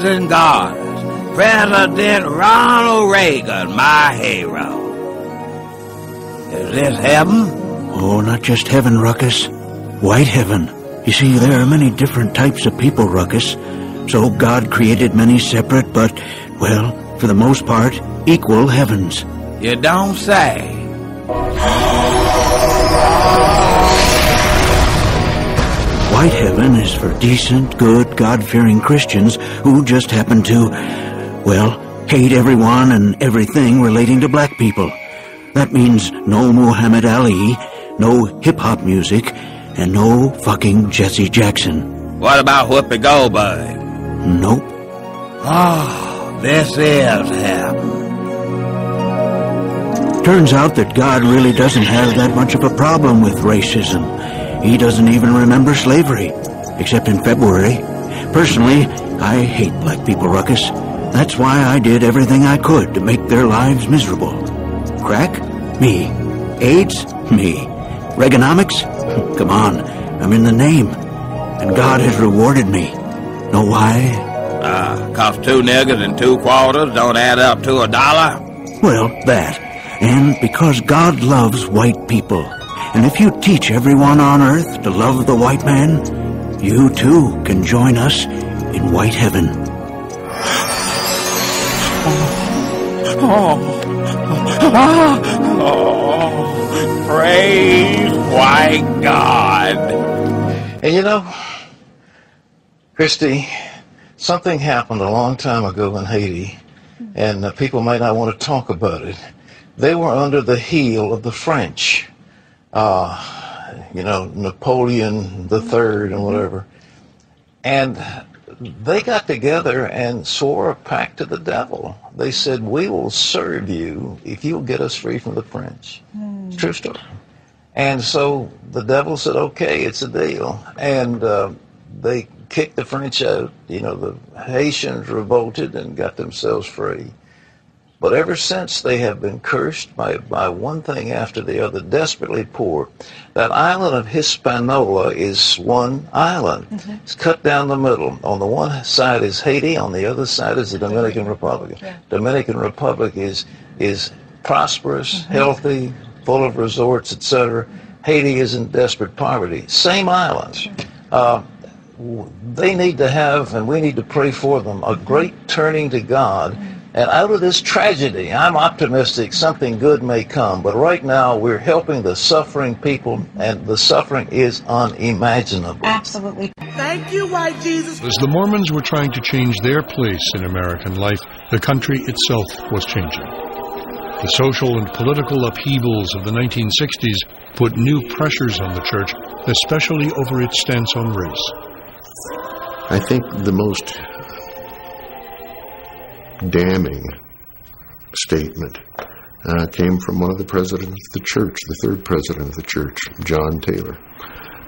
and goddess, President Ronald Reagan, my hero. Is this heaven? Oh, not just heaven, Ruckus. White heaven. You see, there are many different types of people, Ruckus. So God created many separate but, well, for the most part, equal heavens. You don't say. White heaven is for decent, good, God-fearing Christians who just happen to, well, hate everyone and everything relating to black people. That means no Muhammad Ali, no hip-hop music, and no fucking Jesse Jackson. What about Whoopi Goldberg? Nope. Oh, this is heaven. Turns out that God really doesn't have that much of a problem with racism. He doesn't even remember slavery, except in February. Personally, I hate black people, Ruckus. That's why I did everything I could to make their lives miserable. Crack? Me. AIDS? Me. Reaganomics? Come on, I'm in the name. And God has rewarded me. Know why? 'Cause 2 niggers and 2 quarters don't add up to $1? Well, that. And because God loves white people. And if you teach everyone on earth to love the white man, you too can join us in white heaven. Praise white God. And you know, Christy, something happened a long time ago in Haiti, and people might not want to talk about it. They were under the heel of the French. Napoleon III and whatever. And they got together and swore a pact to the devil. They said, we will serve you if you'll get us free from the French. It's a true story. And so the devil said, okay, it's a deal. And they kicked the French out. The Haitians revolted and got themselves free. But ever since, they have been cursed by one thing after the other, desperately poor. That island of Hispaniola is one island. Mm-hmm. It's cut down the middle. On the one side is Haiti, on the other side is the Dominican Republic. Yeah. Dominican Republic is prosperous, mm-hmm. healthy, full of resorts, etc. Haiti is in desperate poverty. Same islands. They need to have, and we need to pray for them, a great turning to God. Mm-hmm. And out of this tragedy, I'm optimistic something good may come. But right now, we're helping the suffering people, and the suffering is unimaginable. Absolutely. Thank you, white Jesus. As the Mormons were trying to change their place in American life, the country itself was changing. The social and political upheavals of the 1960s put new pressures on the church, especially over its stance on race. I think the most damning statement came from one of the presidents of the church, the third president of the church, John Taylor.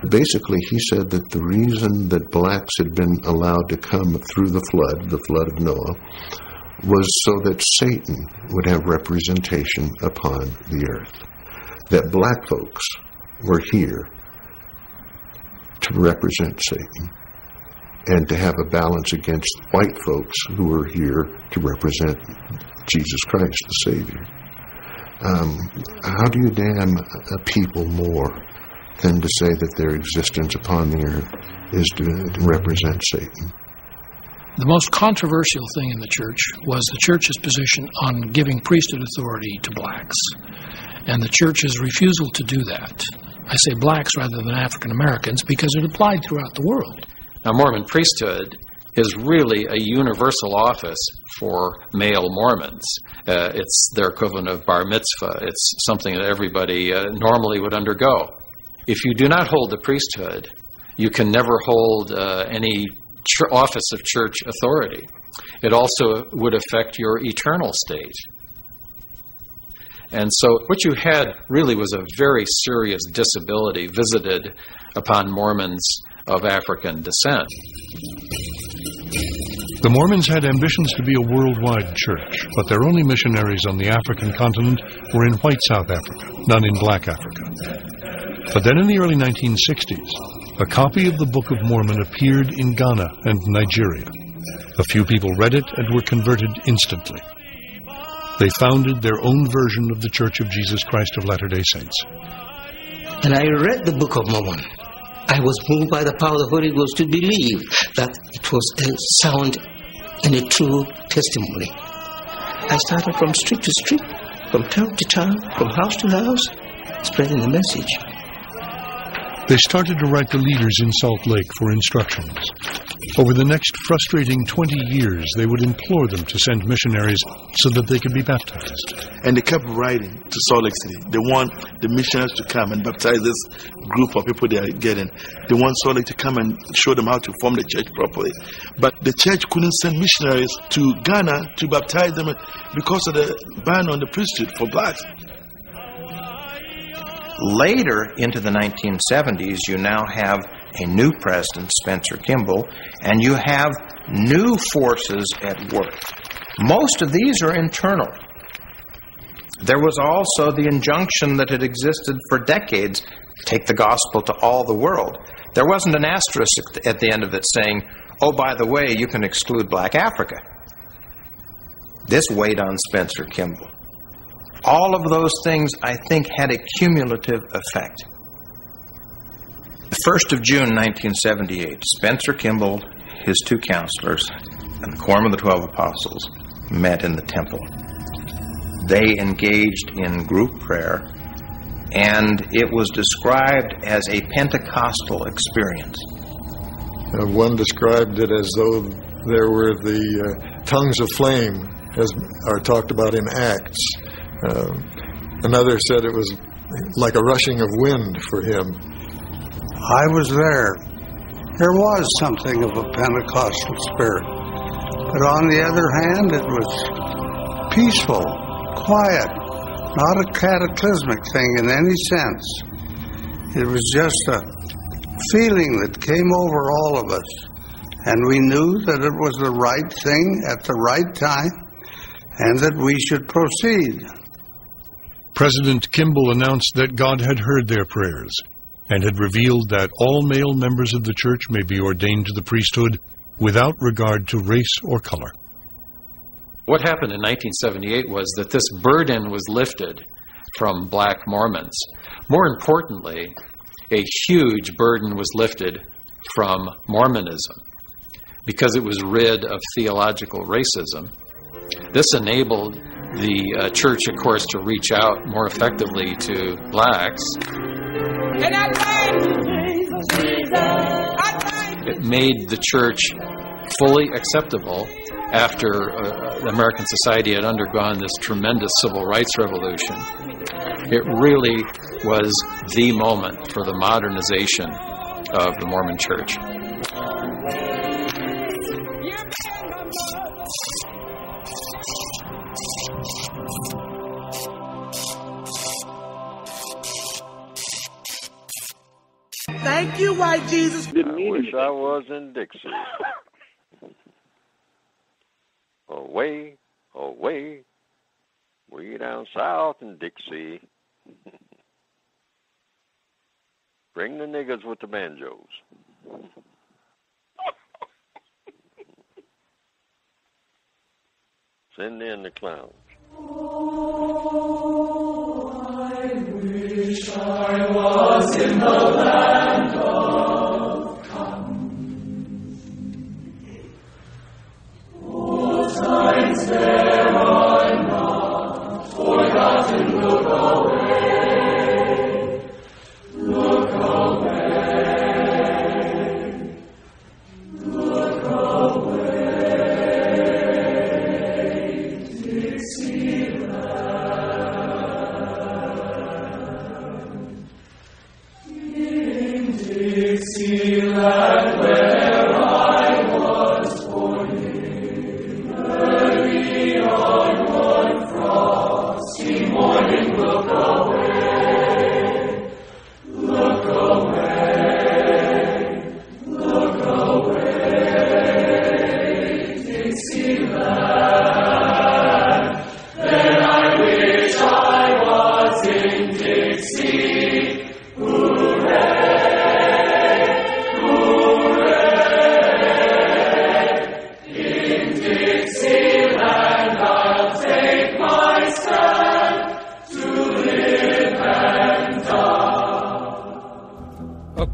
Basically, he said that the reason that blacks had been allowed to come through the flood of Noah, was so that Satan would have representation upon the earth. That black folks were here to represent Satan, and to have a balance against white folks who are here to represent Jesus Christ, the Savior. How do you damn a people more than to say that their existence upon the earth is to represent Satan? The most controversial thing in the church was the church's position on giving priesthood authority to blacks, and the church's refusal to do that. I say blacks rather than African Americans because it applied throughout the world. Now, Mormon priesthood is really a universal office for male Mormons. It's their equivalent of bar mitzvah. It's something that everybody normally would undergo. If you do not hold the priesthood, you can never hold any office of church authority. It also would affect your eternal state. And so what you had really was a very serious disability visited upon Mormons of African descent. The Mormons had ambitions to be a worldwide church, but their only missionaries on the African continent were in white South Africa, none in black Africa. But then in the early 1960s, a copy of the Book of Mormon appeared in Ghana and Nigeria. A few people read it and were converted instantly. They founded their own version of the Church of Jesus Christ of Latter-day Saints. And I read the Book of Mormon. I was moved by the power of the Holy Ghost to believe that it was a sound and a true testimony. I started from street to street, from town to town, from house to house, spreading the message. They started to write the leaders in Salt Lake for instructions. Over the next frustrating 20 years, they would implore them to send missionaries so that they could be baptized. And they kept writing to Salt Lake City. They want the missionaries to come and baptize this group of people they are getting. They want Salt Lake to come and show them how to form the church properly. But the church couldn't send missionaries to Ghana to baptize them because of the ban on the priesthood for blacks. Later, into the 1970s, you now have a new president, Spencer Kimball, and you have new forces at work. Most of these are internal. There was also the injunction that had existed for decades, take the gospel to all the world. There wasn't an asterisk at the end of it saying, oh, by the way, you can exclude Black Africa. This weighed on Spencer Kimball. All of those things, I think, had a cumulative effect. The 1st of June, 1978, Spencer Kimball, his two counselors, and the Quorum of the 12 Apostles met in the temple. They engaged in group prayer, and it was described as a Pentecostal experience. One described it as though there were the tongues of flame, as are talked about in Acts. Another said it was like a rushing of wind for him. I was there. There was something of a Pentecostal spirit. But on the other hand, it was peaceful, quiet, not a cataclysmic thing in any sense. It was just a feeling that came over all of us. And we knew that it was the right thing at the right time and that we should proceed. President Kimball announced that God had heard their prayers and had revealed that all male members of the church may be ordained to the priesthood without regard to race or color. What happened in 1978 was that this burden was lifted from black Mormons. More importantly, a huge burden was lifted from Mormonism because it was rid of theological racism. This enabled the church, of course, to reach out more effectively to blacks. It made the church fully acceptable after the American society had undergone this tremendous civil rights revolution. It really was the moment for the modernization of the Mormon church. Thank you, white Jesus. I wish I was in Dixie. Away, away, way down south in Dixie. Bring the niggas with the banjos. Send in the clowns. Oh, I wish I was in the land of come. Old times there are not forgotten. Look away, look away, look away. Dixieland, where I was born, hear the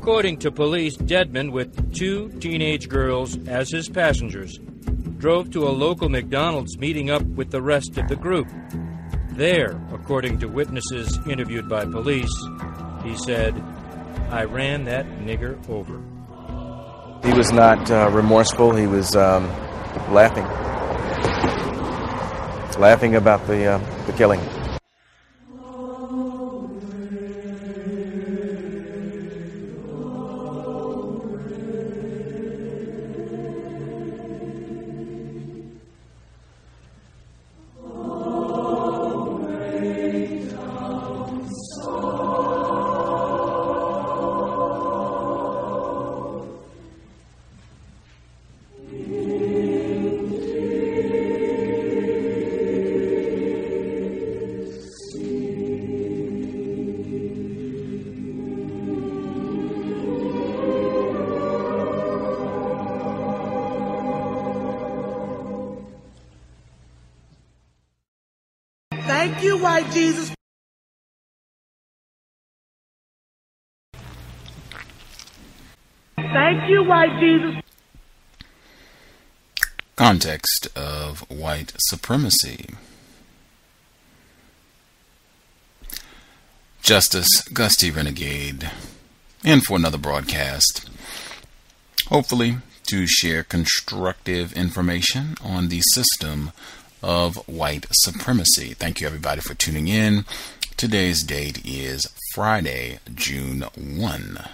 According to police, Dedman, with 2 teenage girls as his passengers, drove to a local McDonald's, meeting up with the rest of the group. There, according to witnesses interviewed by police, he said, "I ran that nigger over." He was not remorseful. He was laughing about the killing. Thank you, white Jesus. Thank you, white Jesus. Context of White Supremacy. Justice Gus T Renegade, in for another broadcast, hopefully to share constructive information on the system of white supremacy. Thank you everybody for tuning in. Today's date is Friday, June 1,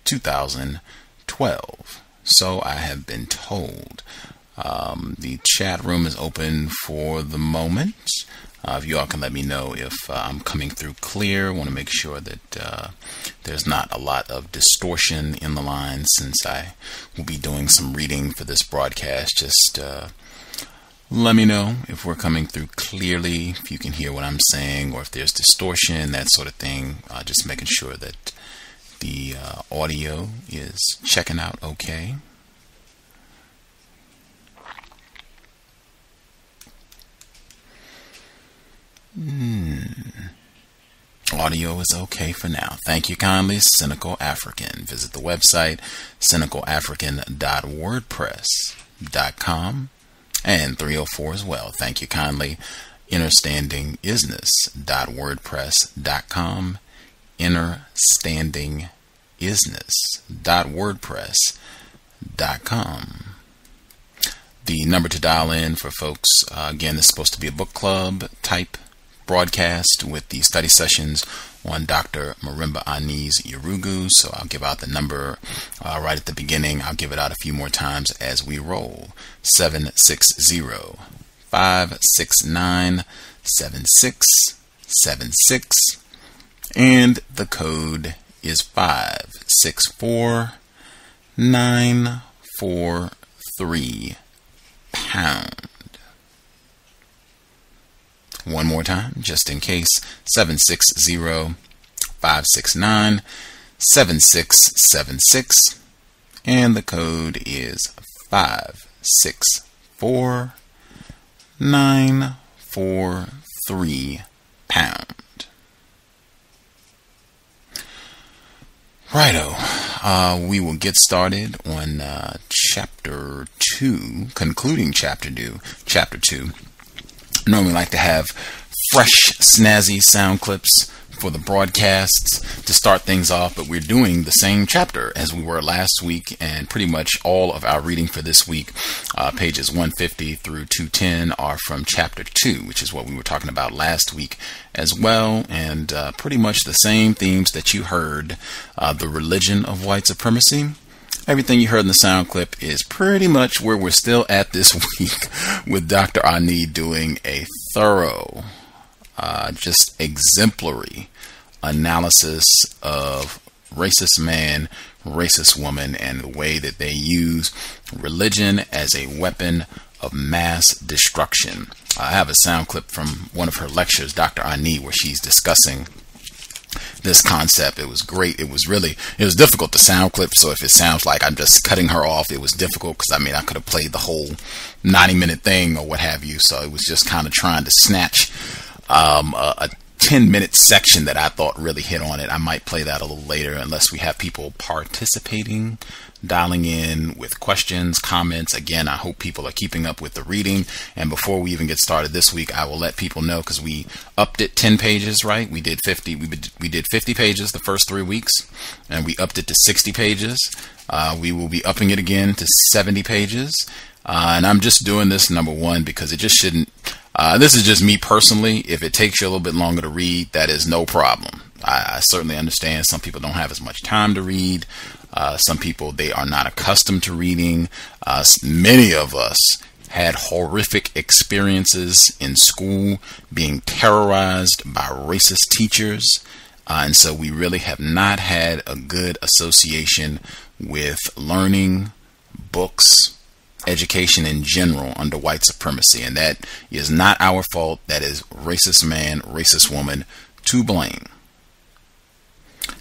2012. So I have been told. The chat room is open for the moment. If you all can let me know if I'm coming through clear. I want to make sure that there's not a lot of distortion in the line, since I will be doing some reading for this broadcast. Just let me know if we're coming through clearly, if you can hear what I'm saying, or if there's distortion, that sort of thing. Just making sure that the audio is checking out okay. Audio is okay for now. Thank you kindly, Cynical African. Visit the website, cynicalafrican.wordpress.com, and 304 as well. Thank you kindly, innerstandingisness.wordpress.com, innerstandingisness.wordpress.com. The number to dial in for folks, again, this is supposed to be a book club type broadcast with the study sessions on Dr. Marimba's Yurugu. So I'll give out the number right at the beginning. I'll give it out a few more times as we roll. 760-569-7676. And the code is 564943 pound. One more time, just in case, 760-569-7676, and the code is 564943 pound. Righto, we will get started on chapter 2, concluding chapter 2. Normally like to have fresh, snazzy sound clips for the broadcasts to start things off, but we're doing the same chapter as we were last week, and pretty much all of our reading for this week, pages 150 through 210, are from chapter 2, which is what we were talking about last week as well, and pretty much the same themes that you heard. The religion of white supremacy. Everything you heard in the sound clip is pretty much where we're still at this week, with Dr. Ani doing a thorough, just exemplary analysis of racist man, racist woman, and the way that they use religion as a weapon of mass destruction. I have a sound clip from one of her lectures, Dr. Ani, where she's discussing this concept. It was great. It was difficult to sound clip, so if it sounds like I'm just cutting her off, it was difficult, because I could have played the whole 90-minute thing or what have you, so it was just kind of trying to snatch a 10-minute section that I thought really hit on it. I might play that a little later unless we have people participating, dialing in with questions, comments. Again, I hope people are keeping up with the reading. And before we even get started this week, I will let people know, because we upped it 10 pages, right? We did 50. We did 50 pages the first 3 weeks, and we upped it to 60 pages. We will be upping it again to 70 pages. And I'm just doing this, number one, because it just shouldn't. This is just me personally. If it takes you a little bit longer to read, that is no problem. I certainly understand some people don't have as much time to read. Some people, they are not accustomed to reading. Many of us had horrific experiences in school, being terrorized by racist teachers. And so we really have not had a good association with learning, books, education in general under white supremacy. And that is not our fault. That is racist man, racist woman to blame.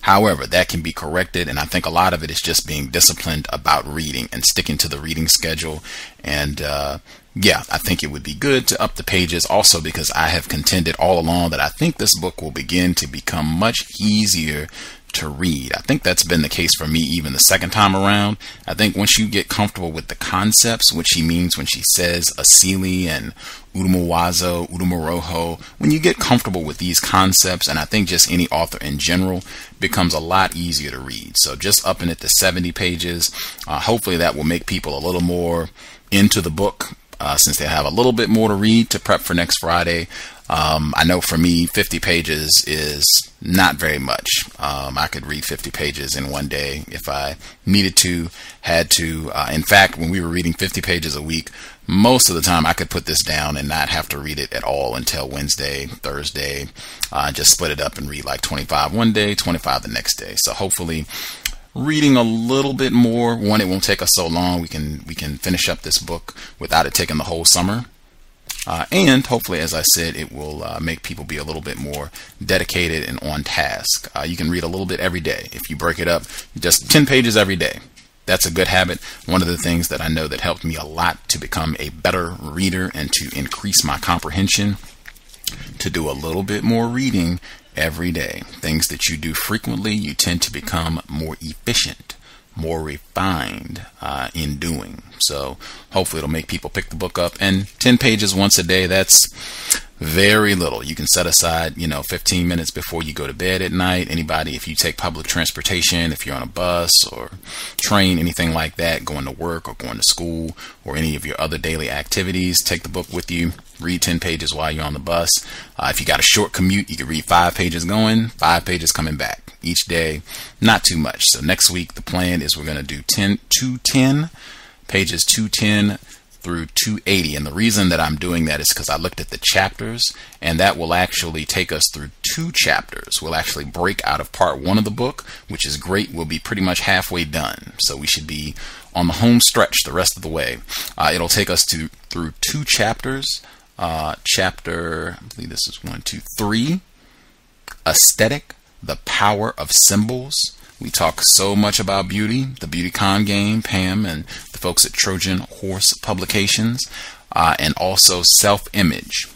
However, that can be corrected, and I think a lot of it is just being disciplined about reading and sticking to the reading schedule. And yeah, I think it would be good to up the pages also, because I have contended all along that I think this book will begin to become much easier to read. I think that's been the case for me even the second time around. I think once you get comfortable with the concepts, which she means when she says asili and udumawazo, udumoroho, when you get comfortable with these concepts, and I think just any author in general, becomes a lot easier to read. So just upping it to 70 pages, hopefully that will make people a little more into the book, since they have a little bit more to read to prep for next Friday. I know for me, 50 pages is not very much. I could read 50 pages in one day if I needed to, had to. In fact, when we were reading 50 pages a week, most of the time I could put this down and not have to read it at all until Wednesday, Thursday. Just split it up and read like 25 one day, 25 the next day. So hopefully reading a little bit more. One, it won't take us so long. We can finish up this book without it taking the whole summer. And hopefully, as I said, it will make people be a little bit more dedicated and on task. You can read a little bit every day. If you break it up, just 10 pages every day. That's a good habit. One of the things that I know that helped me a lot to become a better reader and to increase my comprehension, to do a little bit more reading every day. Things that you do frequently, you tend to become more efficient, more refined in doing. So hopefully it'll make people pick the book up. And 10 pages once a day, that's very little. You can set aside, 15 minutes before you go to bed at night. Anybody, if you take public transportation, if you're on a bus or train, anything like that, going to work or going to school or any of your other daily activities, take the book with you. Read 10 pages while you're on the bus. If you got a short commute, you can read 5 pages going, 5 pages coming back each day. Not too much. So next week, the plan is we're going to do 210, pages 210 through 280. And the reason that I'm doing that is because I looked at the chapters, and that will actually take us through 2 chapters. We'll actually break out of part 1 of the book, which is great. We'll be pretty much halfway done. So we should be on the home stretch the rest of the way. It'll take us through 2 chapters. Chapter, I believe this is 1, 2, 3, Aesthetic, the Power of Symbols. We talk so much about beauty, the beauty con game, Pam and the folks at Trojan Horse Publications, and also self-image.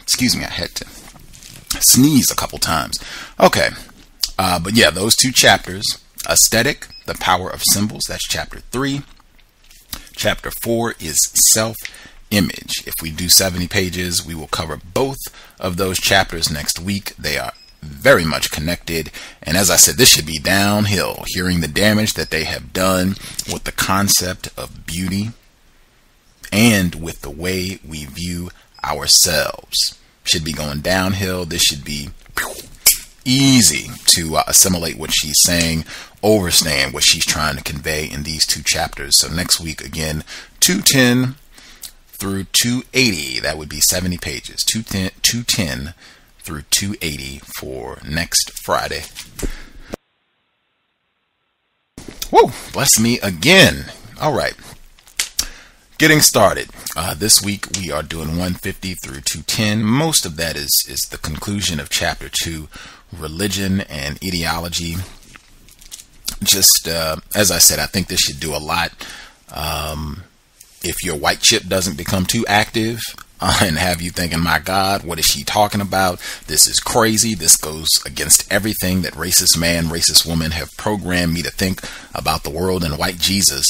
Excuse me, I had to sneeze a couple times. Okay, but yeah, those 2 chapters, Aesthetic, the Power of Symbols, that's chapter 3. Chapter 4 is self-image. If we do 70 pages, we will cover both of those chapters next week. They are very much connected. And as I said, this should be downhill, hearing the damage that they have done with the concept of beauty and with the way we view ourselves. Should be going downhill. This should be easy to assimilate what she's saying, understand what she's trying to convey in these 2 chapters. So next week, again, 210 through 280. That would be 70 pages. 210 through 280 for next Friday. Whoa, bless me again. All right. Getting started. This week we are doing 150 through 210. Most of that is the conclusion of chapter 2, religion and ideology. Just as I said, I think this should do a lot If your white chip doesn't become too active and have you thinking, my God, what is she talking about? This is crazy. This goes against everything that racist man, racist woman have programmed me to think about the world and white Jesus.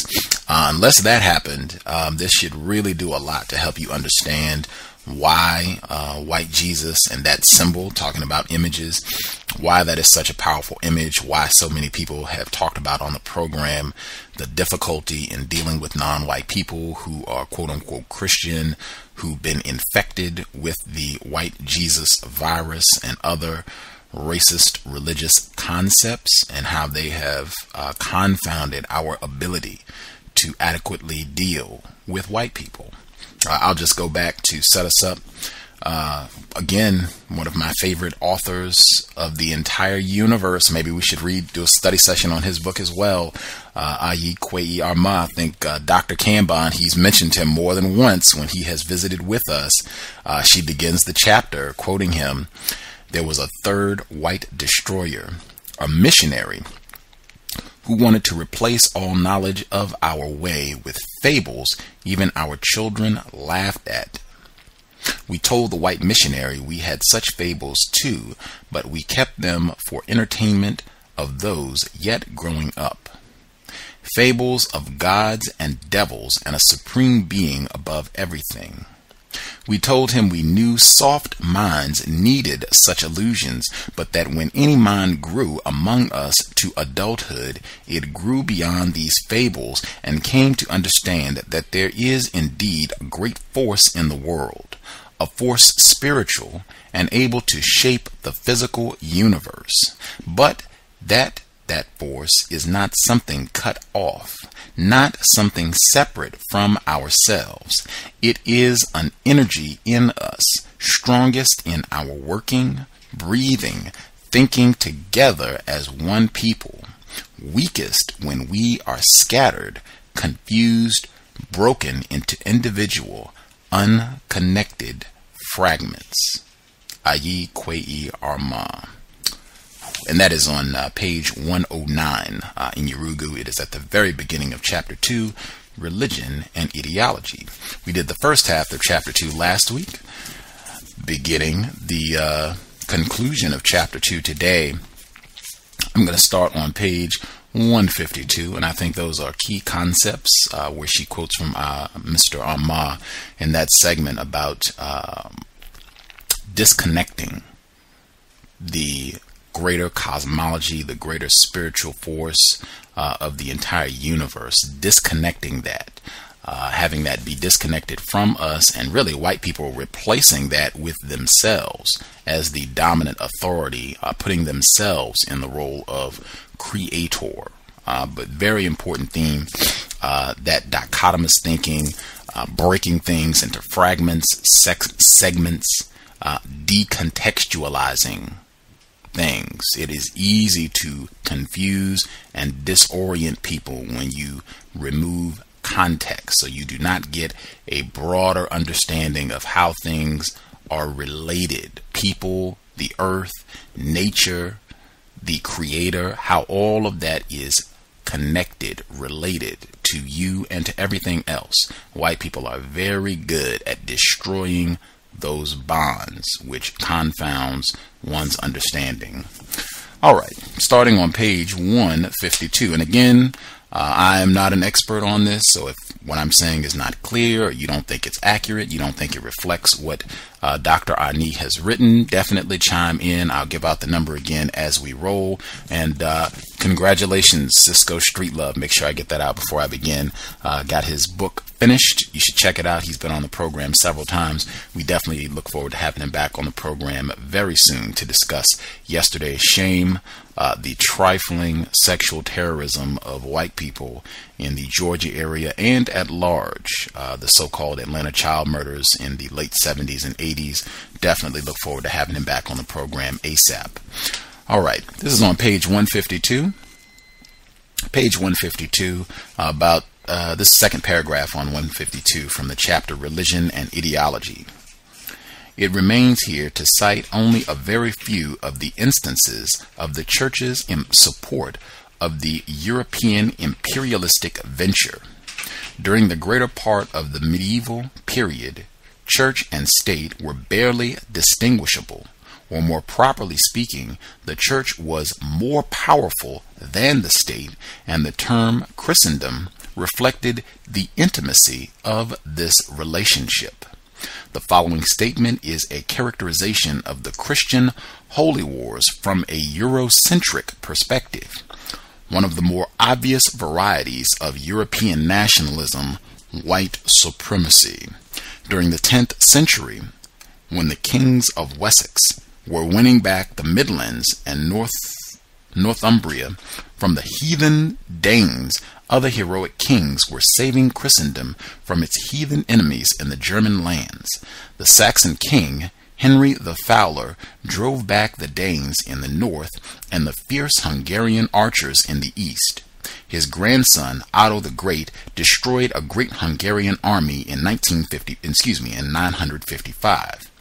Unless that happened, this should really do a lot to help you understand why white Jesus and that symbol, talking about images, why that is such a powerful image, why so many people have talked about on the program the difficulty in dealing with non-white people who are quote-unquote Christian, who've been infected with the white Jesus virus and other racist religious concepts, and how they have confounded our ability to adequately deal with white people. I'll just go back to set us up. Again, one of my favorite authors of the entire universe. Maybe we should do a study session on his book as well. Ayi Arma. I think Dr. Kanban, he's mentioned him more than once when he has visited with us. She begins the chapter quoting him. There was a third white destroyer, a missionary, who wanted to replace all knowledge of our way with fables even our children laughed at. We told the white missionary we had such fables too, but we kept them for entertainment of those yet growing up. Fables of gods and devils and a supreme being above everything. We told him we knew soft minds needed such illusions, but that when any mind grew among us to adulthood, it grew beyond these fables and came to understand that there is indeed a great force in the world, a force spiritual and able to shape the physical universe, but that force is not something cut off, not something separate from ourselves. It is an energy in us, strongest in our working, breathing, thinking together as one people, weakest when we are scattered, confused, broken into individual, unconnected fragments. Ayi Kwei Arma. And that is on page 109 in Yurugu. It is at the very beginning of chapter 2, Religion and Ideology. We did the first half of chapter 2 last week, beginning the conclusion of chapter 2 today. I'm going to start on page 152, and I think those are key concepts where she quotes from Mr. Arma in that segment about disconnecting the greater cosmology, the greater spiritual force of the entire universe, disconnecting that, having that be disconnected from us, and really white people replacing that with themselves as the dominant authority, putting themselves in the role of creator. But very important theme, that dichotomous thinking, breaking things into fragments, segments, decontextualizing things. It is easy to confuse and disorient people when you remove context, so you do not get a broader understanding of how things are related. People, the earth, nature, the creator, how all of that is connected, related to you and to everything else. White people are very good at destroying those bonds, which confounds one's understanding. All right, starting on page 152. And again, I am not an expert on this, so if what I'm saying is not clear, or you don't think it's accurate, you don't think it reflects what Dr. Ani has written, definitely chime in. I'll give out the number again as we roll. And congratulations, Cisco Street Love. Make sure I get that out before I begin. Got his book finished. You should check it out. He's been on the program several times. We definitely look forward to having him back on the program very soon to discuss yesterday's shame, the trifling sexual terrorism of white people in the Georgia area and at large, the so-called Atlanta child murders in the late 70s and 80s. Definitely look forward to having him back on the program ASAP. All right, this is on page 152. Page 152, about this second paragraph on 152 from the chapter Religion and Ideology. It remains here to cite only a very few of the instances of the church's support of the European imperialistic venture. During the greater part of the medieval period, church and state were barely distinguishable, or more properly speaking, the church was more powerful than the state, and the term Christendom reflected the intimacy of this relationship. The following statement is a characterization of the Christian holy wars from a Eurocentric perspective. One of the more obvious varieties of European nationalism, white supremacy. During the 10th century, when the kings of Wessex were winning back the Midlands and Northumbria from the heathen Danes, other heroic kings were saving Christendom from its heathen enemies in the German lands. The Saxon king, Henry the Fowler, drove back the Danes in the north and the fierce Hungarian archers in the east. His grandson, Otto the Great, destroyed a great Hungarian army in 955.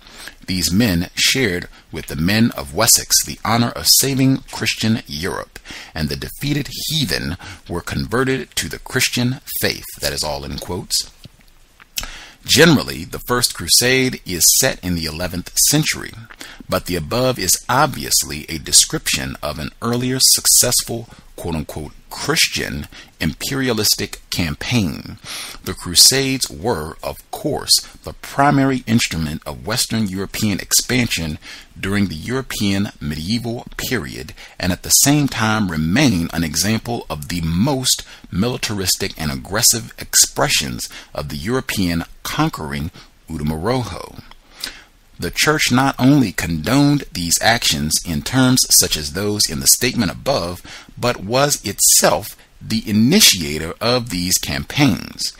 These men shared with the men of Wessex the honor of saving Christian Europe, and the defeated heathen were converted to the Christian faith. That is all in quotes. Generally, the First Crusade is set in the 11th century, but the above is obviously a description of an earlier successful quote-unquote Christian imperialistic campaign. The Crusades were, of course, the primary instrument of Western European expansion during the European medieval period, and at the same time remain an example of the most militaristic and aggressive expressions of the European conquering Ultima Rojo. The Church not only condoned these actions in terms such as those in the statement above, but was itself the initiator of these campaigns.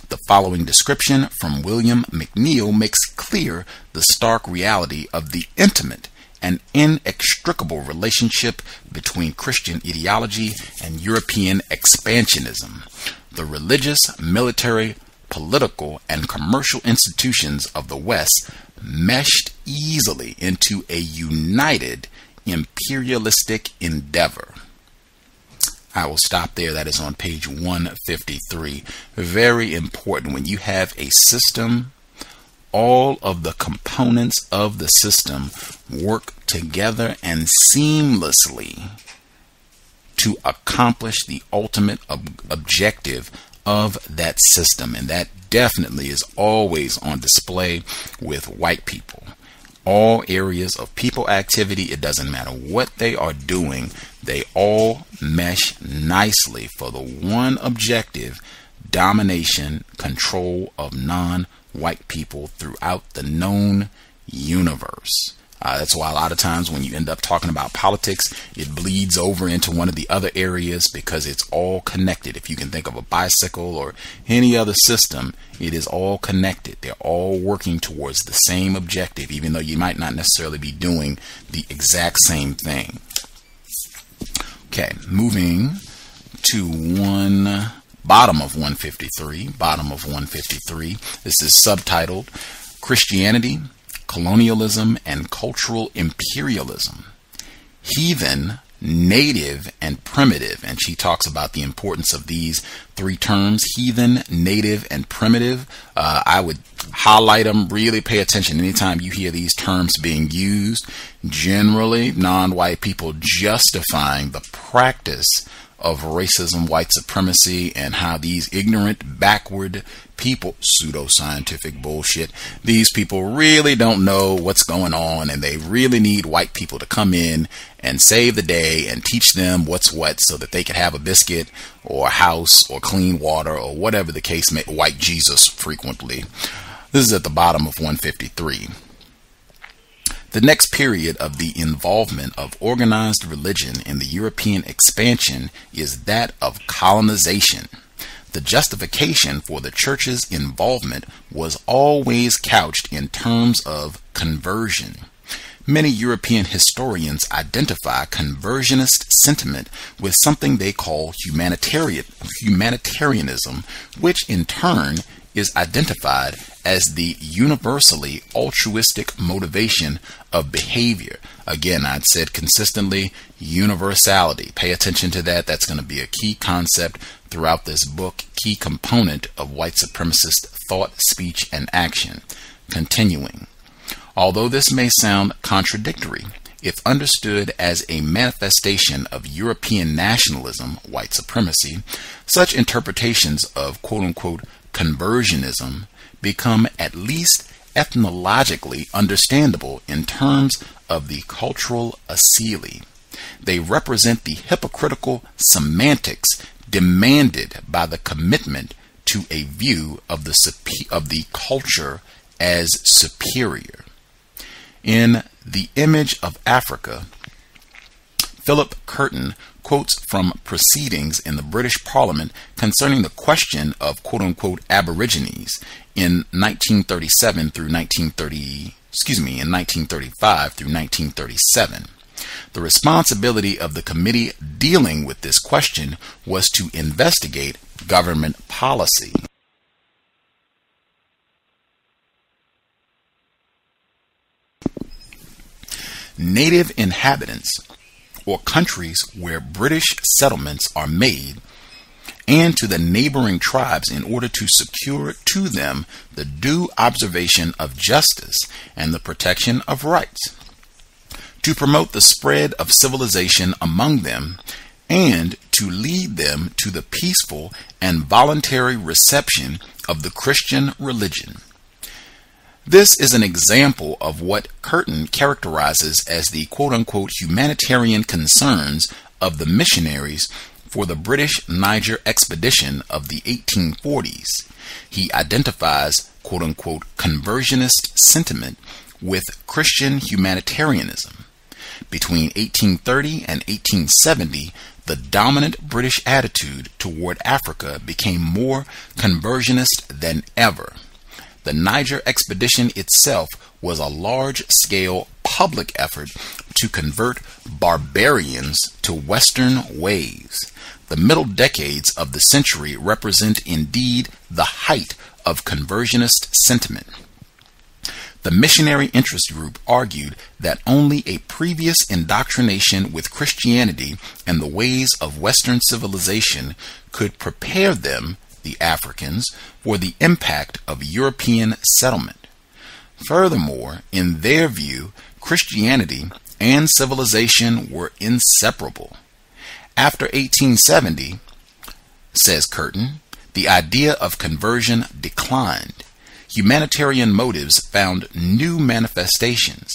The following description from William McNeill makes clear the stark reality of the intimate and inextricable relationship between Christian ideology and European expansionism. The religious, military, political, and commercial institutions of the West meshed easily into a united imperialistic endeavor. I will stop there. That is on page 153. Very important. When you have a system, all of the components of the system work together and seamlessly to accomplish the ultimate objective of that system, and that definitely is always on display with white people. All areas of people activity, it doesn't matter what they are doing, they all mesh nicely for the one objective: domination, control of non-white people throughout the known universe. That's why a lot of times when you end up talking about politics, it bleeds over into one of the other areas because it's all connected. If you can think of a bicycle or any other system, it is all connected. They're all working towards the same objective, even though you might not necessarily be doing the exact same thing. Okay, moving to bottom of 153. This is subtitled Christianity, Colonialism, and Cultural Imperialism. Heathen, native, and primitive. And she talks about the importance of these three terms: heathen, native, and primitive. I would highlight them, really pay attention anytime you hear these terms being used. Generally, non-white people justifying the practice of racism, white supremacy, and how these ignorant, backward people, pseudoscientific bullshit, these people really don't know what's going on, and they really need white people to come in and save the day and teach them what's what so that they can have a biscuit or a house or clean water or whatever the case may be. White Jesus frequently. This is at the bottom of 153. The next period of the involvement of organized religion in the European expansion is that of colonization. The justification for the church's involvement was always couched in terms of conversion. Many European historians identify conversionist sentiment with something they call humanitarianism, which in turn is identified as the universally altruistic motivation of behavior. Again, I'd said consistently, universality. Pay attention to that. That's going to be a key concept throughout this book, key component of white supremacist thought, speech, and action. Continuing. Although this may sound contradictory, if understood as a manifestation of European nationalism, white supremacy, such interpretations of quote-unquote conversionism become at least ethnologically understandable in terms of the cultural asili. They represent the hypocritical semantics demanded by the commitment to a view of the culture as superior. In The Image of Africa, Philip Curtin quotes from proceedings in the British Parliament concerning the question of quote-unquote Aborigines in 1935 through 1937. The responsibility of the committee dealing with this question was to investigate government policy. Native inhabitants, or countries where British settlements are made, and to the neighboring tribes in order to secure to them the due observation of justice and the protection of rights, to promote the spread of civilization among them, and to lead them to the peaceful and voluntary reception of the Christian religion. This is an example of what Curtin characterizes as the quote-unquote humanitarian concerns of the missionaries for the British Niger expedition of the 1840s. He identifies quote-unquote conversionist sentiment with Christian humanitarianism. Between 1830 and 1870, the dominant British attitude toward Africa became more conversionist than ever. The Niger expedition itself was a large-scale public effort to convert barbarians to Western ways. The middle decades of the century represent indeed the height of conversionist sentiment. The missionary interest group argued that only a previous indoctrination with Christianity and the ways of Western civilization could prepare them, the Africans, for the impact of European settlement. Furthermore, in their view, Christianity and civilization were inseparable. After 1870, says Curtin, the idea of conversion declined. Humanitarian motives found new manifestations.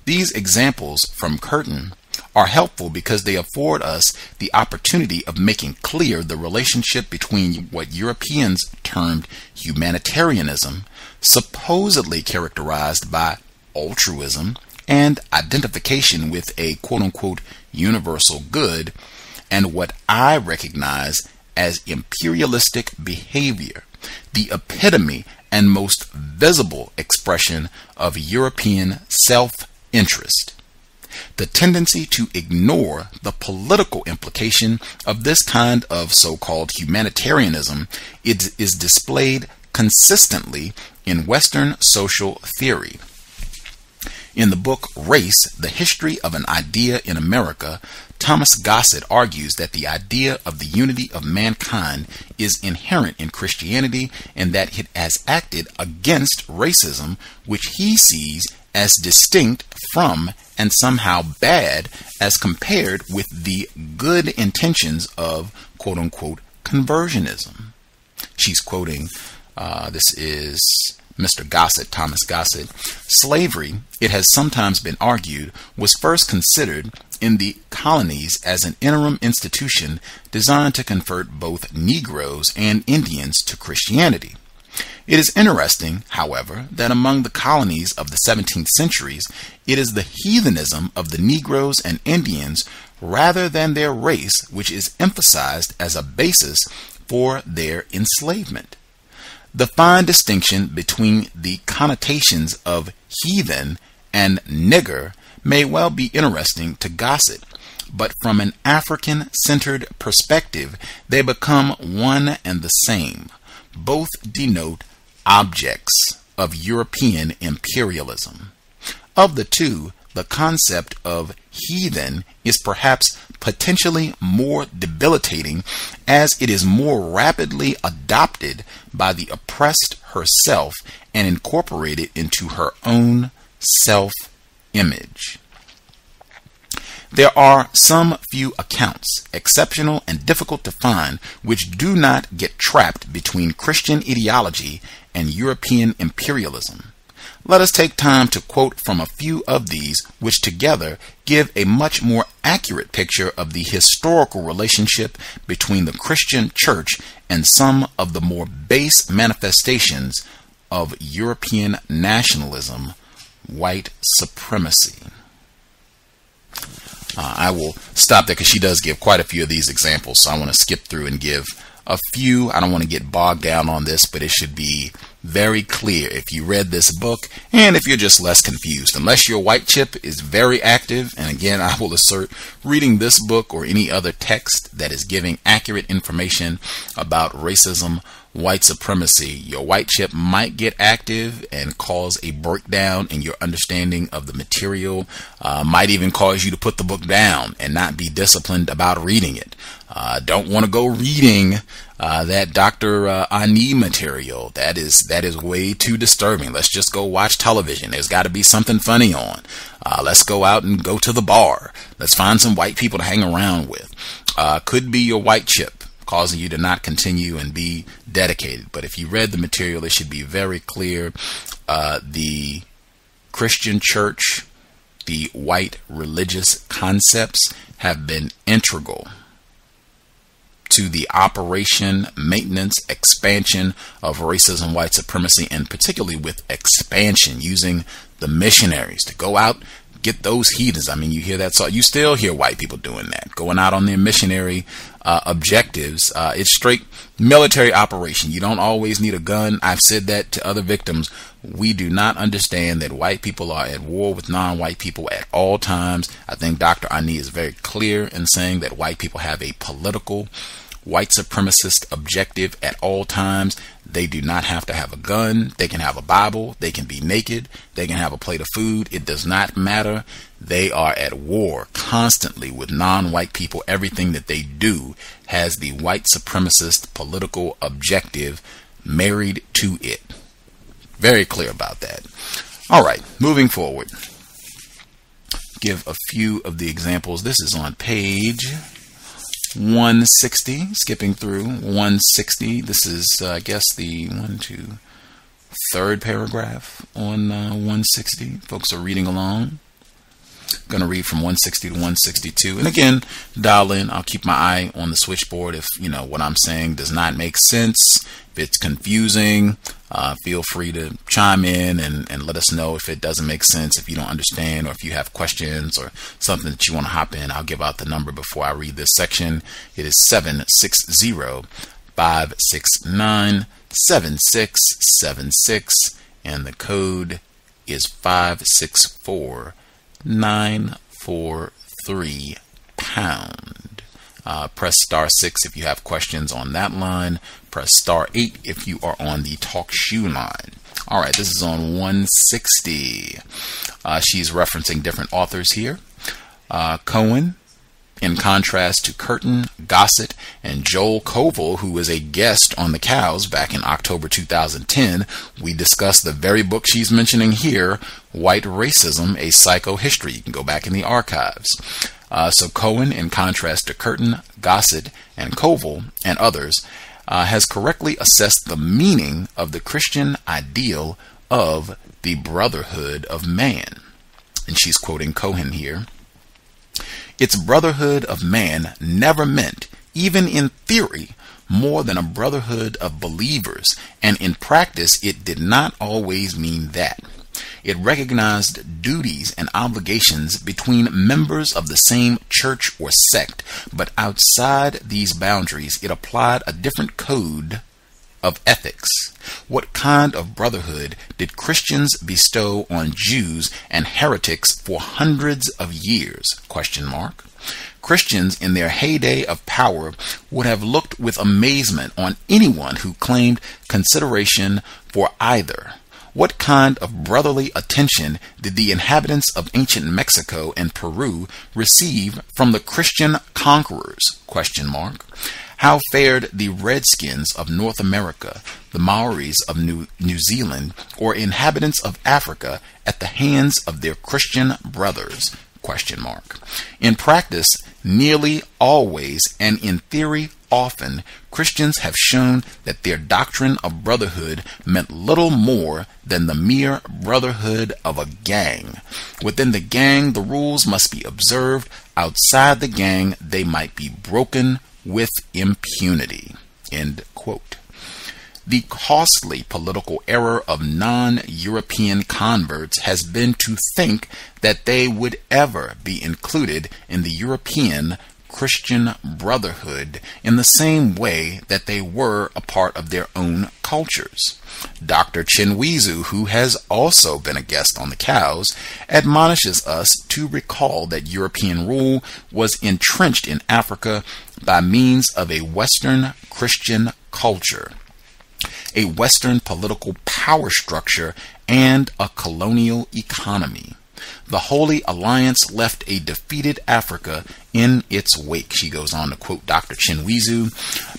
These examples from Curtin are helpful because they afford us the opportunity of making clear the relationship between what Europeans termed humanitarianism, supposedly characterized by altruism and identification with a quote-unquote universal good, and what I recognize as imperialistic behavior, the epitome and most visible expression of European self-interest. The tendency to ignore the political implication of this kind of so-called humanitarianism is displayed consistently in Western social theory. In the book Race, The History of an Idea in America, Thomas Gossett argues that the idea of the unity of mankind is inherent in Christianity and that it has acted against racism, which he sees as distinct from and somehow bad as compared with the good intentions of quote-unquote conversionism. She's quoting, this is Mr. Gossett, Thomas Gossett. Slavery, it has sometimes been argued, was first considered in the colonies as an interim institution designed to convert both Negroes and Indians to Christianity. It is interesting, however, that among the colonies of the 17th centuries, it is the heathenism of the Negroes and Indians rather than their race which is emphasized as a basis for their enslavement. The fine distinction between the connotations of heathen and nigger may well be interesting to Gossett, but from an African-centered perspective, they become one and the same. both denote objects of European imperialism. Of the two, the concept of heathen is perhaps potentially more debilitating, as it is more rapidly adopted by the oppressed herself and incorporated into her own self-image. There are some few accounts, exceptional and difficult to find, which do not get trapped between Christian ideology and European imperialism. Let us take time to quote from a few of these, which together give a much more accurate picture of the historical relationship between the Christian church and some of the more base manifestations of European nationalism, white supremacy. I will stop there because she does give quite a few of these examples, so I want to skip through and give a few. I don't want to get bogged down on this, but it should be very clear if you read this book and if you're just less confused. Unless your white chip is very active, and again, I will assert reading this book or any other text that is giving accurate information about racism, white supremacy, your white chip might get active and cause a breakdown in your understanding of the material, might even cause you to put the book down and not be disciplined about reading it. Don't want to go reading that Dr. Ani material. That is way too disturbing. Let's just go watch television. There's got to be something funny on. Let's go out and go to the bar. Let's find some white people to hang around with. Could be your white chip causing you to not continue and be dedicated. But if you read the material, it should be very clear. The Christian church, the white religious concepts have been integral to the operation, maintenance, expansion of racism, white supremacy, and particularly with expansion, using the missionaries to go out, get those heathens. I mean, you hear that, so you still hear white people doing that, going out on their missionary objectives. It's straight military operation. You don't always need a gun. I've said that to other victims. We do not understand that white people are at war with non-white people at all times. I think Dr. Ani is very clear in saying that white people have a political white supremacist objective at all times. They do not have to have a gun. They can have a Bible. They can be naked. They can have a plate of food. It does not matter. They are at war constantly with non-white people. Everything that they do has the white supremacist political objective married to it. Very clear about that. All right, moving forward. Give a few of the examples. This is on page 160, skipping through 160. This is, I guess, the third paragraph on 160. Folks are reading along. Going to read from 160 to 162. And again, dial in. I'll keep my eye on the switchboard if, what I'm saying does not make sense. If it's confusing, feel free to chime in and let us know if it doesn't make sense, if you don't understand, or if you have questions or something that you want to hop in. I'll give out the number before I read this section. It is 760-569-7676, and the code is 564-943 pound. Press star 6 if you have questions on that line. Press star 8 if you are on the talk shoe line. All right, this is on 160. She's referencing different authors here. Cohen, in contrast to Curtin, Gossett, and Joel Koval, who was a guest on the Cows back in October 2010, we discussed the very book she's mentioning here, White Racism, A Psychohistory. You can go back in the archives. So Cohen, in contrast to Curtin, Gossett, and Koval, and others, has correctly assessed the meaning of the Christian ideal of the brotherhood of man. And she's quoting Cohen here. Its brotherhood of man never meant, even in theory, more than a brotherhood of believers, and in practice it did not always mean that. It recognized duties and obligations between members of the same church or sect, but outside these boundaries it applied a different code of ethics. What kind of brotherhood did Christians bestow on Jews and heretics for hundreds of years? ? Christians in their heyday of power would have looked with amazement on anyone who claimed consideration for either. What kind of brotherly attention did the inhabitants of ancient Mexico and Peru receive from the Christian conquerors? ? How fared the Redskins of North America, the Maoris of New Zealand, or inhabitants of Africa at the hands of their Christian brothers? ? In practice, nearly always, and in theory often, Christians have shown that their doctrine of brotherhood meant little more than the mere brotherhood of a gang. Within the gang, the rules must be observed. Outside the gang, they might be broken with impunity. End quote. The costly political error of non-European converts has been to think that they would ever be included in the European Christian Brotherhood in the same way that they were a part of their own cultures. Dr. Chinwizu, who has also been a guest on the C.O.W.S, admonishes us to recall that European rule was entrenched in Africa by means of a Western Christian culture, a Western political power structure, and a colonial economy. The Holy Alliance left a defeated Africa in its wake, she goes on to quote Dr. Chinwizu,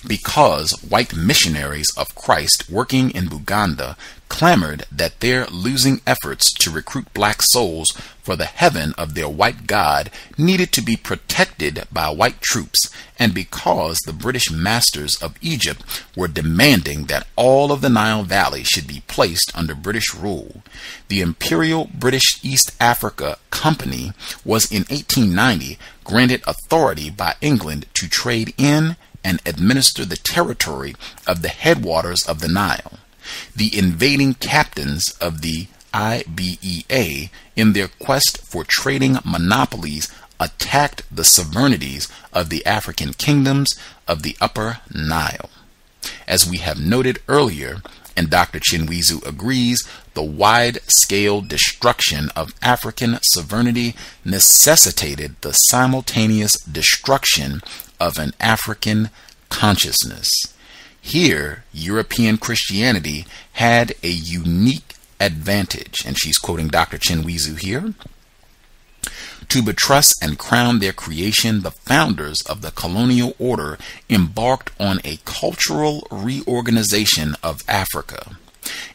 because white missionaries of Christ working in Buganda clamored that their losing efforts to recruit black souls for the heaven of their white God needed to be protected by white troops, and because the British masters of Egypt were demanding that all of the Nile Valley should be placed under British rule. The Imperial British East Africa Company was in 1890 granted authority by England to trade in and administer the territory of the headwaters of the Nile. The invading captains of the IBEA, in their quest for trading monopolies, attacked the sovereignties of the African kingdoms of the Upper Nile. As we have noted earlier, and Dr. Chinwizu agrees, the wide-scale destruction of African sovereignty necessitated the simultaneous destruction of an African consciousness. Here, European Christianity had a unique advantage, and she's quoting Dr. Chinwizu here. To buttress and crown their creation, the founders of the colonial order embarked on a cultural reorganization of Africa.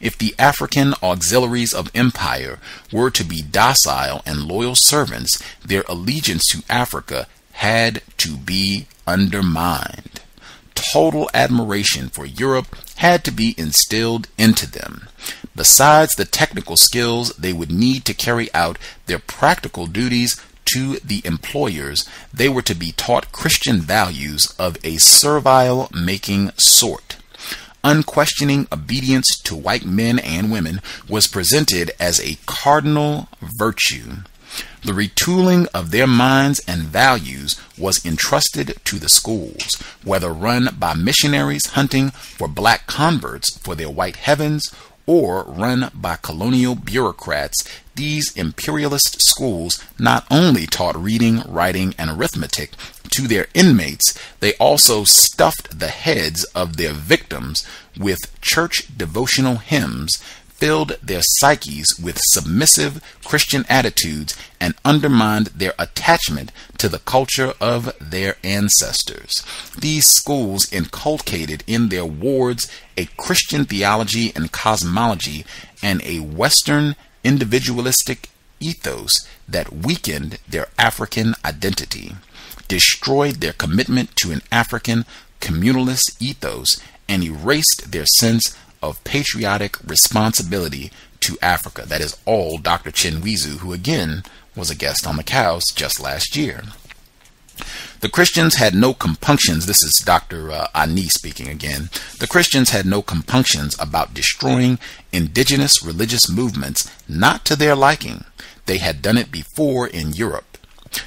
If the African auxiliaries of empire were to be docile and loyal servants, their allegiance to Africa had to be undermined. Total admiration for Europe had to be instilled into them. Besides the technical skills they would need to carry out their practical duties to the employers, they were to be taught Christian values of a servile-making sort. Unquestioning obedience to white men and women was presented as a cardinal virtue. The retooling of their minds and values was entrusted to the schools, whether run by missionaries hunting for black converts for their white heavens or run by colonial bureaucrats. These imperialist schools not only taught reading, writing, and arithmetic to their inmates, they also stuffed the heads of their victims with church devotional hymns, filled their psyches with submissive Christian attitudes, and undermined their attachment to the culture of their ancestors. These schools inculcated in their wards a Christian theology and cosmology and a Western individualistic ethos that weakened their African identity, destroyed their commitment to an African communalist ethos, and erased their sense of patriotic responsibility to Africa. That is all Dr. Chinwizu, who again was a guest on the C.O.W.S just last year. The Christians had no compunctions. This is Dr. Ani speaking again. The Christians had no compunctions about destroying indigenous religious movements not to their liking. They had done it before in Europe.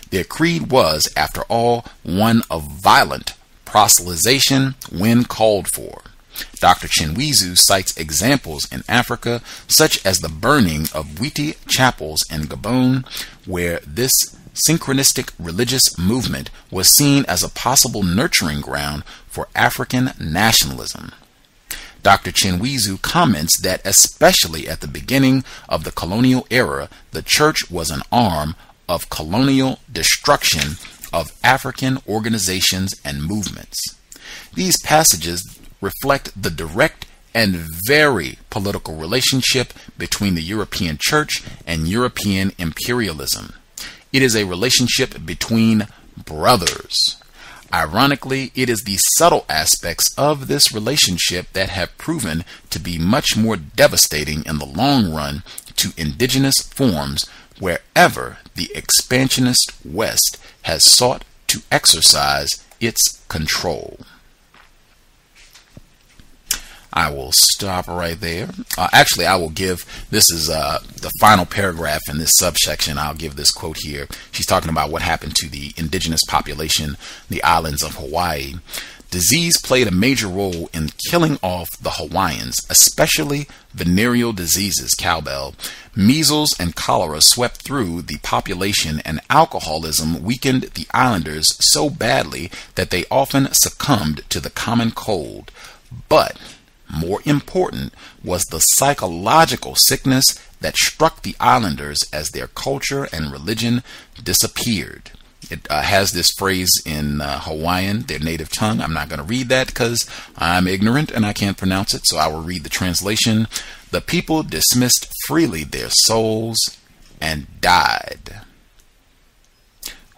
Their creed was, after all, one of violent proselytization when called for. Dr. Chinwizu cites examples in Africa, such as the burning of Witi chapels in Gabon, where this synchronistic religious movement was seen as a possible nurturing ground for African nationalism. Dr. Chinwizu comments that especially at the beginning of the colonial era, the church was an arm of colonial destruction of African organizations and movements. These passages reflect the direct and very political relationship between the European church and European imperialism. It is a relationship between brothers. Ironically, it is the subtle aspects of this relationship that have proven to be much more devastating in the long run to indigenous forms wherever the expansionist West has sought to exercise its control. I will stop right there. Actually, I will give, this is the final paragraph in this subsection. I'll give this quote here. She's talking about what happened to the indigenous population, the islands of Hawaii. Disease played a major role in killing off the Hawaiians, especially venereal diseases, cowbell. Measles and cholera swept through the population, and alcoholism weakened the islanders so badly that they often succumbed to the common cold. But more important was the psychological sickness that struck the islanders as their culture and religion disappeared. It has this phrase in Hawaiian, their native tongue. I'm not going to read that because I'm ignorant and I can't pronounce it, so I will read the translation. The people dismissed freely their souls and died.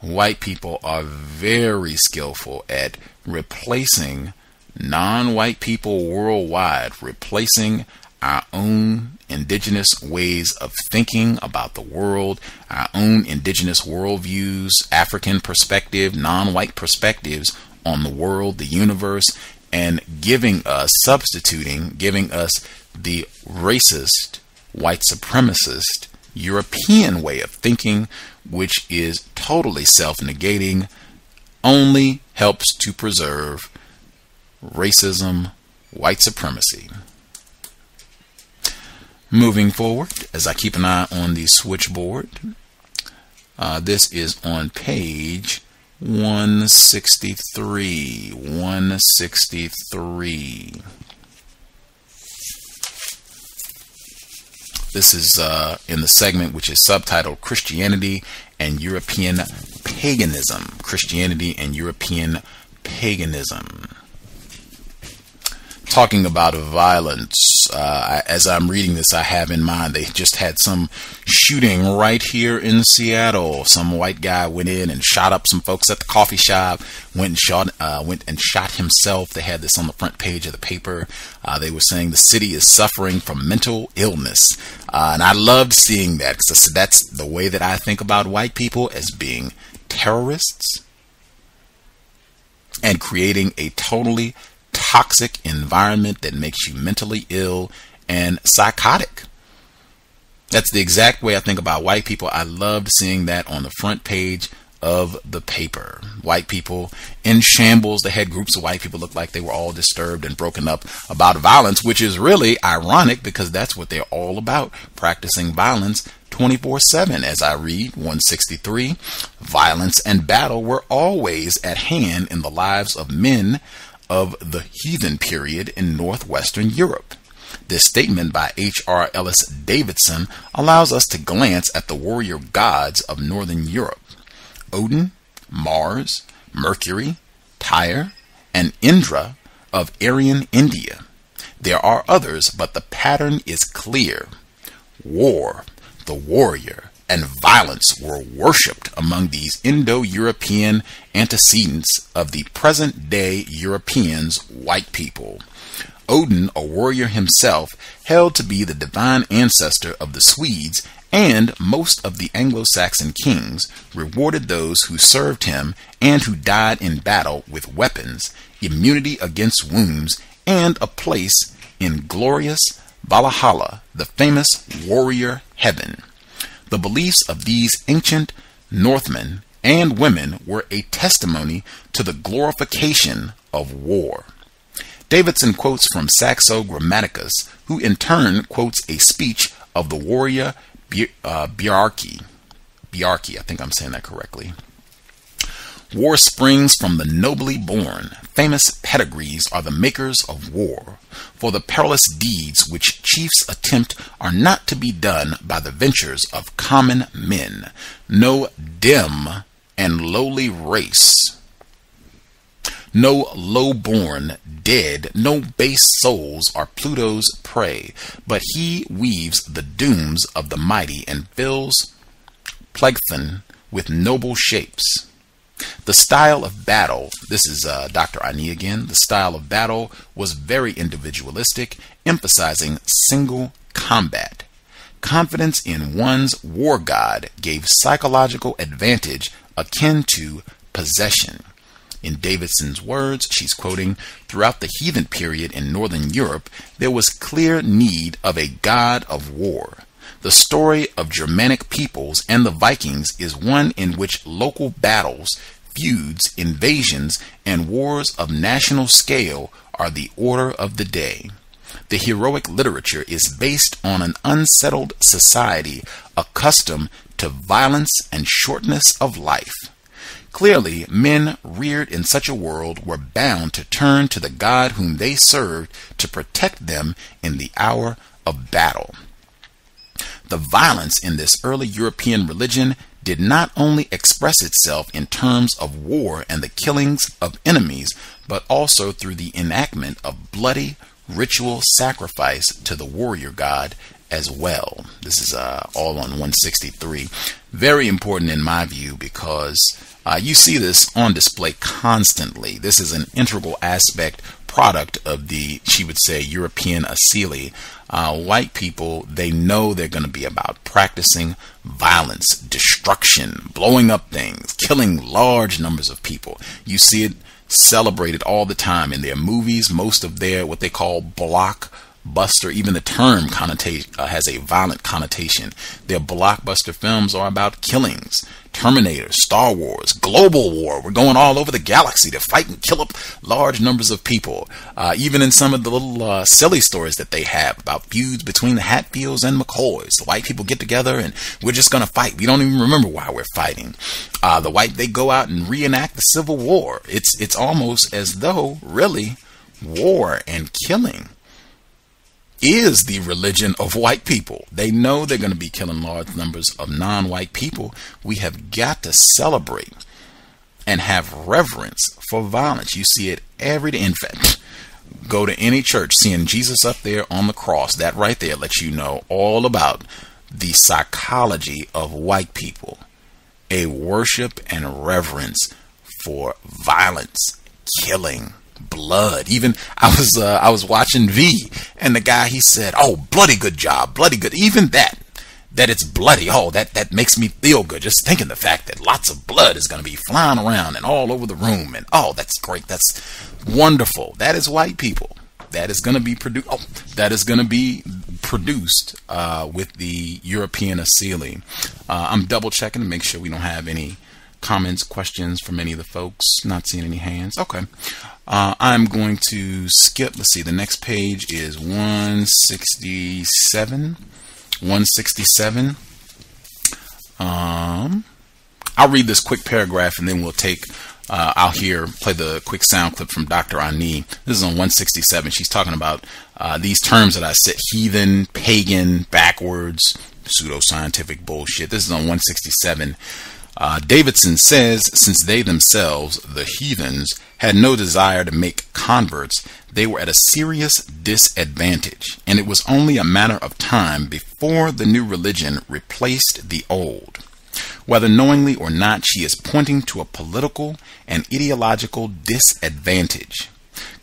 White people are very skillful at replacing non-white people worldwide, replacing our own indigenous ways of thinking about the world, our own indigenous worldviews, African perspective, non-white perspectives on the world, the universe, and giving us the racist, white supremacist, European way of thinking, which is totally self-negating, only helps to preserve racism, white supremacy. Moving forward, as I keep an eye on the switchboard, this is on page 163. 163. This is in the segment which is subtitled Christianity and European Paganism. Christianity and European Paganism. Talking about violence, as I'm reading this, I have in mind they just had some shooting right here in Seattle. Some white guy went in and shot up some folks at the coffee shop. Went and shot himself. They had this on the front page of the paper. They were saying the city is suffering from mental illness, and I loved seeing that because that's the way that I think about white people, as being terrorists and creating a totally toxic environment that makes you mentally ill and psychotic. That's the exact way I think about white people. I loved seeing that on the front page of the paper. White people in shambles. They had groups of white people look like they were all disturbed and broken up about violence, which is really ironic because that's what they're all about, practicing violence 24/7. As I read 163, violence and battle were always at hand in the lives of men of the heathen period in northwestern Europe. This statement by H.R. Ellis Davidson allows us to glance at the warrior gods of northern Europe: Odin, Mars, Mercury, Tyre, and Indra of Aryan India. There are others, but the pattern is clear. War, the warrior, and violence were worshipped among these Indo-European antecedents of the present-day Europeans, white people. Odin, a warrior himself, held to be the divine ancestor of the Swedes, and most of the Anglo-Saxon kings rewarded those who served him and who died in battle with weapons, immunity against wounds, and a place in glorious Valhalla, the famous warrior heaven. The beliefs of these ancient Northmen and women were a testimony to the glorification of war. Davidson quotes from Saxo Grammaticus, who in turn quotes a speech of the warrior Patriarchy. Patriarchy. I think I'm saying that correctly. War springs from the nobly born. Famous pedigrees are the makers of war. For the perilous deeds which chiefs attempt are not to be done by the ventures of common men. No dim and lowly race, no low-born dead, no base souls are Pluto's prey, but he weaves the dooms of the mighty and fills Plegthon with noble shapes. The style of battle, this is Dr. Ani again, the style of battle was very individualistic, emphasizing single combat. Confidence in one's war god gave psychological advantage akin to possession. In Davidson's words, she's quoting, throughout the heathen period in Northern Europe, there was clear need of a god of war. The story of Germanic peoples and the Vikings is one in which local battles, feuds, invasions, and wars of national scale are the order of the day. The heroic literature is based on an unsettled society accustomed to violence and shortness of life. Clearly, men reared in such a world were bound to turn to the God whom they served to protect them in the hour of battle. The violence in this early European religion did not only express itself in terms of war and the killings of enemies, but also through the enactment of bloody ritual sacrifice to the warrior god as well. This is all on 163. Very important in my view because you see this on display constantly. This is an integral aspect, product of the, she would say, European asili. White people, they know they're going to be about practicing violence, destruction, blowing up things, killing large numbers of people. You see it celebrated all the time in their movies. Most of their what they call blockbuster, even the term connotation has a violent connotation. Their blockbuster films are about killings. Terminator, Star Wars, global war. We're going all over the galaxy to fight and kill up large numbers of people. Even in some of the little silly stories that they have about feuds between the Hatfields and McCoys. The white people get together and we're just going to fight. We don't even remember why we're fighting. They go out and reenact the Civil War. It's almost as though, really, war and killing is the religion of white people. They know they're going to be killing large numbers of non-white people. We have got to celebrate and have reverence for violence. You see it every day. In fact, go to any church, seeing Jesus up there on the cross, that right there lets you know all about the psychology of white people. A worship and reverence for violence, killing, blood. Even I was watching V, and the guy, he said, "Oh, bloody good job, bloody good." Even that it's bloody. Oh, that makes me feel good. Just thinking the fact that lots of blood is going to be flying around and all over the room, and oh, that's great. That's wonderful. That is white people. That is going to be produced. Oh, that is going to be produced with the European asili. I'm double checking to make sure we don't have any comments, questions from any of the folks. Not seeing any hands. Okay. I'm going to skip. Let's see. The next page is 167. 167. I'll read this quick paragraph and then we'll take. I'll play the quick sound clip from Dr. Ani. This is on 167. She's talking about these terms that I said: heathen, pagan, backwards, pseudoscientific bullshit. This is on 167. Davidson says, since they themselves, the heathens, had no desire to make converts, they were at a serious disadvantage, and it was only a matter of time before the new religion replaced the old. Whether knowingly or not, she is pointing to a political and ideological disadvantage.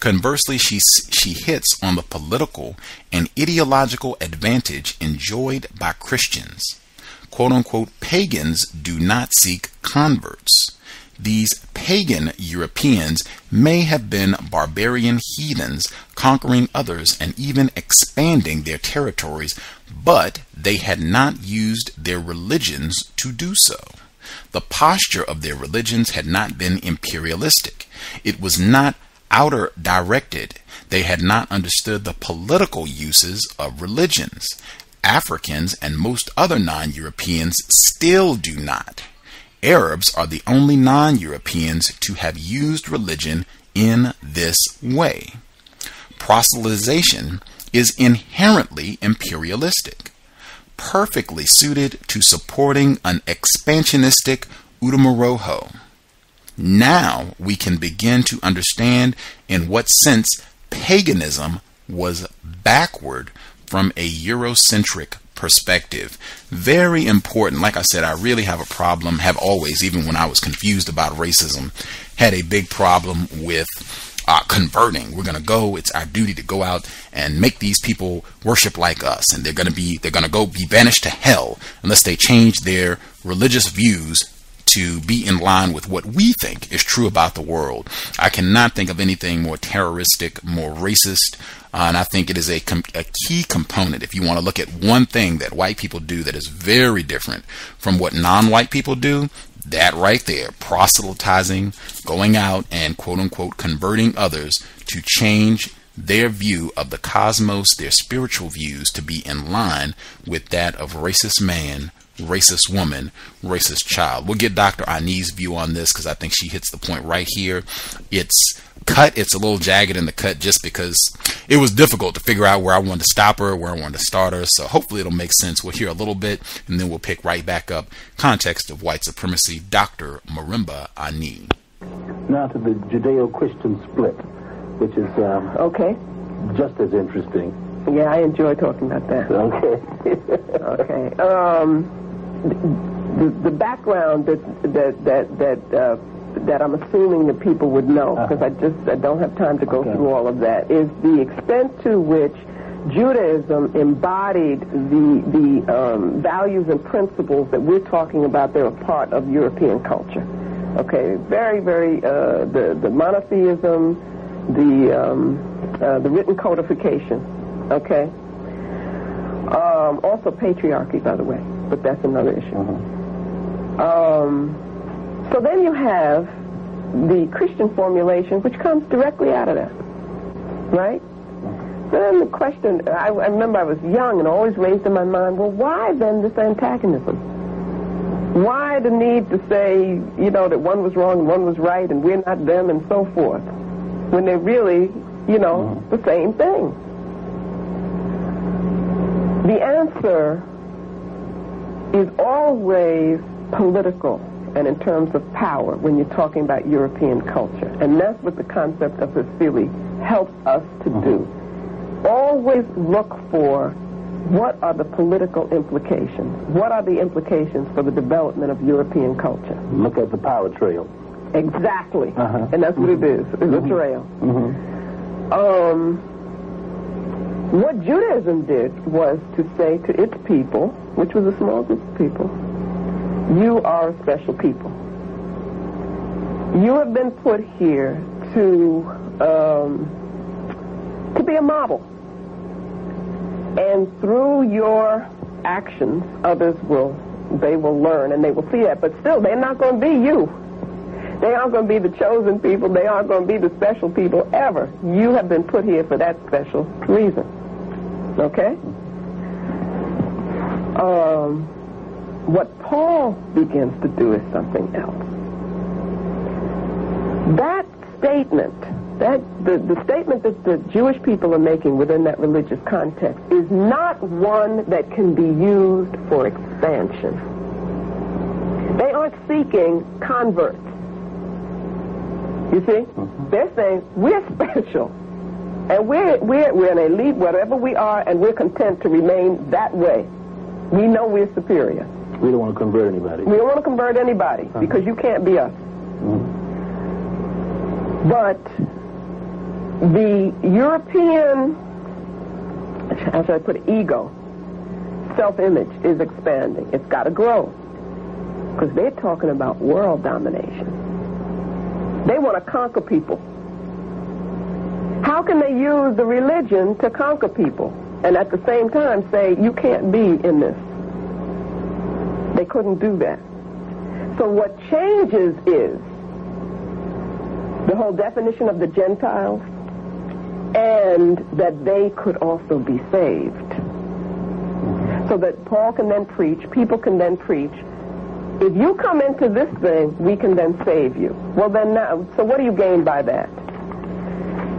Conversely, she hits on the political and ideological advantage enjoyed by Christians. Quote-unquote, pagans do not seek converts. These pagan Europeans may have been barbarian heathens conquering others and even expanding their territories, but they had not used their religions to do so. The posture of their religions had not been imperialistic. It was not outer directed. They had not understood the political uses of religions. Africans and most other non-Europeans still do not. Arabs are the only non-Europeans to have used religion in this way. Proselytization is inherently imperialistic, perfectly suited to supporting an expansionistic Udamuroho. Now we can begin to understand in what sense paganism was backward from a Eurocentric perspective. Very important. Like I said, I really have a problem, have always, even when I was confused about racism, had a big problem with converting. We're going to go, it's our duty to go out and make these people worship like us, and they're going to go be banished to hell unless they change their religious views to be in line with what we think is true about the world. I cannot think of anything more terroristic, more racist, and I think it is a key component. If you want to look at one thing that white people do that is very different from what non-white people do, that right there, proselytizing, going out and quote-unquote converting others to change their view of the cosmos, their spiritual views, to be in line with that of racist man, racist woman, racist child. We'll get Dr. Ani's view on this because I think she hits the point right here. It's a little jagged in the cut just because it was difficult to figure out where I wanted to stop her, where I wanted to start her. So hopefully it'll make sense. We'll hear a little bit and then we'll pick right back up. Context of White Supremacy, Dr. Marimba Ani. Now to the Judeo-Christian split, which is okay, just as interesting. Yeah, I enjoy talking about that. Okay. Okay. The background that I'm assuming that people would know, because I don't have time to go through all of that, is the extent to which Judaism embodied the values and principles that we're talking about that are part of European culture. Okay, very, very, the monotheism, the written codification, okay? Also patriarchy, by the way, but that's another issue. So then you have the Christian formulation, which comes directly out of that, right? So then the question, I remember I was young and always raised in my mind, well, why then this antagonism? Why the need to say, that one was wrong and one was right and we're not them and so forth, when they're really, the same thing? The answer is always political and in terms of power when you're talking about European culture. And that's what the concept of Vasili helps us to do. Always look for what are the political implications. What are the implications for the development of European culture? Look at the power trail. Exactly. And that's what it is. It's a trail. What Judaism did was to say to its people, which was a small group of people, you are a special people. You have been put here to be a model. And through your actions, others will learn and they will see that. But still, they're not going to be you. They aren't going to be the chosen people. They aren't going to be the special people ever. You have been put here for that special reason. Okay? What Paul begins to do is something else. That statement, the statement that the Jewish people are making within that religious context is not one that can be used for expansion. They aren't seeking converts. You see? They're saying, we're special. And we're an elite, whatever we are, and we're content to remain that way. We know we're superior. We don't want to convert anybody. We don't want to convert anybody because you can't be us. But the European, how should I put it, ego, self-image is expanding. It's got to grow because they're talking about world domination. They want to conquer people. How can they use the religion to conquer people and at the same time say, you can't be in this? They couldn't do that. So what changes is the whole definition of the Gentiles and that they could also be saved. so that Paul can then preach, people can then preach. If you come into this thing, we can then save you. Well, then now, so what do you gain by that?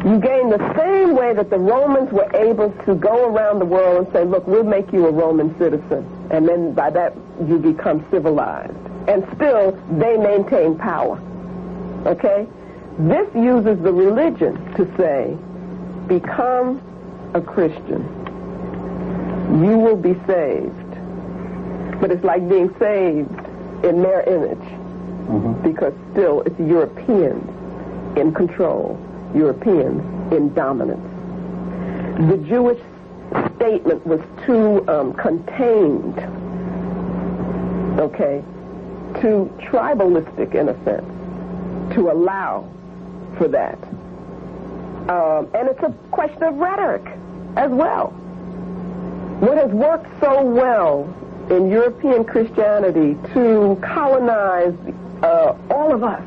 You gain the same way that the Romans were able to go around the world and say, look, we'll make you a Roman citizen. And then by that, you become civilized. And still, they maintain power. Okay? This uses the religion to say, become a Christian. You will be saved. But it's like being saved in their image. Because still, it's Europeans in control. Europeans in dominance. The Jewish statement was too contained, okay, too tribalistic in a sense, to allow for that. And it's a question of rhetoric as well. What has worked so well in European Christianity to colonize all of us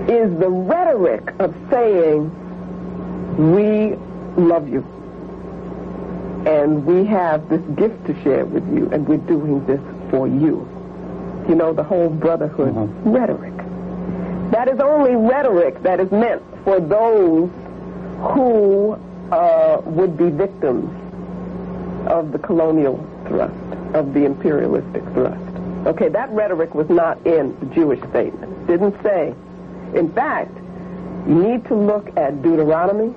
is the rhetoric of saying, we love you, and we have this gift to share with you, and we're doing this for you. You know, the whole brotherhood rhetoric. That is only rhetoric that is meant for those who would be victims of the colonial thrust, of the imperialistic thrust. Okay, that rhetoric was not in the Jewish statement. It didn't say. In fact, you need to look at Deuteronomy.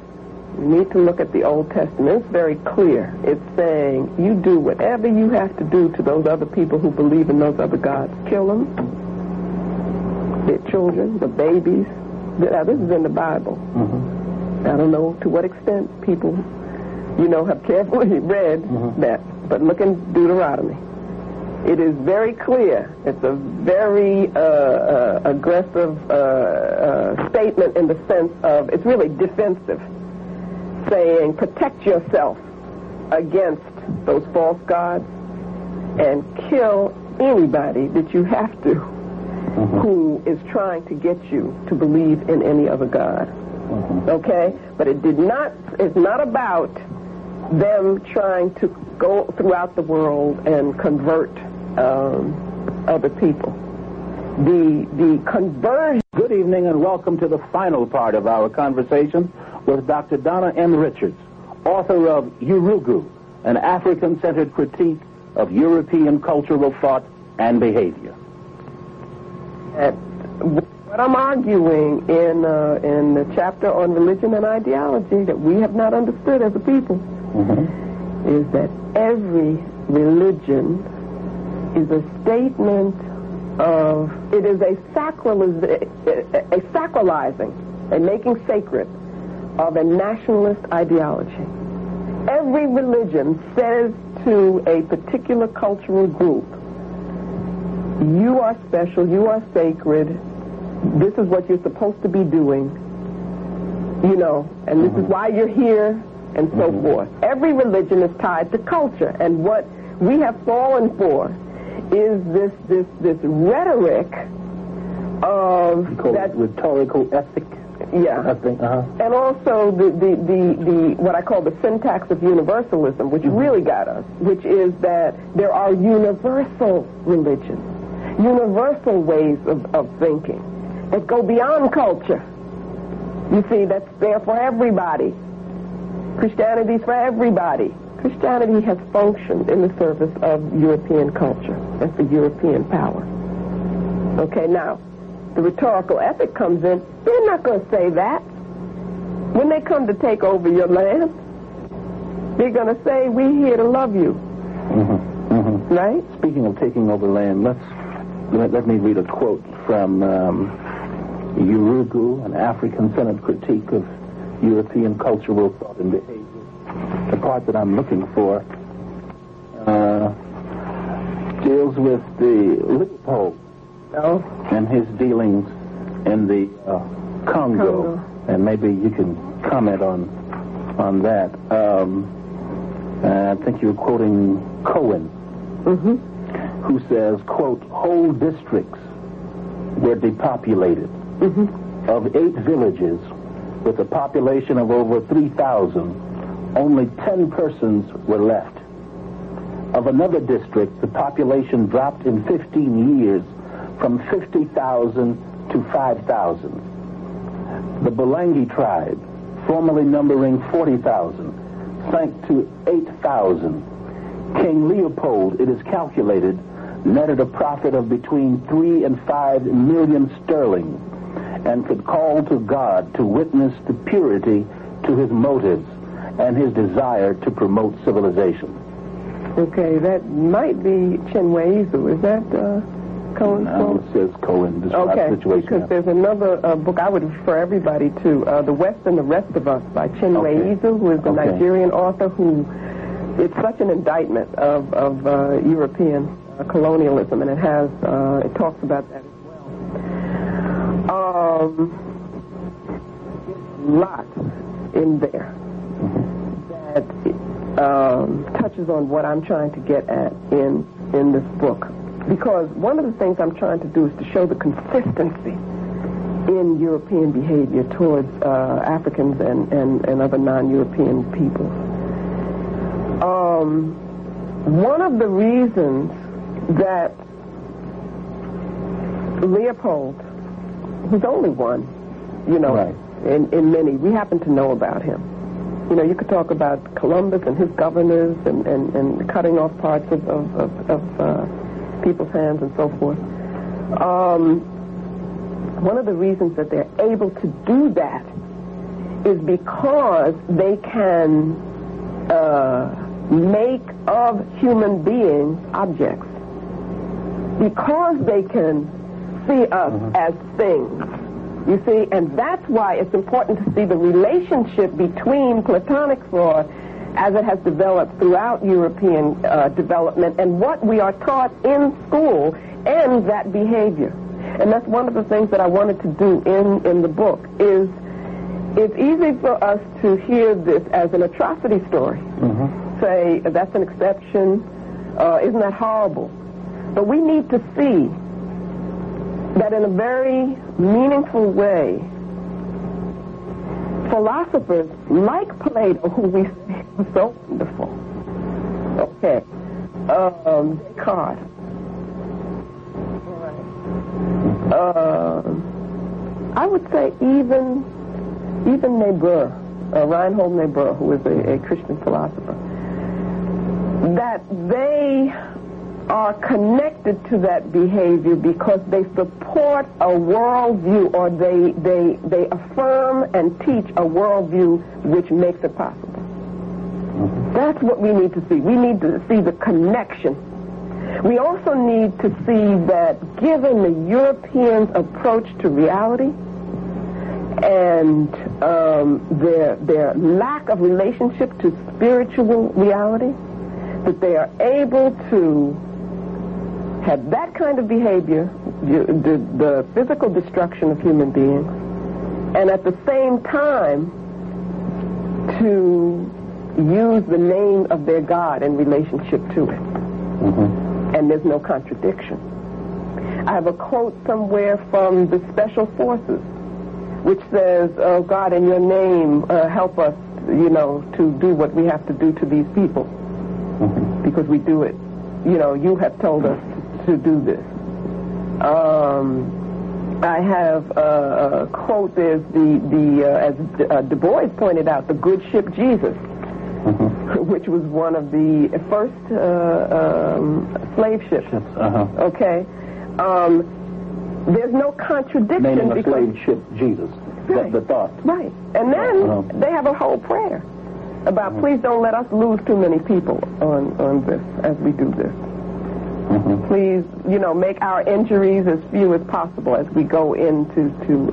You need to look at the Old Testament. It's very clear. It's saying, you do whatever you have to do to those other people who believe in those other gods. Kill them, their children, the babies. Now, this is in the Bible. I don't know to what extent people, you know, have carefully read that. But look in Deuteronomy. It is very clear. It's a very aggressive statement in the sense of, it's really defensive, saying protect yourself against those false gods and kill anybody that you have to who is trying to get you to believe in any other god. Okay? But it's not about them trying to go throughout the world and convert other people. The conversion. Good evening and welcome to the final part of our conversation with Dr. Donna M. Richards, author of Yurugu, an African-centered critique of European cultural thought and behavior. What I'm arguing in the chapter on religion and ideology that we have not understood as a people is that every religion is a statement of, it is a sacralizing, a making sacred of a nationalist ideology. Every religion says to a particular cultural group, you are special, you are sacred, this is what you're supposed to be doing, you know, and this is why you're here, and so forth. Every religion is tied to culture, and what we have fallen for is this rhetoric of that rhetorical ethic. Yeah, I think, and also the what I call the syntax of universalism, which really got us, which is that there are universal religions, universal ways of thinking that go beyond culture. You see, that's there for everybody. Christianity is for everybody. Christianity has functioned in the service of European culture and for European power. Okay, now, the rhetorical ethic comes in. They're not going to say that. When they come to take over your land, they're going to say, we're here to love you. Right? Speaking of taking over land, let me read a quote from Yurugu, an African-centered critique of European cultural thought and behavior. The part that I'm looking for deals with the Leopold and his dealings in the Congo. And maybe you can comment on that. I think you're quoting Cohen, who says, quote, whole districts were depopulated. Of 8 villages with a population of over 3,000, only 10 persons were left. of another district, the population dropped in 15 years from 50,000 to 5,000. The Balangi tribe, formerly numbering 40,000, sank to 8,000. King Leopold, it is calculated, netted a profit of between 3 and 5 million sterling, and could call to God to witness the purity to his motives and his desire to promote civilization. Okay, that might be Chinwe-Izu. Is that Cohen's book? It says Cohen describes the situation. Because there's another book I would refer everybody to, The West and the Rest of Us by Chinwe-Izu, who is a Nigerian author who, it's such an indictment of European colonialism, and it talks about that as well. Lots in there that touches on what I'm trying to get at in this book. Because one of the things I'm trying to do is to show the consistency in European behavior towards Africans and other non-European peoples. One of the reasons that Leopold, who's only one, in many, we happen to know about him. You could talk about Columbus and his governors and cutting off parts of people's hands and so forth. One of the reasons that they're able to do that is because they can make of human beings objects. Because they can see us as things. You see, and that's why it's important to see the relationship between Platonic thought as it has developed throughout European development and what we are taught in school and that behavior. And that's one of the things that I wanted to do in the book is it's easy for us to hear this as an atrocity story. Say, that's an exception, isn't that horrible? But we need to see that in a very meaningful way, philosophers like Plato, who we say was so wonderful, Descartes, I would say even Niebuhr, Reinhold Niebuhr, who is a Christian philosopher, that they are connected to that behavior because they support a worldview, or they affirm and teach a worldview which makes it possible. That's what we need to see. We need to see the connection. We also need to see that given the Europeans' approach to reality and their lack of relationship to spiritual reality, that they are able to have that kind of behavior, the physical destruction of human beings, and at the same time to use the name of their God in relationship to it. And there's no contradiction. I have a quote somewhere from the Special Forces, which says, "Oh God, in your name, help us, to do what we have to do to these people, because we do it. You have told us to do this." I have a quote. There's as Du Bois pointed out, the good ship Jesus, which was one of the first slave ships. Okay. There's no contradiction. Naming a slave ship Jesus. Right. The thought. Right. And then they have a whole prayer about please don't let us lose too many people on this as we do this. Please, make our injuries as few as possible as we go into to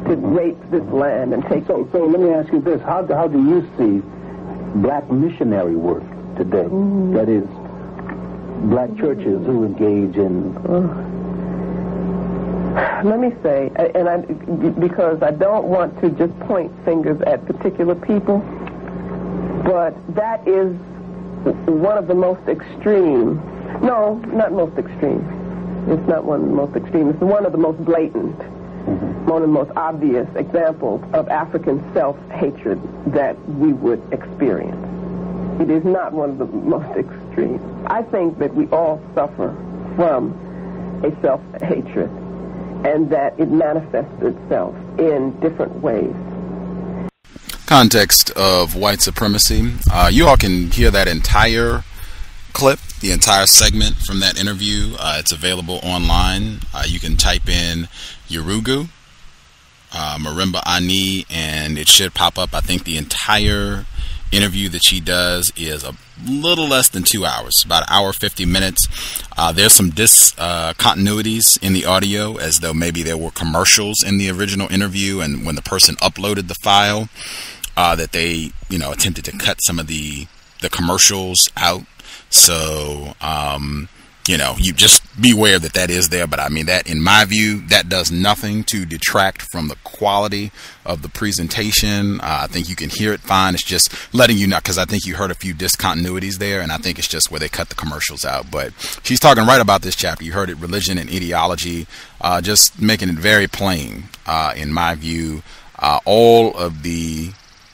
rape this land and take. So let me ask you this: How do you see black missionary work today? That is, black churches who engage in. Let me say, because I don't want to just point fingers at particular people, but that is one of the most extreme. No, not most extreme. It's not one of the most extreme. It's one of the most blatant, one of the most obvious examples of African self-hatred that we would experience. It is not one of the most extreme. I think that we all suffer from a self-hatred, and that it manifests itself in different ways. Context of White Supremacy. You all can hear that entire clip, the entire segment from that interview. It's available online. You can type in Yurugu, Marimba Ani, and it should pop up. I think the entire interview that she does is a little less than 2 hours, about an hour 50 minutes. There's some discontinuities in the audio, as though maybe there were commercials in the original interview, and when the person uploaded the file, that they attempted to cut some of the commercials out. So you just beware that is there. But I mean, that, in my view, that does nothing to detract from the quality of the presentation. I think you can hear it fine. It's just letting you know, because I think you heard a few discontinuities there, and I think it's just where they cut the commercials out. But she's talking right about this chapter. You heard it, religion and ideology, just making it very plain, in my view. All of the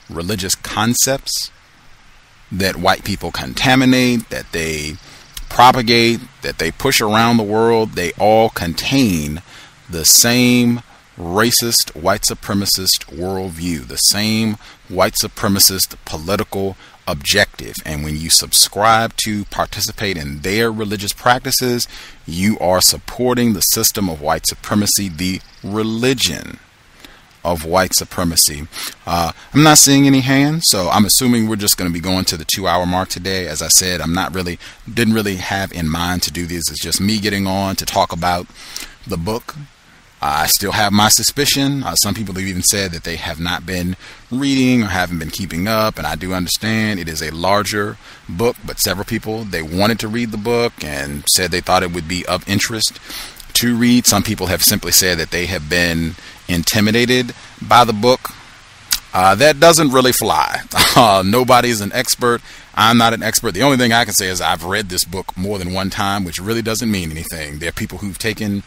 religious concepts that white people contaminate, that they propagate, that they push around the world, they all contain the same racist, white supremacist worldview, the same white supremacist political objective. And when you subscribe to participate in their religious practices, you are supporting the system of white supremacy, the religion of white supremacy. I'm not seeing any hands, so I'm assuming we're just going to be going to the 2-hour mark today. As I said, didn't really have in mind to do this. It's just me getting on to talk about the book. I still have my suspicion. Some people have even said that they have not been reading or haven't been keeping up, and I do understand it is a larger book, but several people, they wanted to read the book and said they thought it would be of interest to read. Some people have simply said that they have been intimidated by the book. That doesn't really fly. Nobody's an expert. I'm not an expert. The only thing I can say is I've read this book more than one time, which really doesn't mean anything. There are people who've taken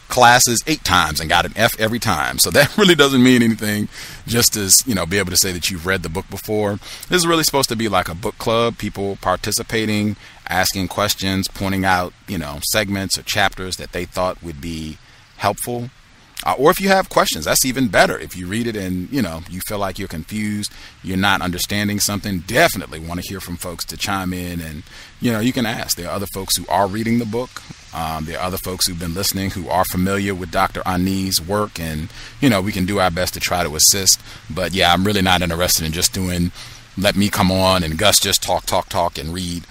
classes 8 times and got an F every time. So that really doesn't mean anything, just as, be able to say that you've read the book before. This is really supposed to be like a book club, people participating, asking questions, pointing out, segments or chapters that they thought would be helpful. Or if you have questions, that's even better. If you read it and, you feel like you're confused, you're not understanding something, definitely want to hear from folks to chime in. And, you can ask. There are other folks who are reading the book. There are other folks who've been listening who are familiar with Dr. Ani's work. And, we can do our best to try to assist. But, yeah, I'm really not interested in just let me come on and Gus just talk and read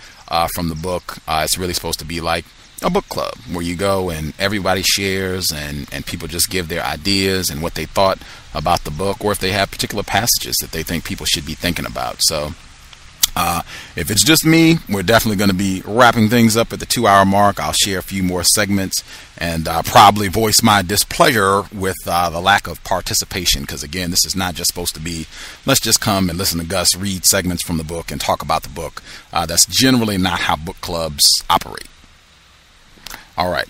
from the book. It's really supposed to be like a book club where you go and everybody shares and people just give their ideas and what they thought about the book, or if they have particular passages that they think people should be thinking about. So if it's just me, we're definitely going to be wrapping things up at the 2-hour mark. I'll share a few more segments and probably voice my displeasure with the lack of participation, because again, this is not just supposed to be let's just come and listen to Gus read segments from the book and talk about the book. That's generally not how book clubs operate. All right.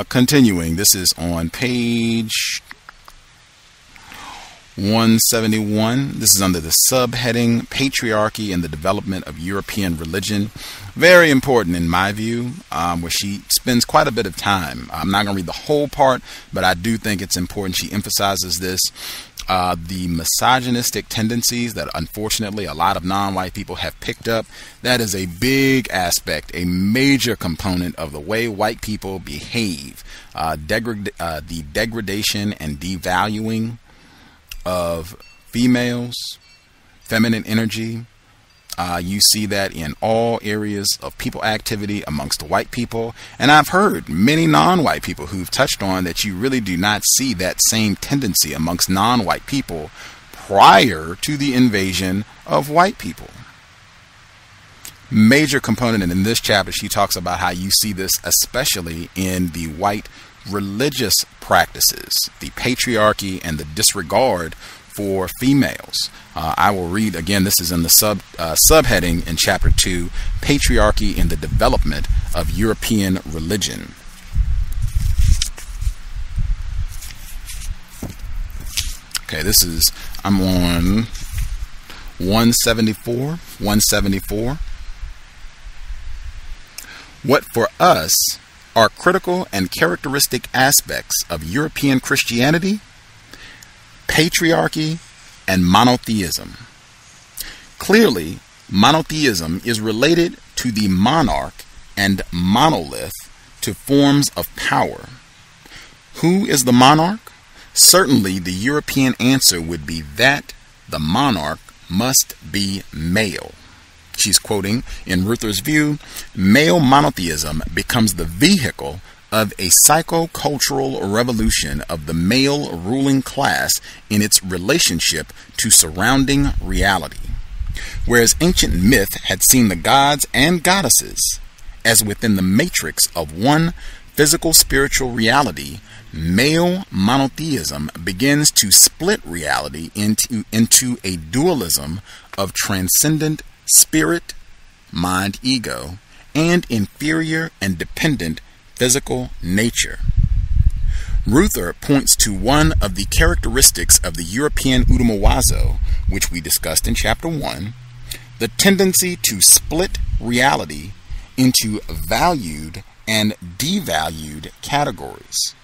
Continuing, this is on page 171. This is under the subheading Patriarchy and the Development of European Religion. Very important in my view, where she spends quite a bit of time. I'm not going to read the whole part, but I do think it's important. She emphasizes this. The misogynistic tendencies that unfortunately a lot of non-white people have picked up. That is a big aspect, a major component of the way white people behave. The degradation and devaluing of females, feminine energy. You see that in all areas of people activity amongst the white people. And I've heard many non-white people who've touched on that you really do not see that same tendency amongst non-white people prior to the invasion of white people. Major component, and in this chapter she talks about how you see this especially in the white religious practices, the patriarchy and the disregard for females. I will read again. This is in the subheading in chapter 2, Patriarchy in the Development of European Religion. Okay, I'm on 174. What for us are critical and characteristic aspects of European Christianity? Patriarchy and monotheism. Clearly, monotheism is related to the monarch and monolith to forms of power. Who is the monarch? Certainly the European answer would be that the monarch must be male. She's quoting, in Ruther's view, male monotheism becomes the vehicle of a psychocultural revolution of the male ruling class in its relationship to surrounding reality. Whereas ancient myth had seen the gods and goddesses as within the matrix of one physical spiritual reality, male monotheism begins to split reality into a dualism of transcendent spirit, mind, ego, and inferior and dependent physical nature. Ruther points to one of the characteristics of the European Udumawazo, which we discussed in Chapter 1, the tendency to split reality into valued and devalued categories,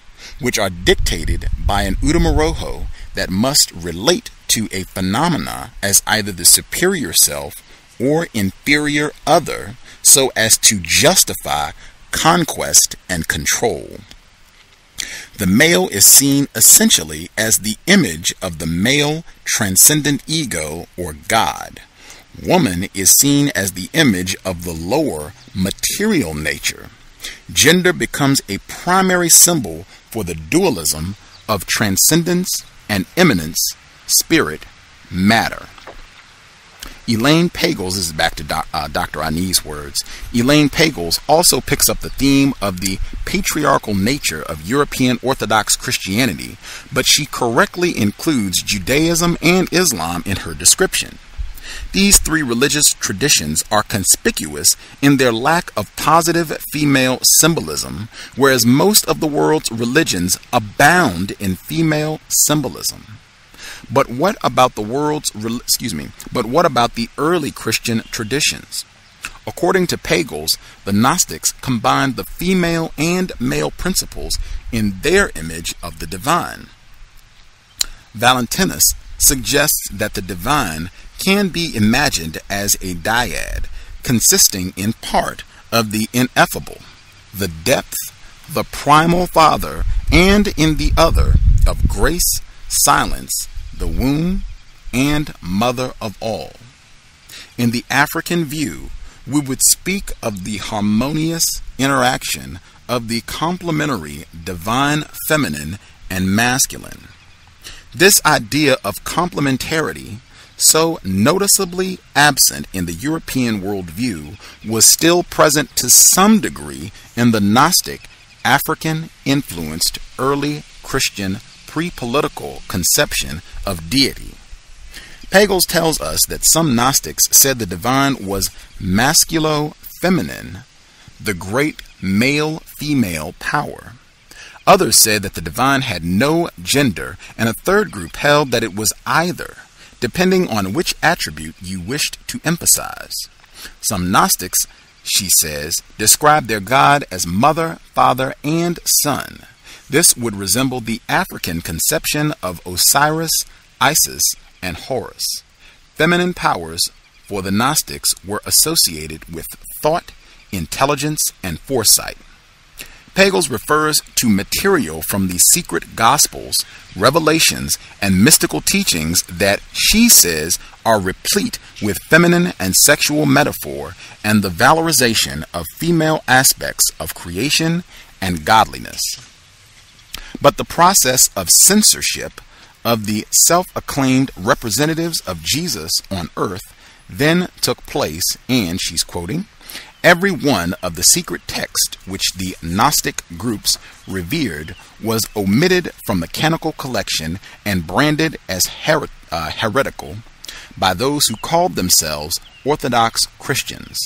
which are dictated by an Udumaroho that must relate to a phenomena as either the superior self or inferior other so as to justify conquest and control. The male is seen essentially as the image of the male transcendent ego or God. Woman is seen as the image of the lower material nature. Gender becomes a primary symbol for the dualism of transcendence and immanence, spirit, matter. Elaine Pagels, this is back to Dr. Ani's words, Elaine Pagels also picks up the theme of the patriarchal nature of European Orthodox Christianity, but she correctly includes Judaism and Islam in her description. These three religious traditions are conspicuous in their lack of positive female symbolism, whereas most of the world's religions abound in female symbolism. But what about the early Christian traditions? According to Pagels, the Gnostics combined the female and male principles in their image of the divine. Valentinus suggests that the divine can be imagined as a dyad, consisting in part of the ineffable, the depth, the primal father, and in the other of grace, silence, the womb, and mother of all. In the African view, we would speak of the harmonious interaction of the complementary divine feminine and masculine. This idea of complementarity, so noticeably absent in the European worldview, was still present to some degree in the Gnostic, African-influenced early Christian pre-political conception of deity. Pagels tells us that some Gnostics said the divine was masculo-feminine, the great male-female power. Others said that the divine had no gender, and a third group held that it was either, depending on which attribute you wished to emphasize. Some Gnostics, she says, describe their God as mother, father, and son. This would resemble the African conception of Osiris, Isis, and Horus. Feminine powers for the Gnostics were associated with thought, intelligence, and foresight. Pagels refers to material from the secret gospels, revelations, and mystical teachings that she says are replete with feminine and sexual metaphor and the valorization of female aspects of creation and godliness. But the process of censorship of the self-acclaimed representatives of Jesus on earth then took place, and she's quoting, every one of the secret texts which the Gnostic groups revered was omitted from the canonical collection and branded as heretical by those who called themselves Orthodox Christians.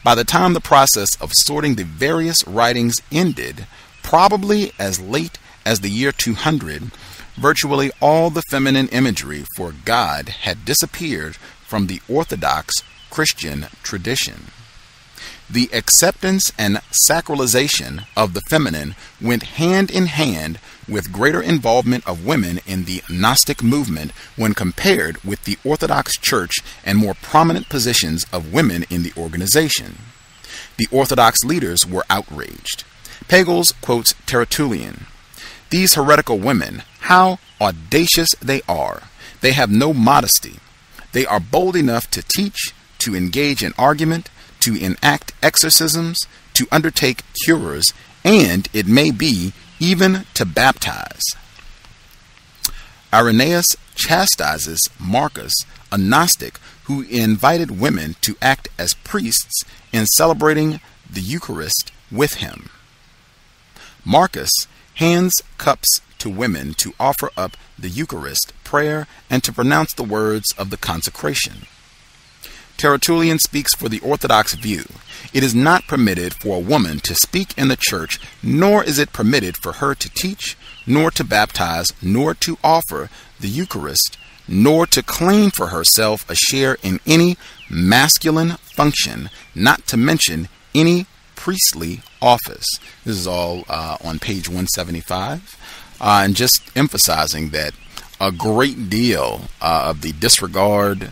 By the time the process of sorting the various writings ended, probably as late as the year 200, virtually all the feminine imagery for God had disappeared from the Orthodox Christian tradition. The acceptance and sacralization of the feminine went hand in hand with greater involvement of women in the Gnostic movement when compared with the Orthodox Church and more prominent positions of women in the organization. The Orthodox leaders were outraged. Pagels quotes Tertullian. These heretical women, how audacious they are! They have no modesty. They are bold enough to teach, to engage in argument, to enact exorcisms, to undertake cures, and, it may be, even to baptize. Irenaeus chastises Marcus, a Gnostic who invited women to act as priests in celebrating the Eucharist with him. Marcus hands cups to women to offer up the Eucharist, prayer, and to pronounce the words of the consecration. Tertullian speaks for the Orthodox view. It is not permitted for a woman to speak in the church, nor is it permitted for her to teach, nor to baptize, nor to offer the Eucharist, nor to claim for herself a share in any masculine function, not to mention any priestly office. This is all on page 175. And just emphasizing that a great deal of the disregard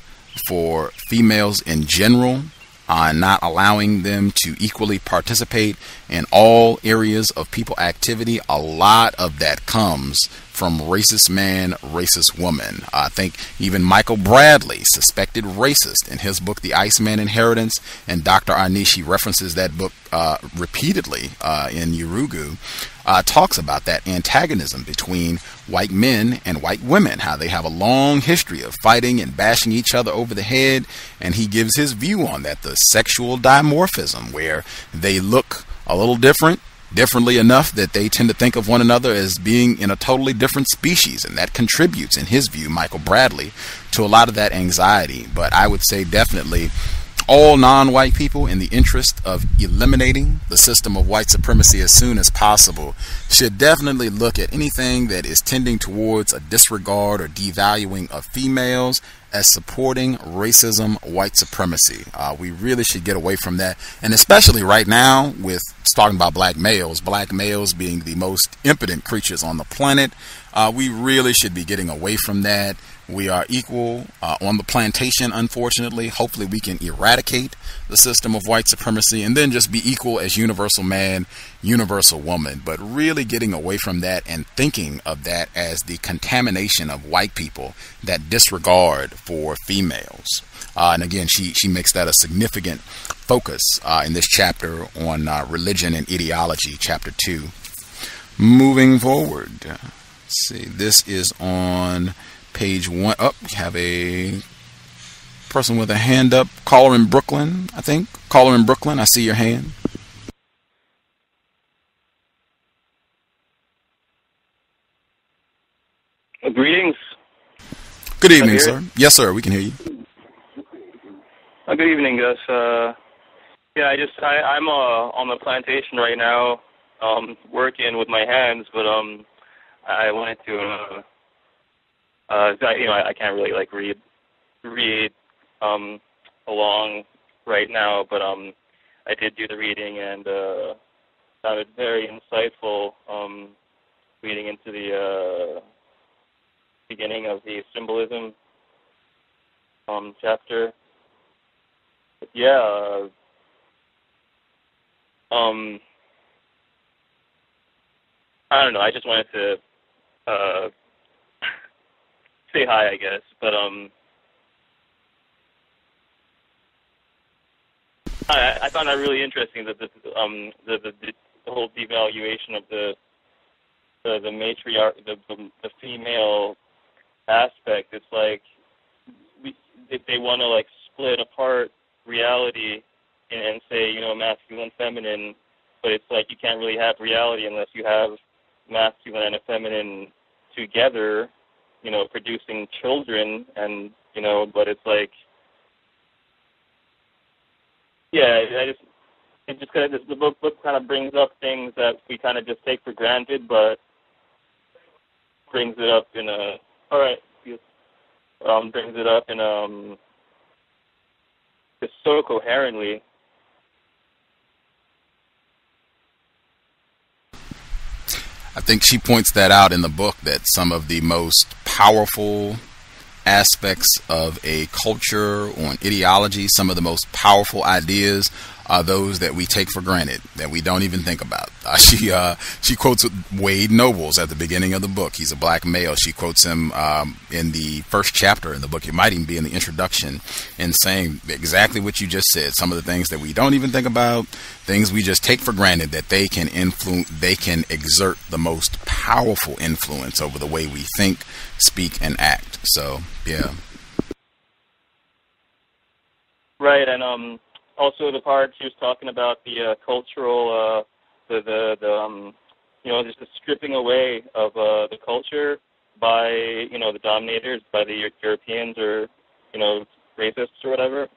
for females in general, not allowing them to equally participate in all areas of people activity, a lot of that comes from racist man, racist woman. I think even Michael Bradley, suspected racist, in his book The Iceman Inheritance, and Dr. Anishi references that book repeatedly in Yurugu, talks about that antagonism between white men and white women, how they have a long history of fighting and bashing each other over the head, and he gives his view on that, the sexual dimorphism, where they look a little differently enough that they tend to think of one another as being in a totally different species, and that contributes, in his view, Michael Bradley, to a lot of that anxiety. But I would say definitely all non-white people, in the interest of eliminating the system of white supremacy as soon as possible, should definitely look at anything that is tending towards a disregard or devaluing of females as supporting racism, white supremacy. We really should get away from that. And especially right now with talking about black males being the most impotent creatures on the planet, we really should be getting away from that. We are equal on the plantation, unfortunately. Hopefully we can eradicate the system of white supremacy and then just be equal as universal man, universal woman. But really getting away from that and thinking of that as the contamination of white people, that disregard for females. And again, she makes that a significant focus in this chapter on religion and ideology, chapter 2. Moving forward, let's see, this is on page 1. We have a person with a hand up. Caller in Brooklyn, I think. Caller in Brooklyn, I see your hand. Greetings. Good evening, sir. Yes, sir. We can hear you. Good evening, Gus. I'm on the plantation right now, working with my hands, but I wanted to. I can't really read along right now, but I did do the reading and found it very insightful. Reading into the beginning of the symbolism chapter. Yeah. I don't know. I just wanted to say hi, I guess. But I found that really interesting, that the whole devaluation of the matriarch, the female aspect. It's like if they want to split apart reality and say, masculine, feminine, but it's like you can't really have reality unless you have masculine and a feminine together, producing children, and, but it's like, yeah, the book kind of brings up things that we kind of just take for granted, but brings it up in a just so coherently. I think she points that out in the book, that some of the most powerful aspects of a culture or an ideology, some of the most powerful ideas are those that we take for granted, that we don't even think about. She quotes Wade Nobles at the beginning of the book. He's a black male. She quotes him in the first chapter in the book. It might even be in the introduction, in saying exactly what you just said. Some of the things that we don't even think about, things we just take for granted, that they can influence, they can exert the most powerful influence over the way we think, speak, and act. So, yeah. Right, and also the part she was talking about the cultural, just the stripping away of the culture by, the dominators, by the Europeans or, racists or whatever,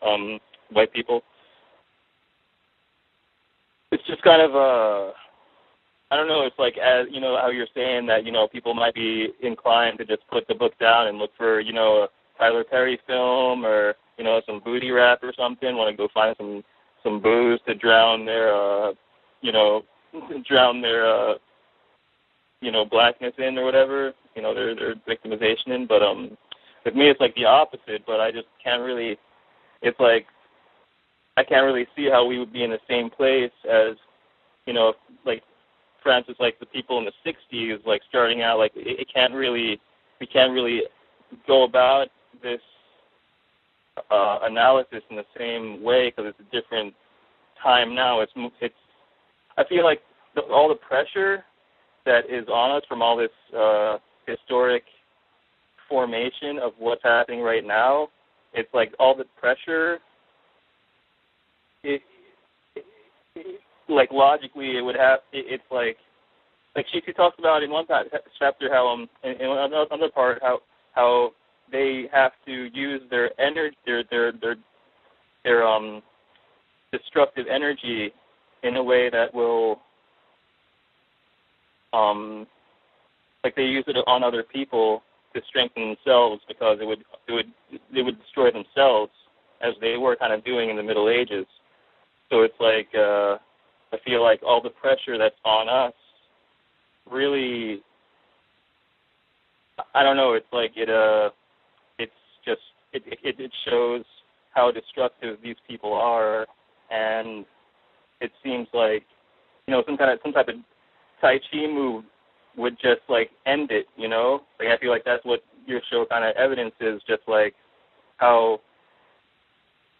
white people. It's just kind of, I don't know, it's like, as how you're saying that, people might be inclined to just put the book down and look for, a Tyler Perry film or, some booty rap or something, want to go find some booze to drown their, blackness in or whatever, their victimization in. But with me, it's like the opposite, but I just can't really, it's like, I can't really see how we would be in the same place as, like, for instance, like the people in the 60s, like starting out, like we can't really go about this analysis in the same way because it's a different time now. It's I feel like all the pressure that is on us from all this historic formation of what's happening right now, it's like all the pressure, like logically it would have, it's like she talks about in one chapter how in another part how they have to use their energy, their destructive energy in a way that will like they use it on other people to strengthen themselves, because it would destroy themselves, as they were kind of doing in the Middle Ages. So it's like I feel like all the pressure that's on us really, I don't know, it's like it shows how destructive these people are, and it seems like some type of Tai Chi move would just like end it, Like I feel like that's what your show kind of evidences, just like how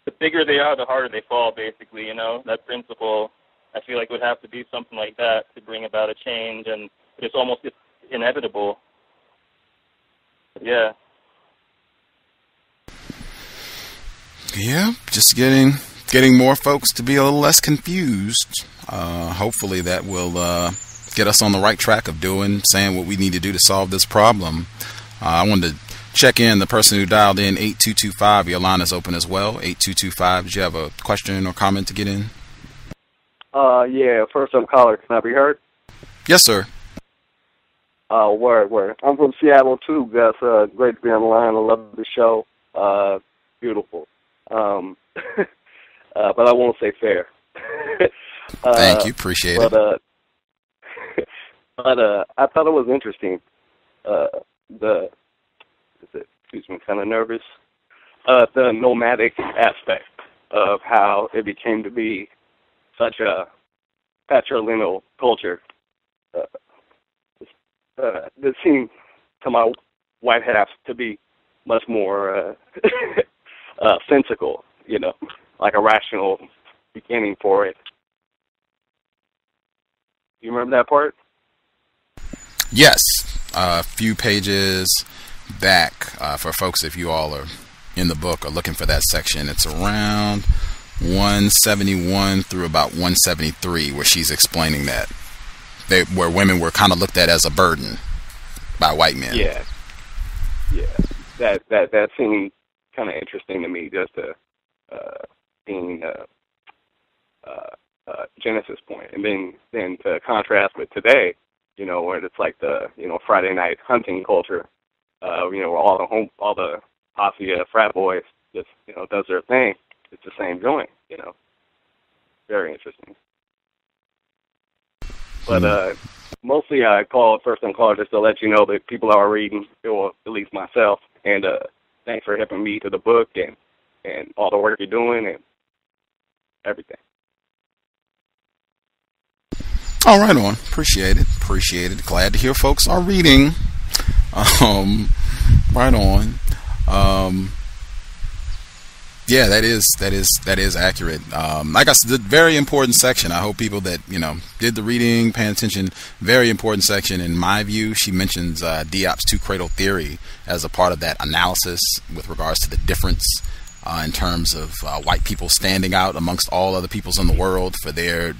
the bigger they are, the harder they fall, basically, that principle. I feel like it would have to be something like that to bring about a change, and it's almost inevitable. Yeah. Yeah, just getting more folks to be a little less confused. Hopefully that will get us on the right track of saying what we need to do to solve this problem. I wanted to check in. The person who dialed in, 8225, your line is open as well. 8225, did you have a question or comment to get in? Yeah, first-time caller. Can I be heard? Yes, sir. Word. I'm from Seattle, too, Gus. Great to be on the line. I love the show. Beautiful. But I won't say fair. Thank you. Appreciate it. But I thought it was interesting. Kind of nervous. The nomadic aspect of how it became to be such a patrilineal culture. This seemed to my white half to be much more sensical, like a rational beginning for it. You remember that part? Yes. A few pages back, for folks, if you all are in the book or looking for that section, it's around 171 through about 173 where she's explaining that. Where women were kind of looked at as a burden by white men. Yeah. That seemed kind of interesting to me, just being Genesis point, and then to contrast with today, where it's like the Friday night hunting culture, where all the posse frat boys just does their thing. It's the same But mostly I called first and called just to let you know that people are reading, or at least myself. And thanks for helping me to the book and all the work you're doing and everything. All right, on. Appreciate it. Glad to hear folks are reading. Right on. Yeah, that is accurate. Like I said, very important section. I hope people that did the reading, paying attention. Very important section in my view. She mentions Diop's two-cradle theory as a part of that analysis with regards to the difference in terms of white people standing out amongst all other peoples in the world for their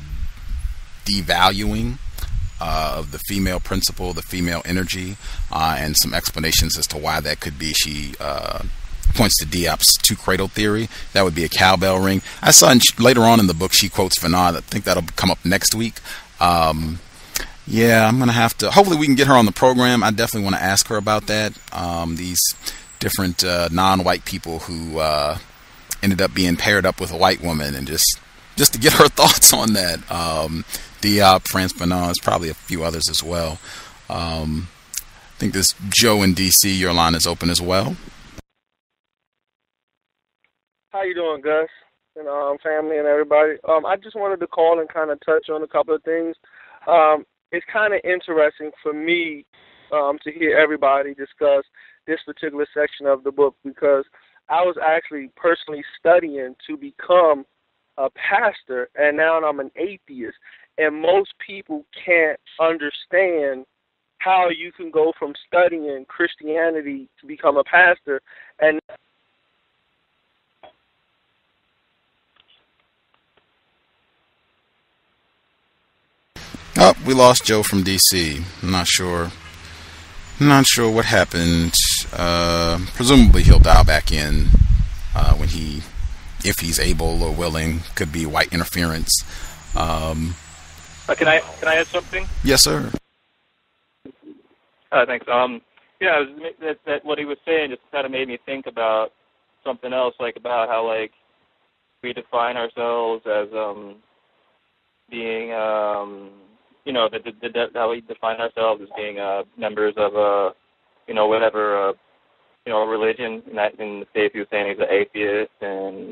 devaluing of the female principle, the female energy, and some explanations as to why that could be. She points to Diop's two-cradle theory. That would be a cowbell ring. I saw later on in the book she quotes Fanon. I think that'll come up next week. Yeah, I'm going to have to... Hopefully we can get her on the program. I definitely want to ask her about that. These different non-white people who ended up being paired up with a white woman, and just to get her thoughts on that. Diop, Frantz Fanon, probably a few others as well. I think this Joe in D.C., your line is open as well. How you doing, Gus? And family and everybody. I just wanted to call and kind of touch on a couple of things. It's kind of interesting for me to hear everybody discuss this particular section of the book, because I was actually personally studying to become a pastor, and now I'm an atheist. And most people can't understand how you can go from studying Christianity to become a pastor. And oh, we lost Joe from DC. I'm not sure what happened. Presumably he'll dial back in when if he's able or willing. Could be white interference. Can I add something? Yes, sir. Thanks. Yeah, that what he was saying just kind of made me think about something else, like about how we define ourselves as being how we define ourselves as being members of whatever religion. In the faith, he was saying he's an atheist, and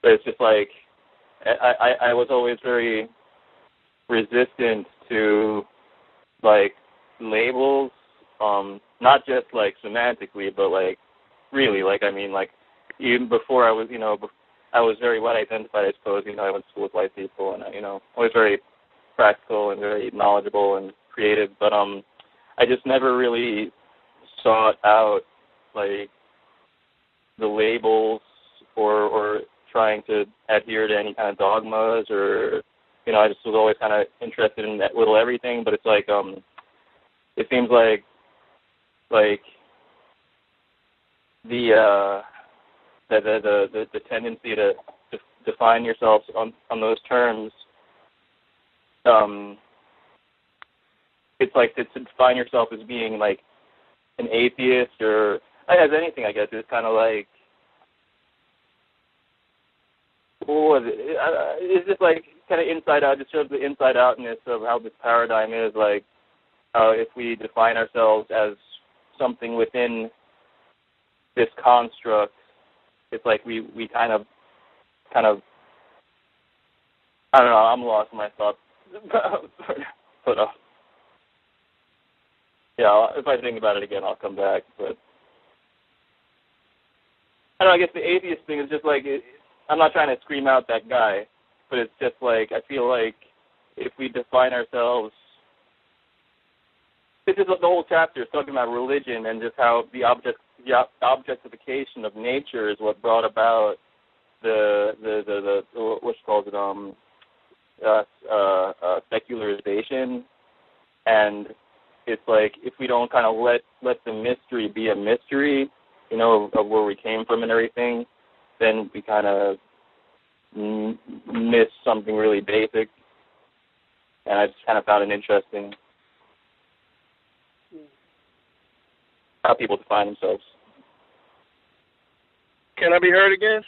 but it's just like I was always very resistant to labels, not just semantically, but really, even before I was I was very white identified, I suppose. I went to school with white people, and always very practical and very knowledgeable and creative. But I just never really sought out the labels or trying to adhere to any kind of dogmas, or I just was always kind of interested in that little everything. But it's it seems like the tendency to define yourself on those terms, it's to define yourself as being an atheist or as anything, I guess. It's kind of it's just kind of inside out. Just shows the inside outness of how this paradigm is. If we define ourselves as something within this construct, it's we kind of I don't know. I'm lost in my thoughts. But yeah, if I think about it again, I'll come back. But I don't know. I guess the atheist thing is just I'm not trying to scream out that guy, but it's just I feel if we define ourselves, this is the whole chapter is talking about religion and just how the objectification of nature is what brought about the what's called secularization, and it's if we don't kind of let the mystery be a mystery, of where we came from and everything, then we kind of miss something really basic. And I just kind of found it interesting how people define themselves. Can I be heard again?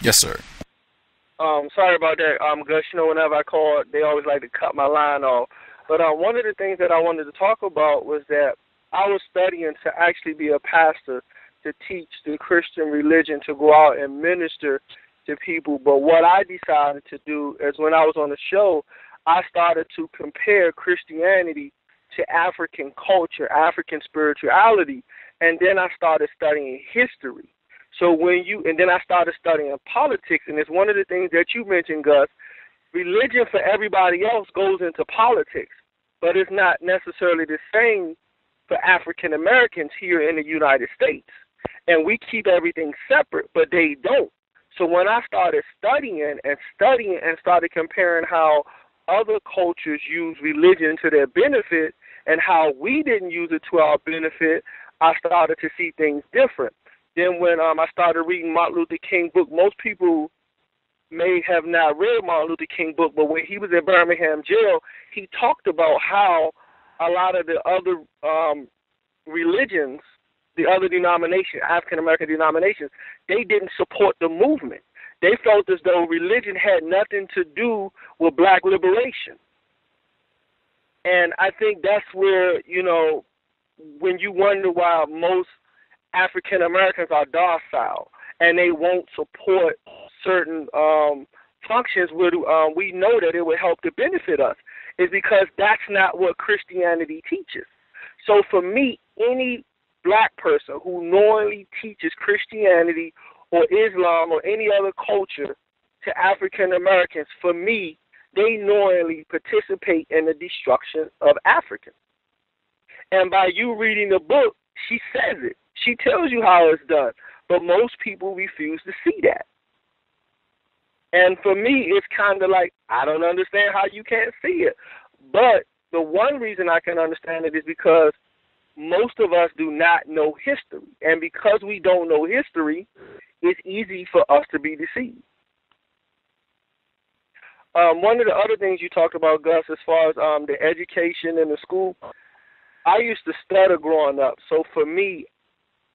Yes, sir. Sorry about that, Gus. You know, whenever I call, they always like to cut my line off. But one of the things that I wanted to talk about was that I was studying to actually be a pastor, to teach the Christian religion, to go out and minister to people. But what I decided to do is when I was on the show, I started to compare Christianity to African culture, African spirituality, and then I started studying history. So and then I started studying politics, and it's one of the things that you mentioned, Gus. Religion for everybody else goes into politics, but it's not necessarily the same for African Americans here in the United States. And we keep everything separate, but they don't. So when I started studying and started comparing how other cultures use religion to their benefit and how we didn't use it to our benefit, I started to see things different. Then when I started reading Martin Luther King book, most people may have not read Martin Luther King book, but when he was in Birmingham jail, he talked about how a lot of the other religions, the other denominations, African-American denominations, they didn't support the movement. They felt as though religion had nothing to do with black liberation. And I think that's where, you know, when you wonder why most African Americans are docile and they won't support certain functions where we know that it would help to benefit us, is because that's not what Christianity teaches. So for me, any black person who knowingly teaches Christianity or Islam or any other culture to African Americans, for me, they knowingly participate in the destruction of Africans. And by you reading the book, she says it. She tells you how it's done. But most people refuse to see that. And for me, it's kind of like, I don't understand how you can't see it. But the one reason I can understand it is because most of us do not know history. And because we don't know history, it's easy for us to be deceived. One of the other things you talked about, Gus, as far as the education in the school, I used to stutter growing up. So for me,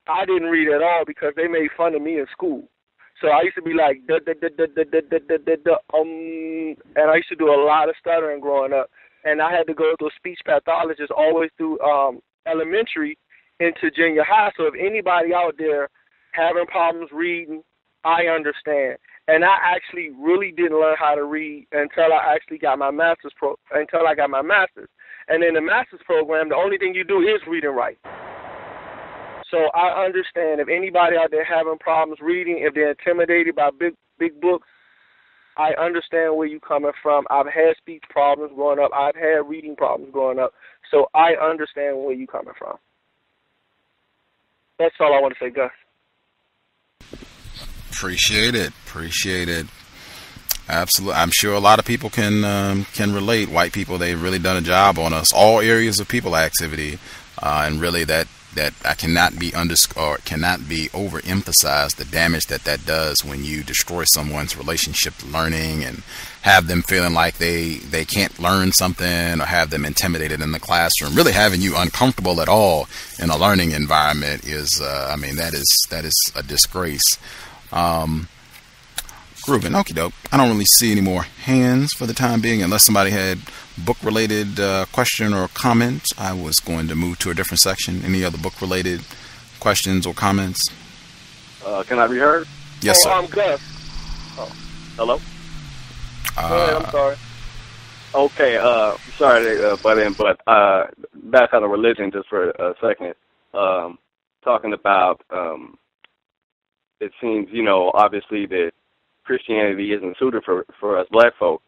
I didn't read at all because they made fun of me in school. So I used to be like, and I used to do a lot of stuttering growing up. And I had to go to a speech pathologist all the way through elementary into junior high. So if anybody out there having problems reading, I understand. And I actually really didn't learn how to read until I actually got my master's. And in the master's program, the only thing you do is read and write. So I understand if anybody out there having problems reading, if they're intimidated by big books, I understand where you're coming from. I've had speech problems growing up. I've had reading problems growing up. So I understand where you're coming from. That's all I want to say, Gus. Appreciate it. Absolutely. I'm sure a lot of people can relate. White people, they've really done a job on us, all areas of people activity, and really that I cannot be overemphasized, the damage that does when you destroy someone's relationship to learning and have them feeling like they can't learn something or have them intimidated in the classroom. Really having you uncomfortable at all in a learning environment is, that is a disgrace. Groovin', okie doke. I don't really see any more hands for the time being, unless somebody had book-related question or comment. I was going to move to a different section. Any other book-related questions or comments? Can I be heard? Yes, sir. I'm Gus. Oh, hello? Go ahead, I'm sorry. Okay, sorry to butt in, but back on the religion just for a second. Talking about, it seems, obviously that Christianity isn't suited for us black folk,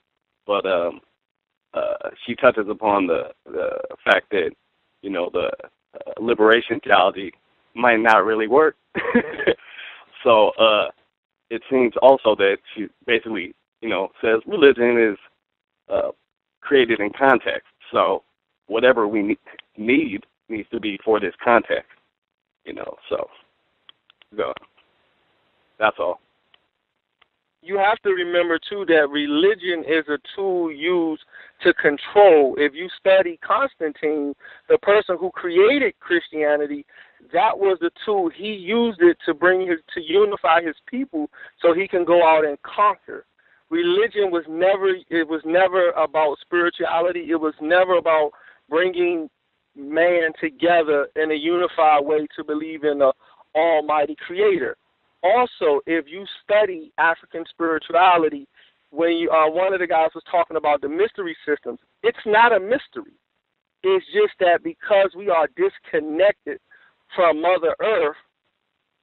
but she touches upon the fact that, the liberation theology might not really work. So it seems also that she basically, says religion is created in context. So whatever we need needs to be for this context, so that's all. You have to remember, too, that religion is a tool used to control. If you study Constantine, the person who created Christianity, that was the tool. He used it to unify his people so he can go out and conquer. religion was never about spirituality. It was never about bringing man together in a unified way to believe in the almighty creator. Also, if you study African spirituality, when you, one of the guys was talking about the mystery systems, it's not a mystery. It's just that because we are disconnected from Mother Earth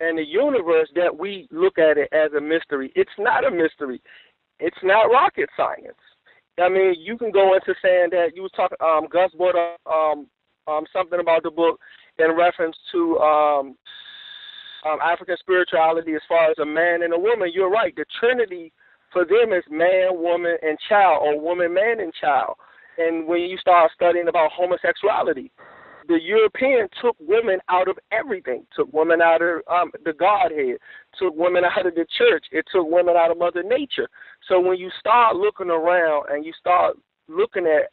and the universe, that we look at it as a mystery. It's not a mystery. It's not rocket science. I mean, you can go into saying that you was talking. Gus brought up something about the book in reference to African spirituality as far as a man and a woman. You're right. The Trinity for them is man, woman, and child, or woman, man, and child. And when you start studying about homosexuality, the European took women out of everything, took women out of the Godhead, took women out of the church, it took women out of Mother Nature. So when you start looking around and you start looking at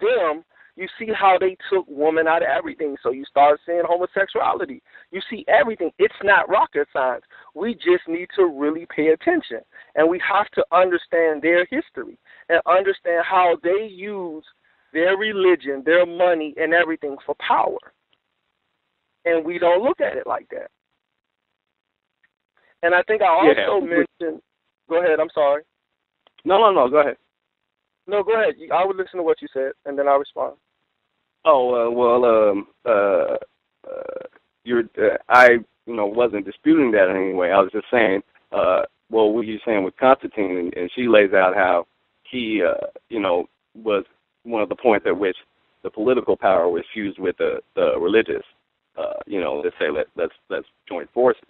them, you see how they took women out of everything. So you start seeing homosexuality. You see everything. It's not rocket science. We just need to really pay attention. And we have to understand their history and understand how they use their religion, their money, and everything for power. And we don't look at it like that. And I think I also mentioned... Go ahead, I'm sorry. No, go ahead. No, go ahead. I would listen to what you said, and then I'll respond. Oh, I wasn't disputing that in any way. I was just saying, what you're saying with Constantine, and she lays out how he, was one of the points at which the political power was fused with the religious, let's say let's join forces.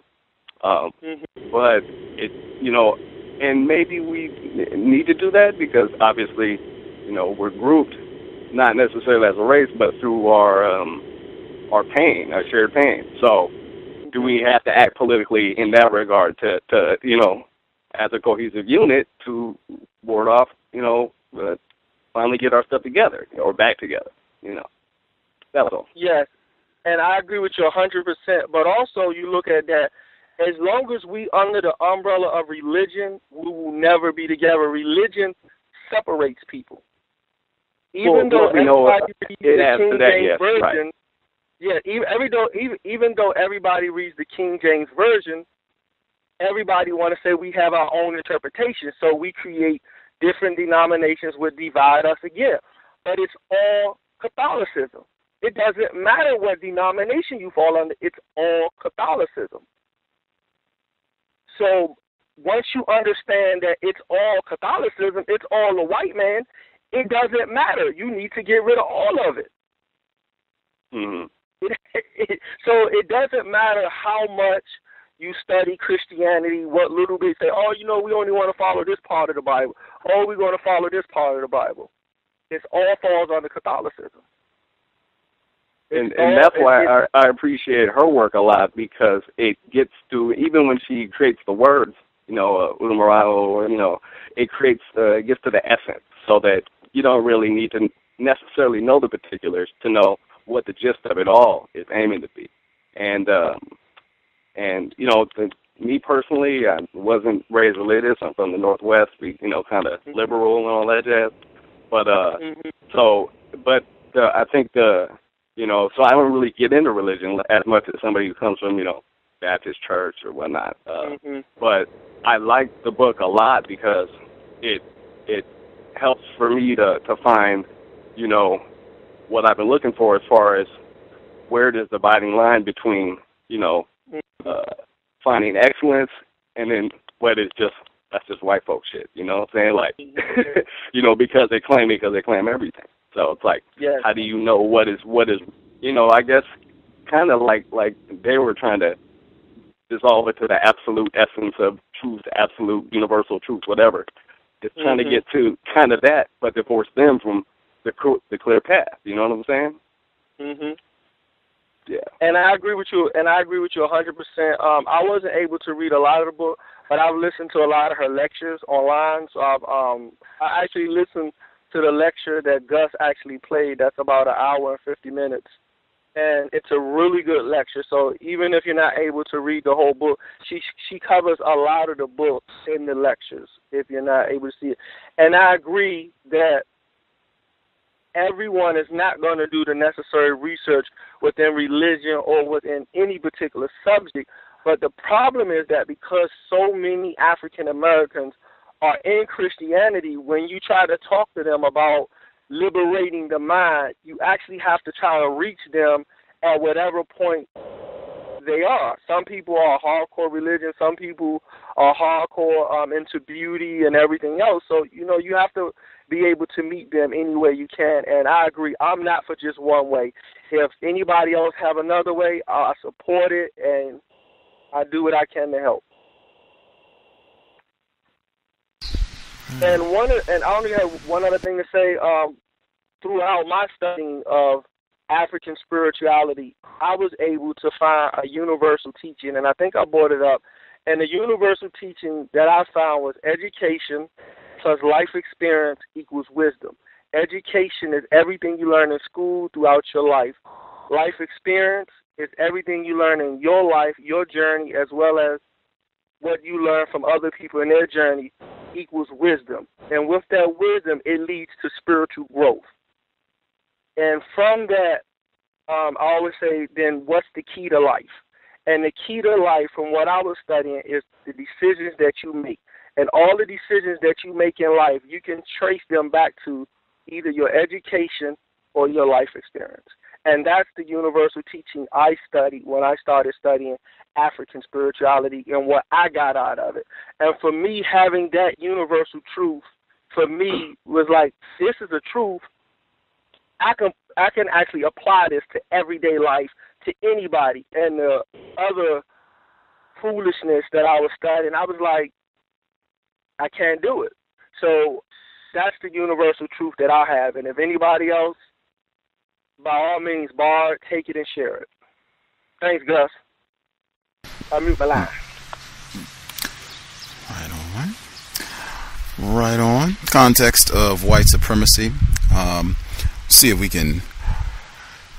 But it, and maybe we need to do that because obviously, we're grouped, not necessarily as a race, but through our pain, our shared pain. So, do we have to act politically in that regard to as a cohesive unit to ward off, finally get our stuff together or back together, That was all. Yes, and I agree with you 100%. But also, you look at that. As long as we under the umbrella of religion, we will never be together. Religion separates people. Even though everybody reads the King James Version, even though everybody reads the King James Version, everybody want to say we have our own interpretation. So we create different denominations would divide us again. But it's all Catholicism. It doesn't matter what denomination you fall under. It's all Catholicism. So once you understand that it's all Catholicism, it's all the white man, it doesn't matter. You need to get rid of all of it. Mm-hmm. So it doesn't matter how much you study Christianity, what little bit say, we only want to follow this part of the Bible. We're going to follow this part of the Bible. It all falls under Catholicism. And that's why I appreciate her work a lot because it gets to, even when she creates the words, Umarao, it creates, it gets to the essence so that you don't really need to necessarily know the particulars to know what the gist of it all is aiming to be. And me personally, I wasn't raised religious. I'm from the Northwest, kind of liberal and all that jazz. But, I think so I don't really get into religion as much as somebody who comes from, Baptist church or whatnot. But I like the book a lot because it helps for me to find, what I've been looking for as far as where does the dividing line between, finding excellence and then what is that's just white folk shit, you know what I'm saying? Like, because they claim everything. So it's like, how do you know what is, I guess kind of like they were trying to dissolve it to the absolute essence of truth, absolute universal truth, whatever. It's trying to get to kind of that, but to force them from the clear path. You know what I'm saying? Mhm. Yeah. And I agree with you. 100%. I wasn't able to read a lot of the book, but I've listened to a lot of her lectures online. So I actually listened to the lecture that Gus actually played. That's about 1 hour and 50 minutes. and it's a really good lecture. So even if you're not able to read the whole book, she covers a lot of the books in the lectures if you're not able to see it. And I agree that everyone is not going to do the necessary research within religion or within any particular subject. But the problem is that because so many African Americans are in Christianity, when you try to talk to them about liberating the mind, you actually have to try to reach them at whatever point they are. Some people are hardcore religion. Some people are hardcore into beauty and everything else. So, you have to be able to meet them any way you can. And I agree, I'm not for just one way. If anybody else have another way, I support it, and I do what I can to help. And I only have one other thing to say. Throughout my studying of African spirituality, I was able to find a universal teaching, and I think I brought it up. And the universal teaching that I found was education plus life experience equals wisdom. Education is everything you learn in school throughout your life. Life experience is everything you learn in your life, your journey, as well as what you learn from other people in their journey equals wisdom. And with that wisdom, it leads to spiritual growth. And from that, I always say, then what's the key to life? And the key to life, from what I was studying, is the decisions that you make. And all the decisions that you make in life, you can trace them back to either your education or your life experience. And that's the universal teaching I studied when I started studying African spirituality and what I got out of it. And for me, having that universal truth, for me, was like, this is a truth. I can actually apply this to everyday life, to anybody. And the other foolishness that I was studying, I was like, I can't do it. So that's the universal truth that I have. And if anybody else, by all means, take it and share it. Thanks, Gus. I mute my line. Right on. Context of White Supremacy. See if we can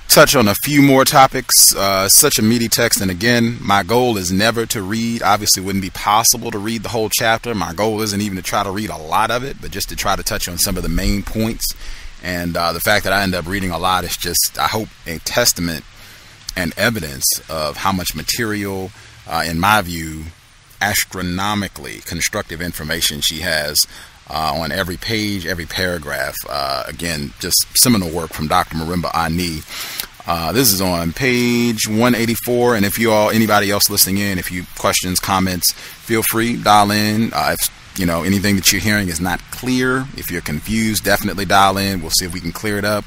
touch on a few more topics. Such a meaty text, and again, my goal is never to read. Obviously, it wouldn't be possible to read the whole chapter. My goal isn't even to try to read a lot of it, but just to try to touch on some of the main points. And the fact that I end up reading a lot is just, I hope, a testament and evidence of how much material, in my view, astronomically constructive information she has on every page, every paragraph. Again, just seminal work from Dr. Marimba Ani. This is on page 184, and if anybody else listening in, if you questions, comments, feel free, dial in. If anything that you're hearing is not clear, if you're confused, definitely dial in. We'll see if we can clear it up.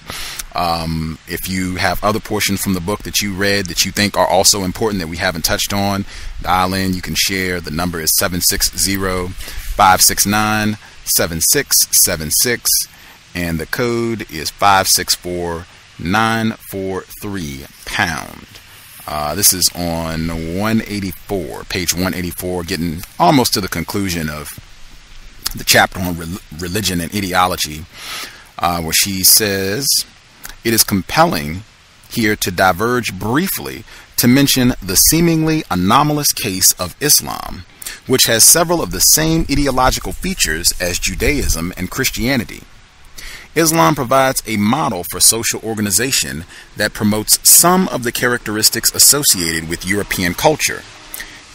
If you have other portions from the book that you read that you think are also important that we haven't touched on, dial in. You can share. The number is 760-569-7676, and the code is 564-943#. This is on 184, page 184, getting almost to the conclusion of the chapter on religion and ideology, where she says, it is compelling here to diverge briefly to mention the seemingly anomalous case of Islam, which has several of the same ideological features as Judaism and Christianity. Islam provides a model for social organization that promotes some of the characteristics associated with European culture: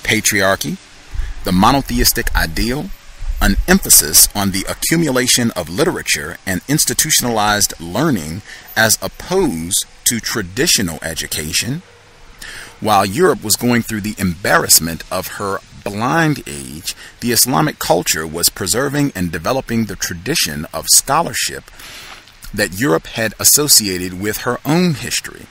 patriarchy, the monotheistic ideal, an emphasis on the accumulation of literature and institutionalized learning as opposed to traditional education. While Europe was going through the embarrassment of her blind age, the Islamic culture was preserving and developing the tradition of scholarship that Europe had associated with her own history.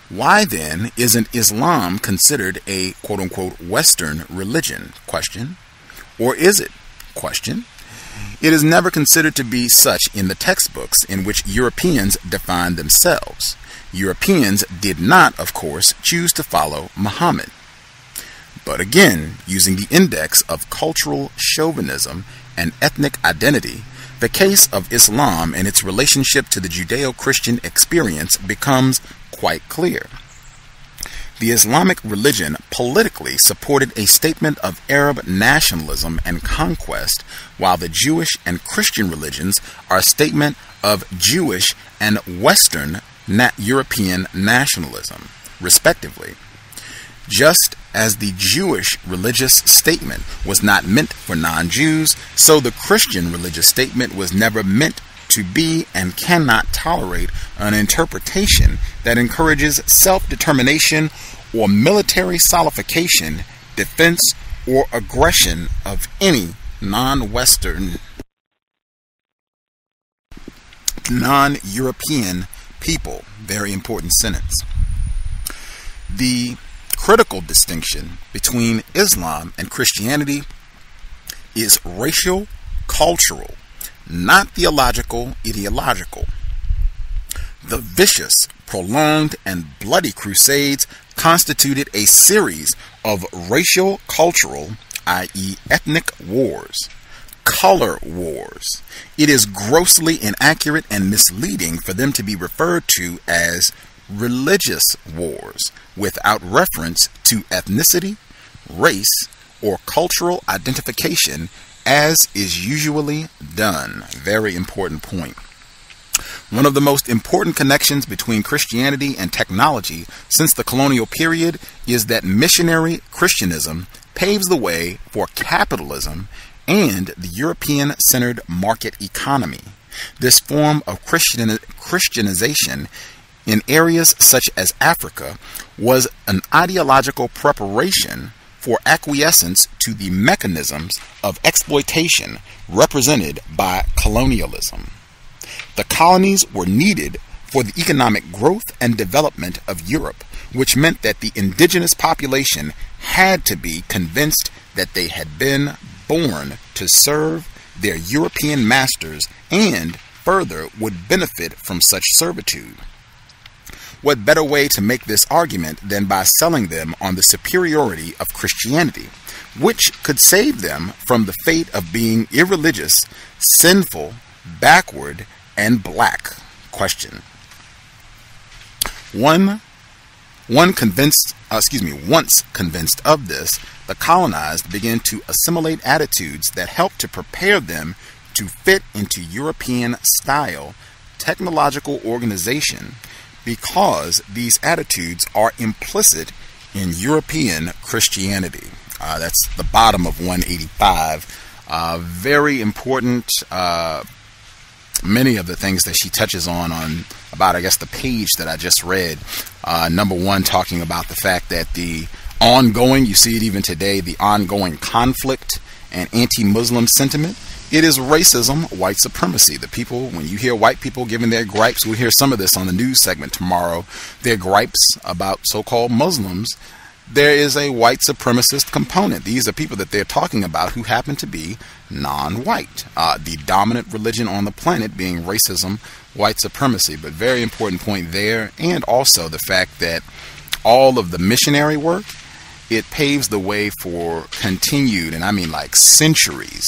Why then isn't Islam considered a quote-unquote Western religion? Question. Or is it? Question. It is never considered to be such in the textbooks in which Europeans define themselves. Europeans did not, of course, choose to follow Muhammad. But again, using the index of cultural chauvinism and ethnic identity, the case of Islam and its relationship to the Judeo-Christian experience becomes quite clear. The Islamic religion politically supported a statement of Arab nationalism and conquest, while the Jewish and Christian religions are a statement of Jewish and Western European nationalism, respectively. Just as the Jewish religious statement was not meant for non-Jews, so the Christian religious statement was never meant to be and cannot tolerate an interpretation that encourages self-determination or military solidification, defense, or aggression of any non-Western, non-European people. Very important sentence. The critical distinction between Islam and Christianity is racial, cultural, not theological, ideological. The vicious, prolonged, and bloody Crusades constituted a series of racial, cultural, i.e. ethnic wars, color wars. It is grossly inaccurate and misleading for them to be referred to as religious wars without reference to ethnicity, race, or cultural identification, as is usually done. Very important point. One of the most important connections between Christianity and technology since the colonial period is that missionary Christianism paves the way for capitalism and the European-centered market economy. This form of Christianization in areas such as Africa was an ideological preparation for acquiescence to the mechanisms of exploitation represented by colonialism. The colonies were needed for the economic growth and development of Europe, which meant that the indigenous population had to be convinced that they had been born to serve their European masters and, further, would benefit from such servitude. What better way to make this argument than by selling them on the superiority of Christianity, which could save them from the fate of being irreligious, sinful, backward, and black? Question. Once convinced of this, the colonized began to assimilate attitudes that helped to prepare them to fit into European style technological organization, because these attitudes are implicit in European Christianity. That's the bottom of 185. Very important. Many of the things that she touches on about, I guess, the page that I just read. Number one, talking about the fact that the ongoing, you see it even today, the ongoing conflict and anti-Muslim sentiment. It is racism, white supremacy. The people, when you hear white people giving their gripes, we'll hear some of this on the news segment tomorrow, their gripes about so-called Muslims, there is a white supremacist component. These are people that they're talking about who happen to be non-white. The dominant religion on the planet being racism, white supremacy. But very important point there. And also the fact that all of the missionary work, it paves the way for continued, and I mean like centuries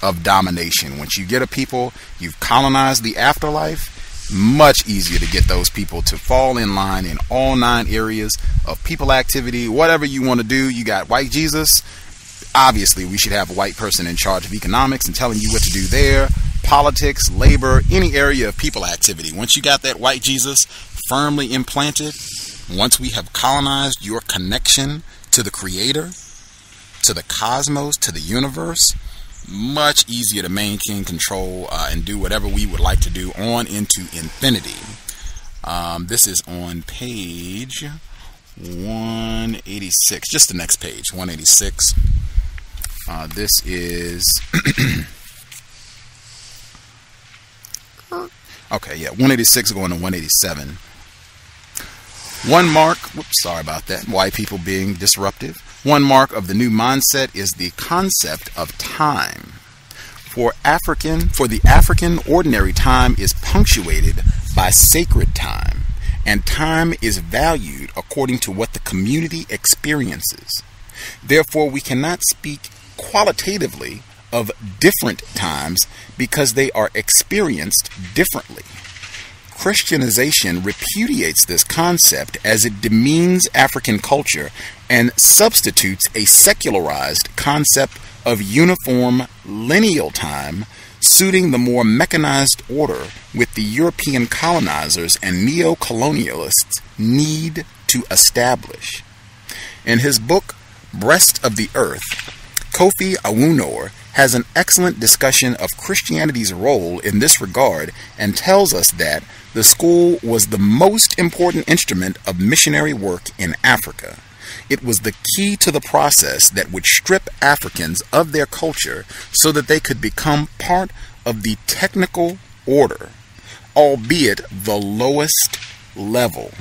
of domination. Once you get a people, you've colonized the afterlife, much easier to get those people to fall in line in all 9 areas of people activity, whatever you want to do. You got white Jesus. Obviously, we should have a white person in charge of economics and telling you what to do there. Politics, labor, any area of people activity. Once you got that white Jesus firmly implanted, once we have colonized your connection to the Creator, to the cosmos, to the universe, much easier to maintain control and do whatever we would like to do on into infinity. This is on page 186, just the next page, 186. This is okay, yeah, 186 going to 187. One mark, sorry about that, white people being disruptive. One mark of the new mindset is the concept of time. For the African, ordinary time is punctuated by sacred time, and time is valued according to what the community experiences. Therefore, we cannot speak qualitatively of different times because they are experienced differently. Christianization repudiates this concept as it demeans African culture and substitutes a secularized concept of uniform lineal time, suiting the more mechanized order with the European colonizers and neo-colonialists need to establish. In his book, Breast of the Earth, Kofi Awunor has an excellent discussion of Christianity's role in this regard and tells us that the school was the most important instrument of missionary work in Africa. It was the key to the process that would strip Africans of their culture so that they could become part of the technical order, albeit the lowest level.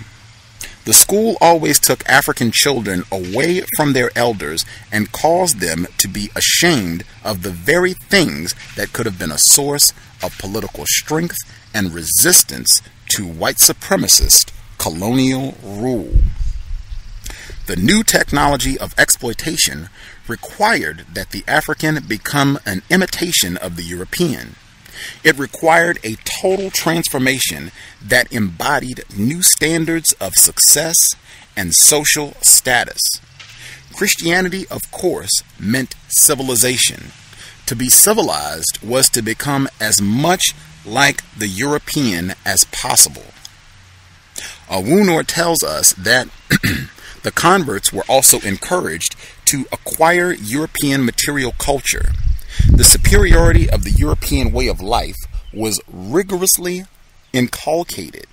The school always took African children away from their elders and caused them to be ashamed of the very things that could have been a source of political strength and resistance to white supremacist colonial rule. The new technology of exploitation required that the African become an imitation of the European. It required a total transformation that embodied new standards of success and social status. Christianity, of course, meant civilization. To be civilized was to become as much like the European as possible. Awunor tells us that the converts were also encouraged to acquire European material culture. The superiority of the European way of life was rigorously inculcated.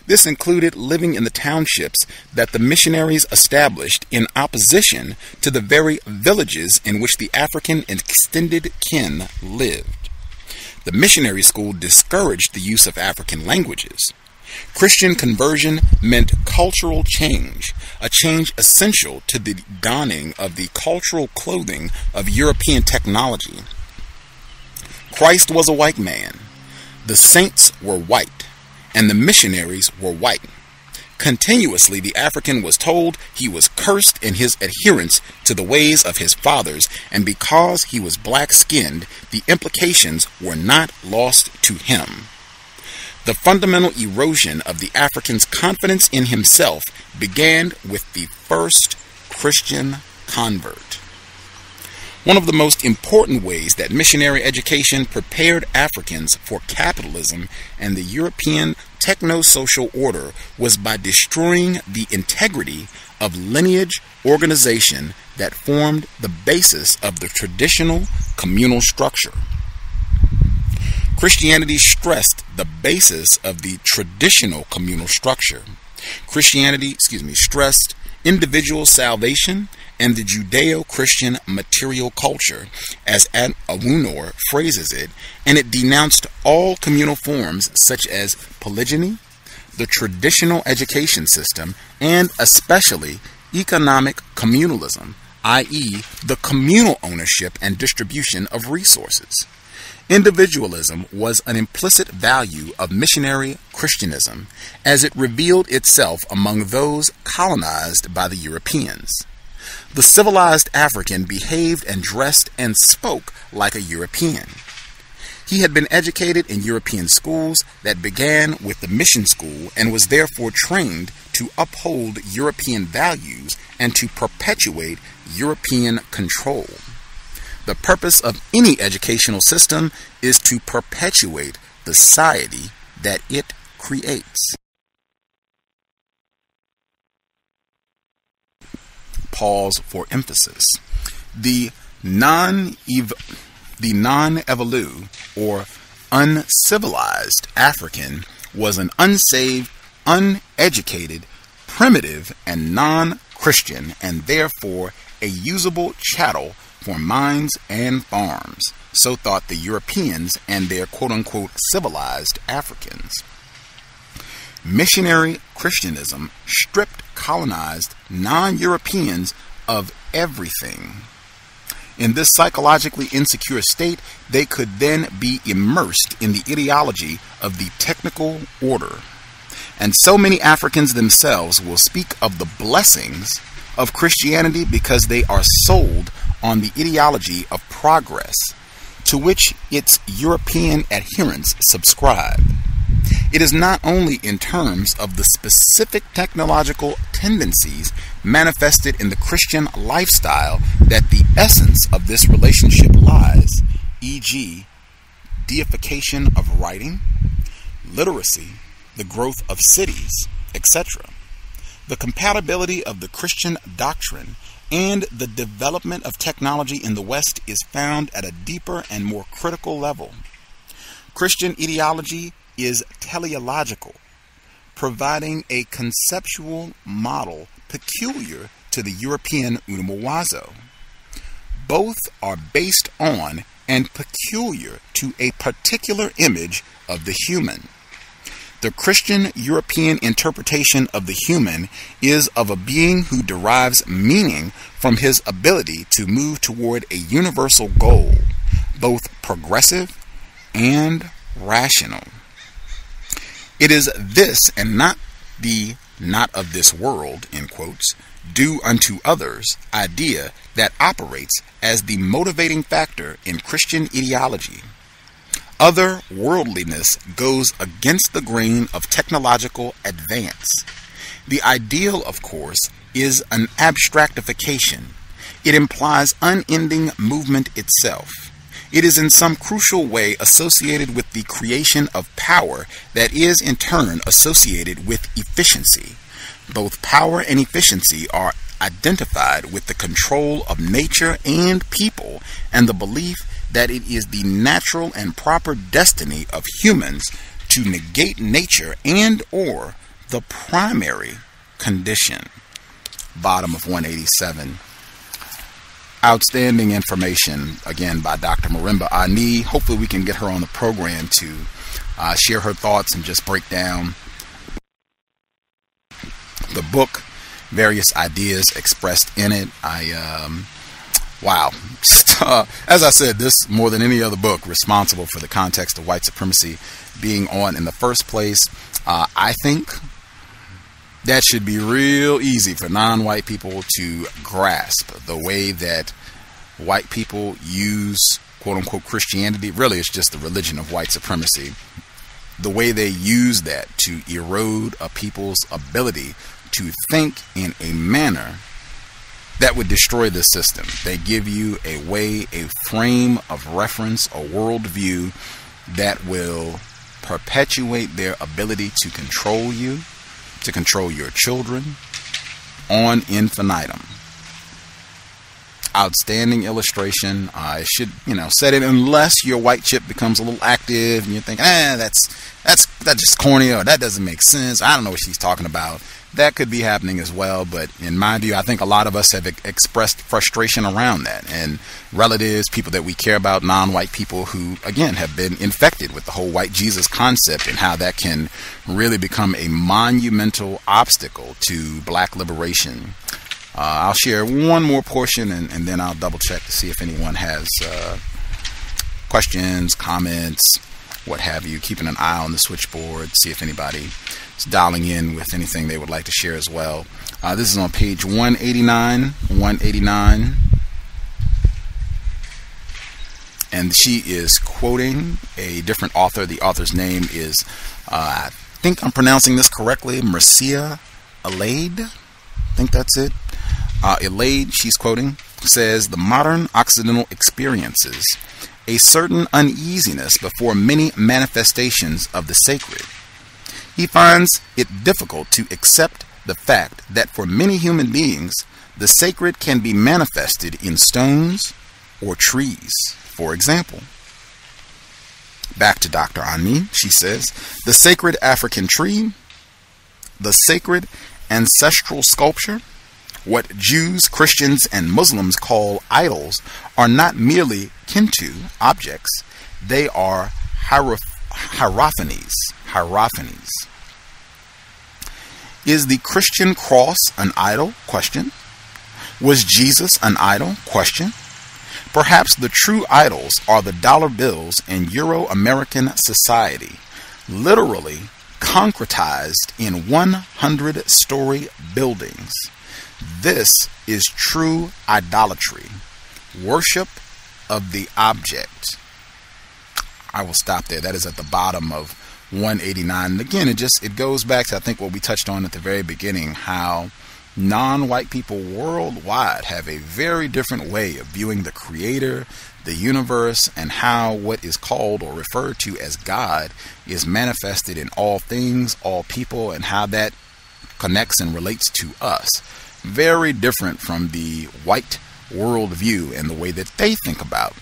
This included living in the townships that the missionaries established in opposition to the very villages in which the African extended kin lived. The missionary school discouraged the use of African languages. Christian conversion meant cultural change, a change essential to the donning of the cultural clothing of European technology. Christ was a white man, the saints were white, and the missionaries were white. Continuously, the African was told he was cursed in his adherence to the ways of his fathers, and because he was black-skinned, the implications were not lost to him. The fundamental erosion of the African's confidence in himself began with the first Christian convert. One of the most important ways that missionary education prepared Africans for capitalism and the European techno-social order was by destroying the integrity of lineage organization that formed the basis of the traditional communal structure. Christianity stressed the basis of the traditional communal structure. Christianity stressed individual salvation and the Judeo-Christian material culture, as Awunor phrases it, and it denounced all communal forms such as polygyny, the traditional education system, and especially economic communalism, i.e., the communal ownership and distribution of resources. Individualism was an implicit value of missionary Christianism, as it revealed itself among those colonized by the Europeans. The civilized African behaved and dressed and spoke like a European. He had been educated in European schools that began with the mission school and was therefore trained to uphold European values and to perpetuate European control. The purpose of any educational system is to perpetuate the society that it creates. Pause for emphasis. The non-evolu or uncivilized African was an unsaved, uneducated, primitive, and non-Christian, and therefore a usable chattel for mines and farms. So thought the Europeans and their quote-unquote civilized Africans. Missionary Christianism stripped colonized non-Europeans of everything. In this psychologically insecure state, they could then be immersed in the ideology of the technical order. And so many Africans themselves will speak of the blessings of Christianity because they are sold on the ideology of progress, to which its European adherents subscribe. It is not only in terms of the specific technological tendencies manifested in the Christian lifestyle that the essence of this relationship lies, e.g., deification of writing, literacy, the growth of cities, etc. The compatibility of the Christian doctrine and the development of technology in the West is found at a deeper and more critical level. Christian ideology is teleological, providing a conceptual model peculiar to the European unamuwazo. Both are based on and peculiar to a particular image of the human. The Christian European interpretation of the human is of a being who derives meaning from his ability to move toward a universal goal, both progressive and rational. It is this and not the "not of this world," in quotes, do unto others idea that operates as the motivating factor in Christian ideology. Otherworldliness goes against the grain of technological advance. The ideal, of course, is an abstractification. It implies unending movement itself. It is in some crucial way associated with the creation of power that is in turn associated with efficiency. Both power and efficiency are identified with the control of nature and people and the belief that it is the natural and proper destiny of humans to negate nature and or the primary condition. Bottom of 187. Outstanding information, again, by Dr. Marimba. Hopefully we can get her on the program to share her thoughts and just break down the book, various ideas expressed in it. Wow. As I said, this, more than any other book, responsible for the Context of White Supremacy being on in the first place. I think that should be real easy for non-white people to grasp the way that white people use quote-unquote Christianity. Really, it's just the religion of white supremacy. The way they use that to erode a people's ability to think in a manner that would destroy the system. They give you a way, a frame of reference, a worldview that will perpetuate their ability to control you, to control your children, on infinitum. Outstanding illustration. I should, said it, unless your white chip becomes a little active and you think, that's just corny, or that doesn't make sense. I don't know what she's talking about. That could be happening as well, but in my view, I think a lot of us have expressed frustration around that, and relatives, people that we care about, non-white people who, again, have been infected with the whole white Jesus concept and how that can really become a monumental obstacle to black liberation. I'll share one more portion and then I'll double check to see if anyone has questions, comments, what have you. Keeping an eye on the switchboard, see if anybody is dialing in with anything they would like to share as well. This is on page 189. And she is quoting a different author. The author's name is, I think I'm pronouncing this correctly, Mircea Eliade. I think that's it. Eliade, she's quoting, says, "The modern Occidental experiences a certain uneasiness before many manifestations of the sacred. He finds it difficult to accept the fact that for many human beings, the sacred can be manifested in stones or trees, for example." Back to Dr. Ani, she says, "The sacred African tree, the sacred ancestral sculpture, what Jews, Christians, and Muslims call idols, are not merely kintu objects. They are hierophanies. Is the Christian cross an idol? Question. Was Jesus an idol? Question. Perhaps the true idols are the dollar bills in Euro-American society, literally concretized in 100-story buildings. This is true idolatry, worship of the object." I will stop there. That is at the bottom of 189. And again, it goes back to, I think, what we touched on at the very beginning, how non-white people worldwide have a very different way of viewing the Creator, the universe, and how what is called or referred to as God is manifested in all things, all people, and how that connects and relates to us. Very different from the white worldview and the way that they think about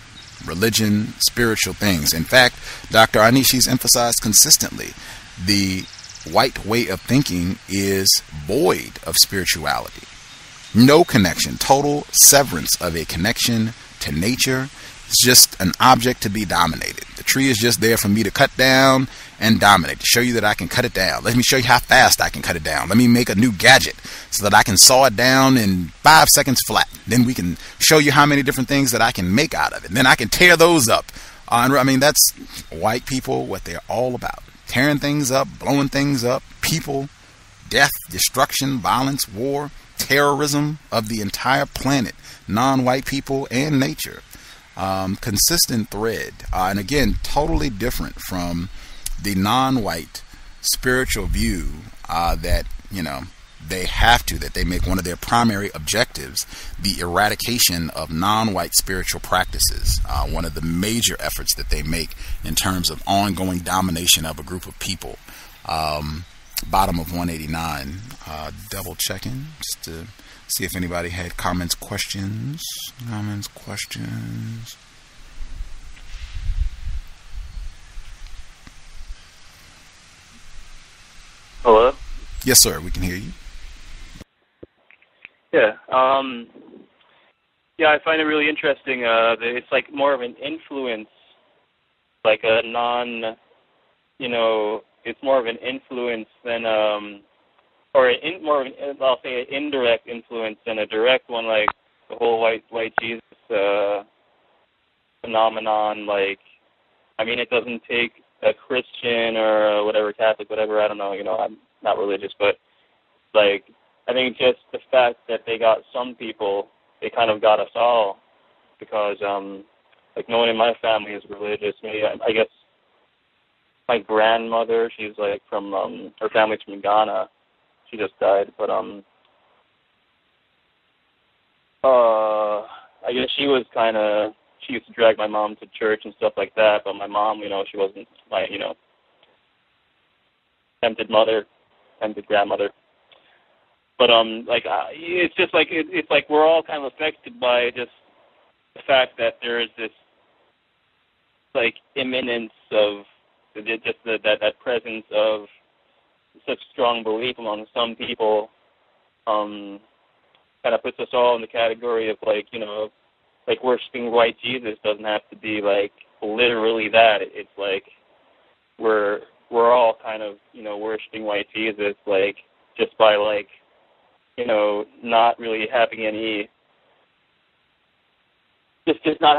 religion, spiritual things. In fact, Dr. Anishi's emphasized consistently, the white way of thinking is void of spirituality. No connection, total severance of a connection to nature. It's just an object to be dominated. The tree is just there for me to cut down and dominate, to show you that I can cut it down. Let me show you how fast I can cut it down. Let me make a new gadget so that I can saw it down in 5 seconds flat. Then we can show you how many different things that I can make out of it. Then I can tear those up. I mean, that's white people, what they're all about. Tearing things up, blowing things up, people, death, destruction, violence, war, terrorism of the entire planet, non-white people and nature. Consistent thread, and again, totally different from the non-white spiritual view that, that they make one of their primary objectives, the eradication of non-white spiritual practices, one of the major efforts that they make in terms of ongoing domination of a group of people. Bottom of 189, double checking just to see if anybody had comments, questions. Hello? Yes, sir. We can hear you. Yeah. I find it really interesting. It's like more of an influence, like a it's more of an influence than, I'll say an indirect influence than a direct one, like the whole white Jesus phenomenon. Like, I mean, it doesn't take a Christian or whatever, Catholic, whatever, I don't know, I'm not religious, but, like, I think just the fact that they got some people, they kind of got us all, because, like, no one in my family is religious. Maybe, I guess my grandmother, she's, like, from, her family's from Ghana. She just died, but, I guess she was she used to drag my mom to church and stuff like that, but my mom, she wasn't my, tempted grandmother. But, it's just like, it's like we're all kind of affected by just the fact that there is this, like, imminence of just that presence of such strong belief among some people, kind of puts us all in the category of, like, like worshiping white Jesus doesn't have to be, like, literally that. It's like we're all kind of, worshiping white Jesus, like, just by, like, not really having any, just not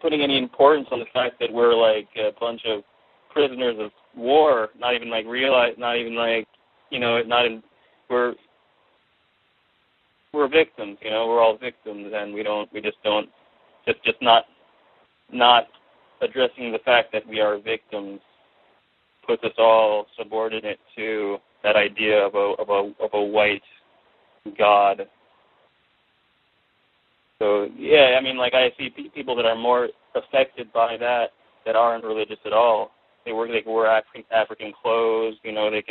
putting any importance on the fact that we're, like, a bunch of prisoners of war, not even, like, we're victims, we're all victims, and not addressing the fact that we are victims puts us all subordinate to that idea of a white God. So, yeah, I mean, like, I see people that are more affected by that aren't religious at all. They could wear African clothes, they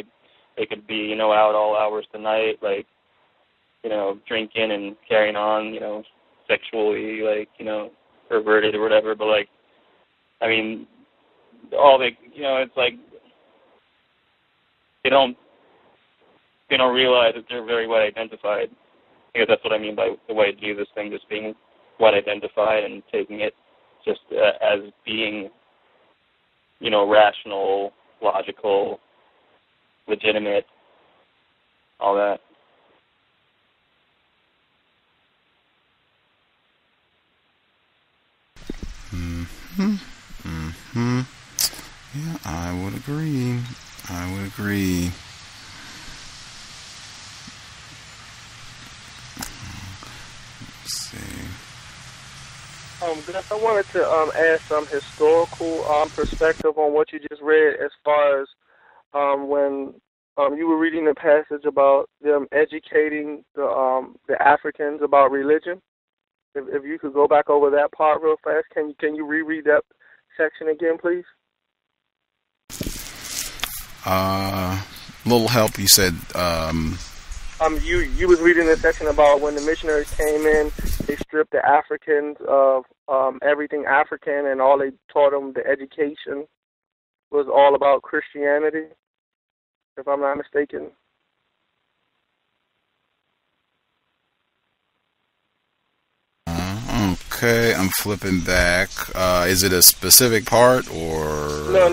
could be, out all hours of the night, like, drinking and carrying on, sexually, like, perverted or whatever. But, like, I mean, it's like they don't realize that they're very white identified. I guess that's what I mean by the white Jesus thing, just being white identified and taking it just as being, rational, logical, legitimate, all that. Yeah, I would agree. Let's see. Gus, I wanted to add some historical perspective on what you just read, as far as when you were reading the passage about them educating the Africans about religion. If you could go back over that part real fast, can you reread that section again, please? Little help. You said. You was reading the section about when the missionaries came in, they stripped the Africans of everything African, and all they taught them, the education, was all about Christianity, if I'm not mistaken. Okay, I'm flipping back. Is it a specific part or? No.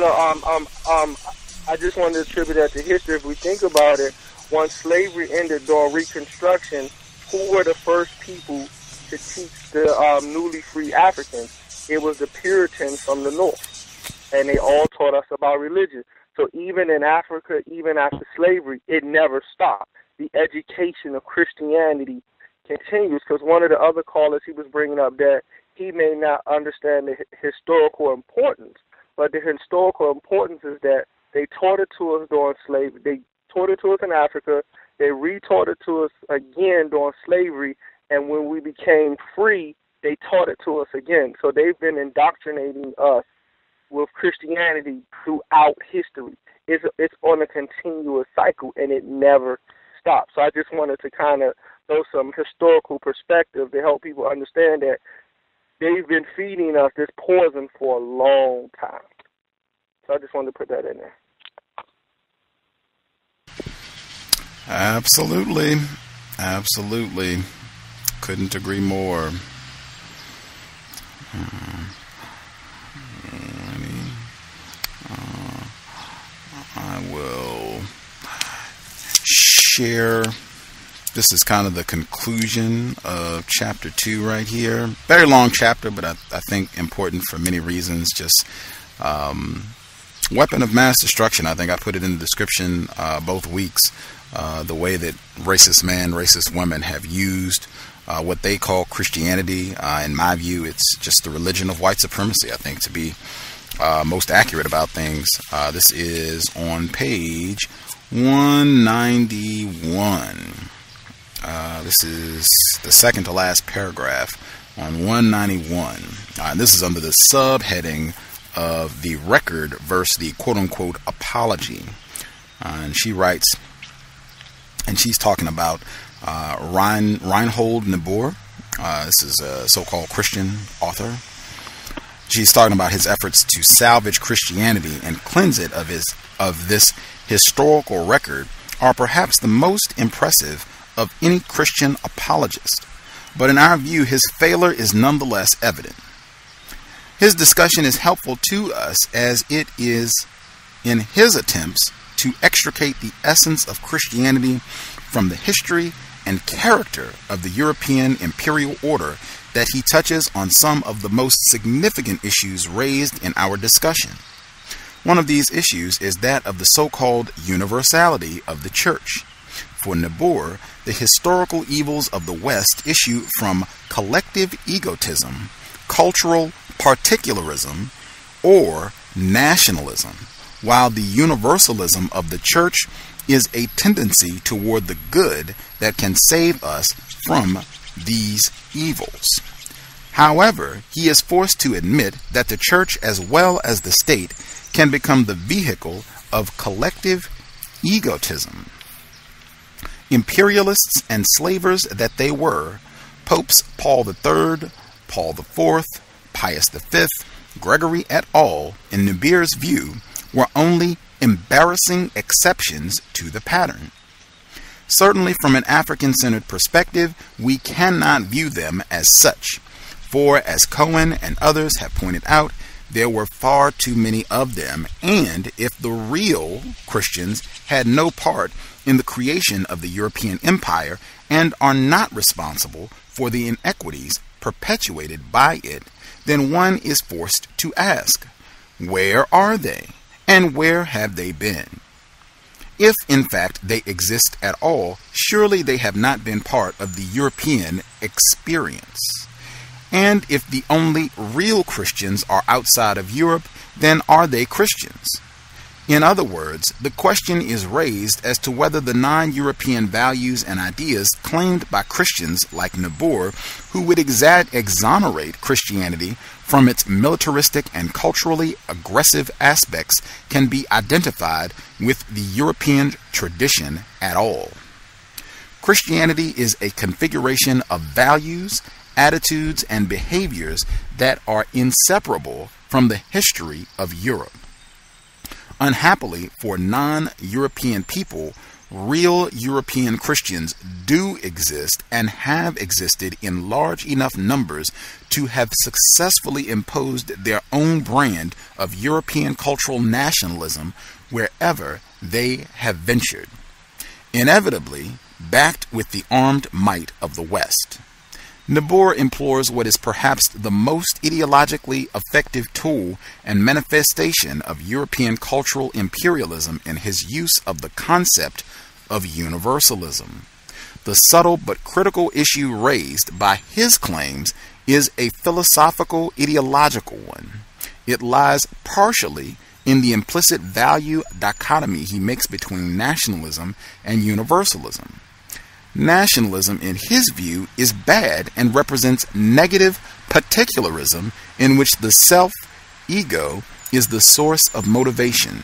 I just wanted to attribute that to history. If we think about it, once slavery ended during Reconstruction, who were the first people to teach the newly free Africans? It was the Puritans from the North, and they all taught us about religion. So even in Africa, even after slavery, it never stopped. The education of Christianity continues, because one of the other callers, he was bringing up that he may not understand the historical importance, but the historical importance is that they taught it to us during slavery. They taught it to us in Africa. They retaught it to us again during slavery, and when we became free, they taught it to us again. So they've been indoctrinating us with Christianity throughout history. It's on a continuous cycle, and it never stops. So I just wanted to kind of throw some historical perspective to help people understand that they've been feeding us this poison for a long time. So I just wanted to put that in there. Absolutely. Couldn't agree more. I will share. This is kind of the conclusion of chapter 2 right here. Very long chapter, but I think important for many reasons. Just weapon of mass destruction. I think I put it in the description both weeks. The way that racist men, racist women have used what they call Christianity. In my view, it's just the religion of white supremacy, I think, to be most accurate about things. This is on page 191. This is the second to last paragraph on 191. This is under the subheading of the record versus the quote-unquote apology. And she writes, and she's talking about Reinhold Niebuhr. This is a so-called Christian author. She's talking about his efforts to salvage Christianity and cleanse it of this historical record are perhaps the most impressive of any Christian apologist. But in our view, his failure is nonetheless evident. His discussion is helpful to us as it is in his attempts to extricate the essence of Christianity from the history and character of the European imperial order that he touches on some of the most significant issues raised in our discussion. One of these issues is that of the so-called universality of the Church. For Niebuhr, the historical evils of the West issue from collective egotism, cultural particularism, or nationalism, while the universalism of the Church is a tendency toward the good that can save us from these evils. However, he is forced to admit that the Church, as well as the state, can become the vehicle of collective egotism. Imperialists and slavers that they were, Popes Paul III, Paul IV, Pius V, Gregory et al., in Niebuhr's view, were only embarrassing exceptions to the pattern. Certainly from an African-centered perspective, we cannot view them as such, for as Cohen and others have pointed out, there were far too many of them, and if the real Christians had no part in the creation of the European empire and are not responsible for the inequities perpetuated by it, then one is forced to ask, where are they, and where have they been? If, in fact, they exist at all, surely they have not been part of the European experience. And if the only real Christians are outside of Europe, then are they Christians? In other words, the question is raised as to whether the non-European values and ideas claimed by Christians like Niebuhr, who would exonerate Christianity from its militaristic and culturally aggressive aspects, can be identified with the European tradition at all. Christianity is a configuration of values, attitudes, and behaviors that are inseparable from the history of Europe. Unhappily for non-European people, real European Christians do exist and have existed in large enough numbers to have successfully imposed their own brand of European cultural nationalism wherever they have ventured, inevitably backed with the armed might of the West. Niebuhr implores what is perhaps the most ideologically effective tool and manifestation of European cultural imperialism in his use of the concept of universalism. The subtle but critical issue raised by his claims is a philosophical ideological one. It lies partially in the implicit value dichotomy he makes between nationalism and universalism. Nationalism, in his view, is bad and represents negative particularism in which the self-ego is the source of motivation,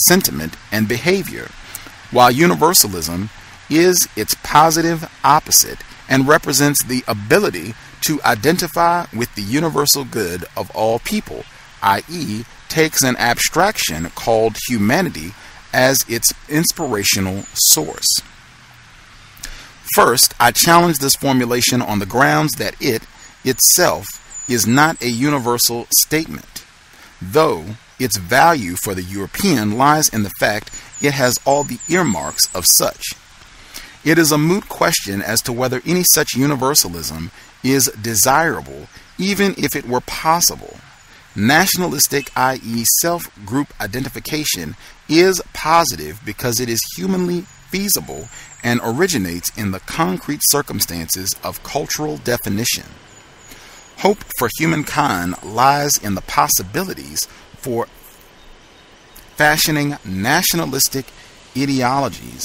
sentiment, and behavior, while universalism is its positive opposite and represents the ability to identify with the universal good of all people, i.e., takes an abstraction called humanity as its inspirational source. First, I challenge this formulation on the grounds that it itself is not a universal statement, though its value for the European lies in the fact it has all the earmarks of such. It is a moot question as to whether any such universalism is desirable, even if it were possible. Nationalistic, i.e., self-group identification, is positive because it is humanly feasible and originates in the concrete circumstances of cultural definition. Hope for humankind lies in the possibilities for fashioning nationalistic ideologies.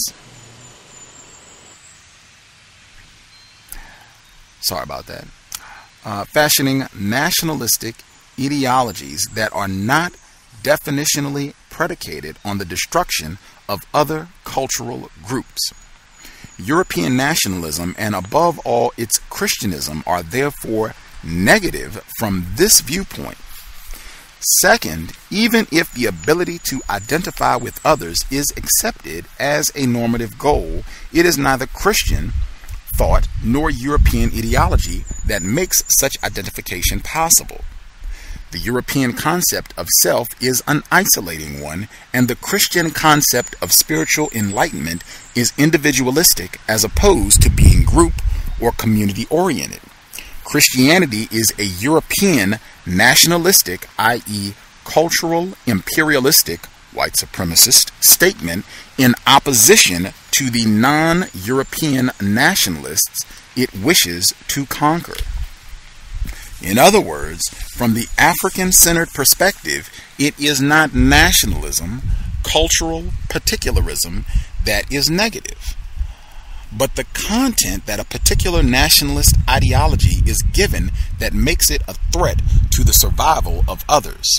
Fashioning nationalistic ideologies that are not definitionally predicated on the destruction of other cultural groups. European nationalism, and above all its Christianism, are therefore negative from this viewpoint. Second, even if the ability to identify with others is accepted as a normative goal, it is neither Christian thought nor European ideology that makes such identification possible. The European concept of self is an isolating one, and the Christian concept of spiritual enlightenment is individualistic as opposed to being group or community-oriented. Christianity is a European nationalistic, i.e., cultural imperialistic, white supremacist statement in opposition to the non-European nationalists it wishes to conquer. In other words, from the African-centered perspective, it is not nationalism, cultural particularism that is negative, but the content that a particular nationalist ideology is given that makes it a threat to the survival of others.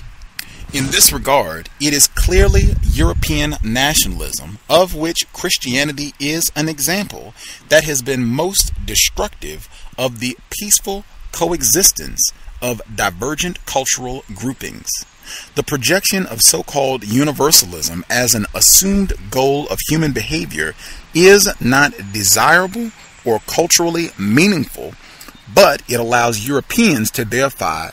In this regard, it is clearly European nationalism, of which Christianity is an example, that has been most destructive of the peaceful coexistence of divergent cultural groupings. The projection of so-called universalism as an assumed goal of human behavior is not desirable or culturally meaningful, but it allows Europeans to thereby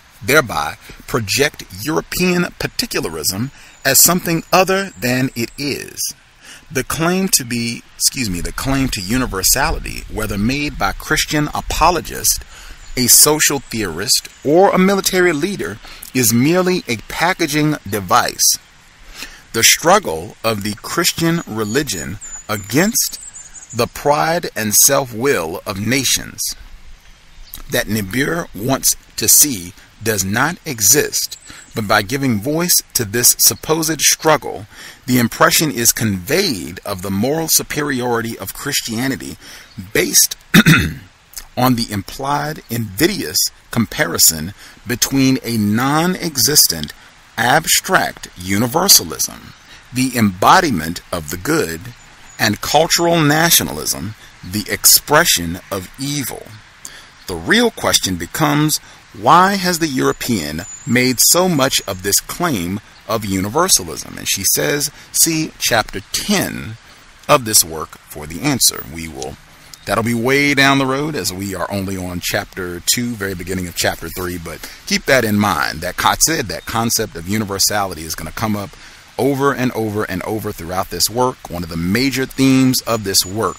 project European particularism as something other than it is. The claim to universality, whether made by Christian apologists, a social theorist, or a military leader, is merely a packaging device. The struggle of the Christian religion against the pride and self-will of nations, that Nibiru wants to see does not exist, but by giving voice to this supposed struggle, the impression is conveyed of the moral superiority of Christianity based on the implied invidious comparison between a non-existent abstract universalism, the embodiment of the good, and cultural nationalism, the expression of evil. The real question becomes, why has the European made so much of this claim of universalism? And she says, see chapter 10 of this work for the answer. That'll be way down the road, as we are only on chapter 2, very beginning of chapter 3, but keep that in mind. That concept of universality is going to come up over and over and over throughout this work. One of the major themes of this work,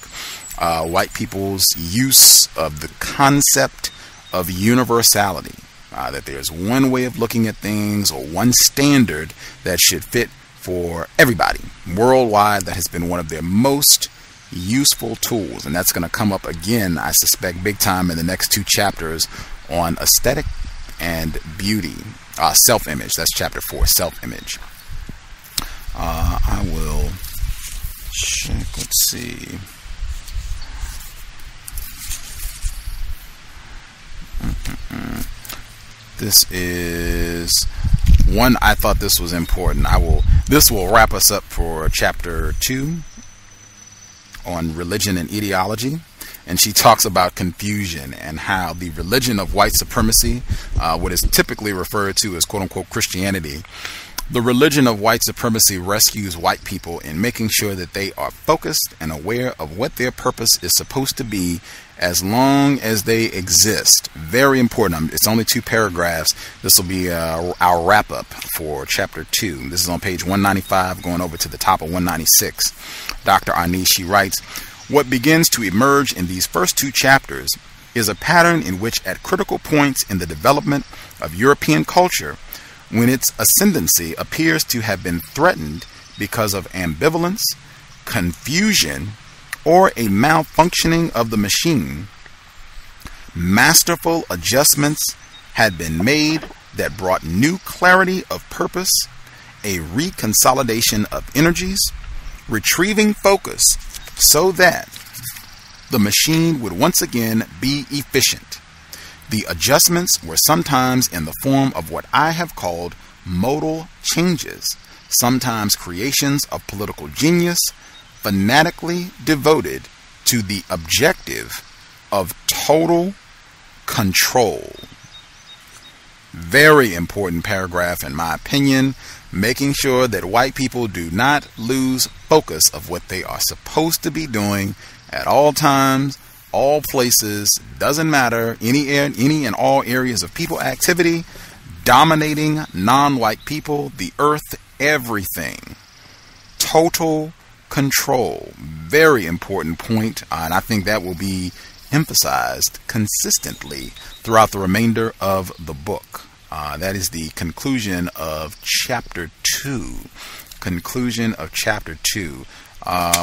white people's use of the concept of universality, that there's one way of looking at things or one standard that should fit for everybody worldwide. That has been one of their most useful tools, and that's going to come up again, I suspect, big time in the next 2 chapters on aesthetic and beauty, self-image. That's chapter 4, self-image. I will check, let's see. This is one, I thought this was important. This will wrap us up for chapter 2 on religion and ideology. And she talks about confusion and how the religion of white supremacy, what is typically referred to as quote-unquote Christianity, the religion of white supremacy rescues white people in making sure that they are focused and aware of what their purpose is supposed to be as long as they exist. Very important. It's only 2 paragraphs. This will be our wrap-up for chapter 2. This is on page 195, going over to the top of 196. Dr. Ani, she writes, what begins to emerge in these first 2 chapters is a pattern in which at critical points in the development of European culture, when its ascendancy appears to have been threatened because of ambivalence, confusion, or a malfunctioning of the machine, masterful adjustments had been made that brought new clarity of purpose, a reconsolidation of energies, retrieving focus so that the machine would once again be efficient. The adjustments were sometimes in the form of what I have called modal changes, sometimes creations of political genius, fanatically devoted to the objective of total control. Very important paragraph in my opinion, making sure that white people do not lose focus of what they are supposed to be doing at all times, all places, doesn't matter, any and all areas of people activity, dominating non-white people, the earth, everything. Total control. Very important point, and I think that will be emphasized consistently throughout the remainder of the book. That is the conclusion of chapter 2. Conclusion of chapter 2.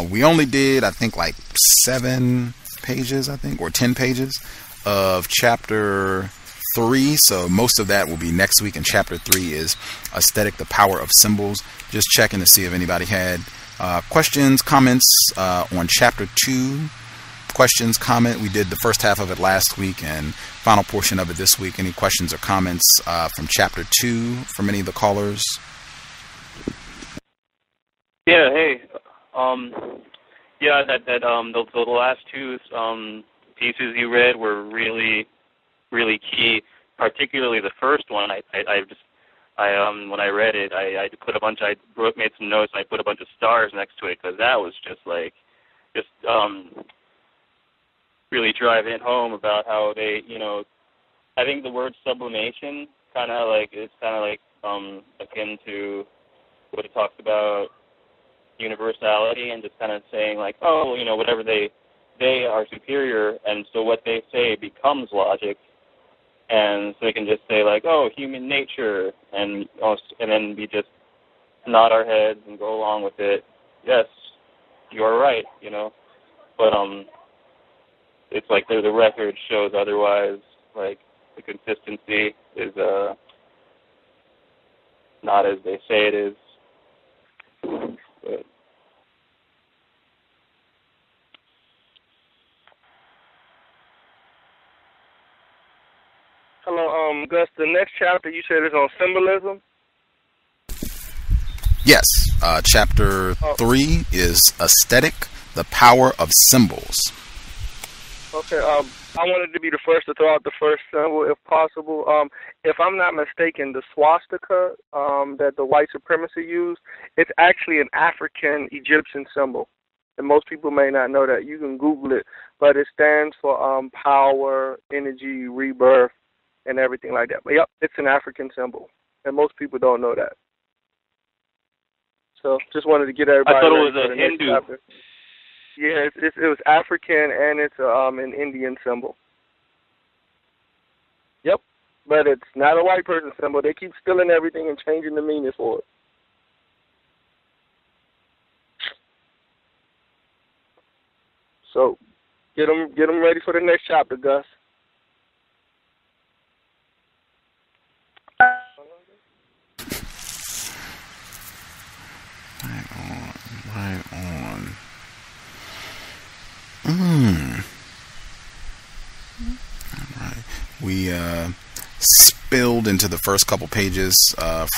We only did, I think, like 7 pages, I think, or 10 pages of chapter 3. So most of that will be next week. And chapter 3 is Aesthetic, the Power of Symbols. Just checking to see if anybody had questions, comments on chapter 2. Questions, comment. We did the first half of it last week and final portion of it this week. Any questions or comments from chapter 2 from any of the callers? Yeah, hey. Yeah, the last 2 pieces you read were really, really key. Particularly the first one. When I read it, I made some notes and I put a bunch of stars next to it because that was just really driving it home about how they, I think the word sublimation is kind of akin to what it talks about universality and just kind of saying like, oh, whatever they are superior, and so what they say becomes logic, and so they can just say like, oh, human nature, and then we just nod our heads and go along with it. Yes, you are right, but it's like the record shows otherwise. like the consistency is not as they say it is. But hello, Gus. The next chapter you said is on symbolism. Yes, chapter 3 is aesthetic, the power of symbols. Okay, I wanted to be the first to throw out the first symbol, if possible. If I'm not mistaken, the swastika that the white supremacy used, it's actually an African Egyptian symbol. And most people may not know that. You can Google it, but it stands for power, energy, rebirth, and everything like that. But yep, it's an African symbol, and most people don't know that. So just wanted to get everybody. I thought it ready was for a the next Hindu. chapter. Yeah, it was African, and it's an Indian symbol. Yep, but it's not a white person symbol. They keep stealing everything and changing the meaning for it. So get them ready for the next chapter, Gus. Right on. All right. We spilled into the first couple pages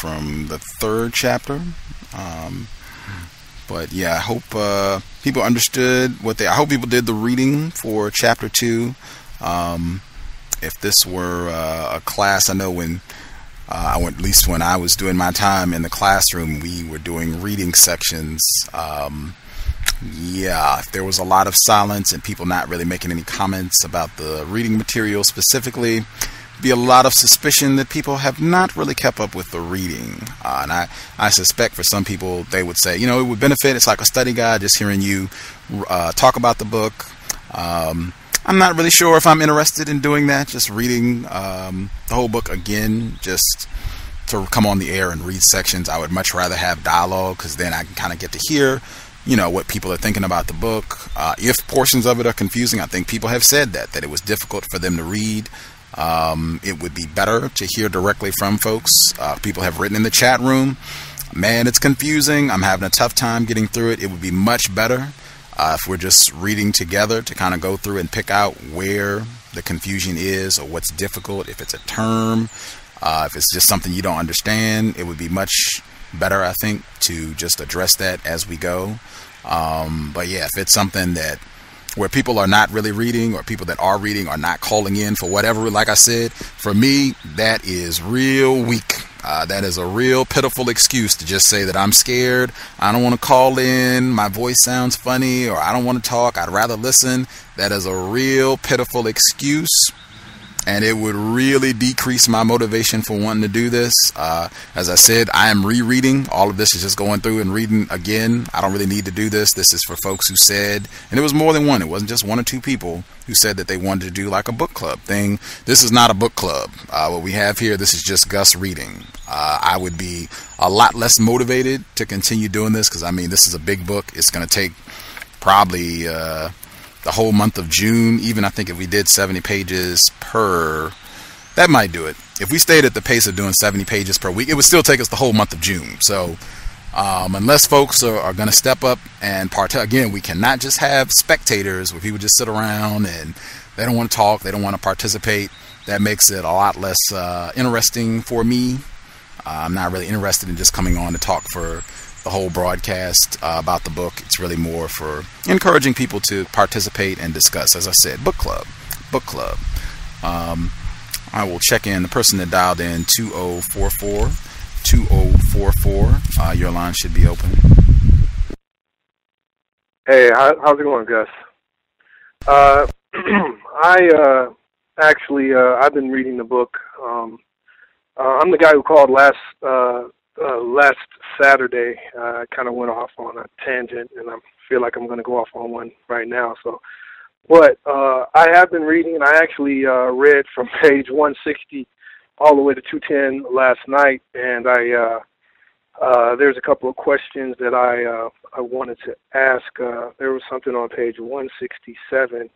from the third chapter. But yeah, I hope people understood what I hope people did the reading for chapter 2. If this were a class, I know when at least when I was doing my time in the classroom, we were doing reading sections. Yeah, if there was a lot of silence and people not really making any comments about the reading material specifically, be a lot of suspicion that people have not really kept up with the reading. And I suspect for some people, they would say, it would benefit. It's like a study guide, just hearing you talk about the book. I'm not really sure if I'm interested in doing that, just reading the whole book again, just to come on the air and read sections. I would much rather have dialogue, because then I can kind of get to hear, what people are thinking about the book. If portions of it are confusing, I think people have said that it was difficult for them to read. It would be better to hear directly from folks. People have written in the chat room, man, it's confusing. I'm having a tough time getting through it. It would be much better if we're just reading together to kind of go through and pick out where the confusion is or what's difficult. If it's a term, if it's just something you don't understand, it would be much better, I think, to just address that as we go. But yeah, if it's something where people are not really reading, or people that are reading are not calling in for whatever, like I said, for me, that is real weak. That is a real pitiful excuse to just say that I'm scared, I don't want to call in, my voice sounds funny, or I don't want to talk, I'd rather listen. That is a real pitiful excuse, and it would really decrease my motivation for wanting to do this. As I said, I am rereading. All of this is just going through and reading again. I don't really need to do this. This is for folks who said, and it was more than one. It wasn't just one or two people who said that they wanted to do like a book club thing. This is not a book club. What we have here, this is just Gus reading. I would be a lot less motivated to continue doing this, because, this is a big book. It's going to take probably the whole month of June. Even I think if we did 70 pages per, that might do it. If we stayed at the pace of doing 70 pages per week, it would still take us the whole month of June. So unless folks are going to step up and partake, again, we cannot just have spectators where people just sit around and they don't want to talk, they don't want to participate. That makes it a lot less interesting for me. I'm not really interested in just coming on to talk for the whole broadcast about the book. It's really more for encouraging people to participate and discuss. As I said, book club. I will check in. The person that dialed in, 2044. Your line should be open. Hey, how's it going, Gus? I've been reading the book. I'm the guy who called last Saturday. I kind of went off on a tangent, and I feel like I'm going to go off on one right now. But I have been reading, and I actually read from page 160 all the way to 210 last night, and there's a couple of questions that I wanted to ask. There was something on page 167.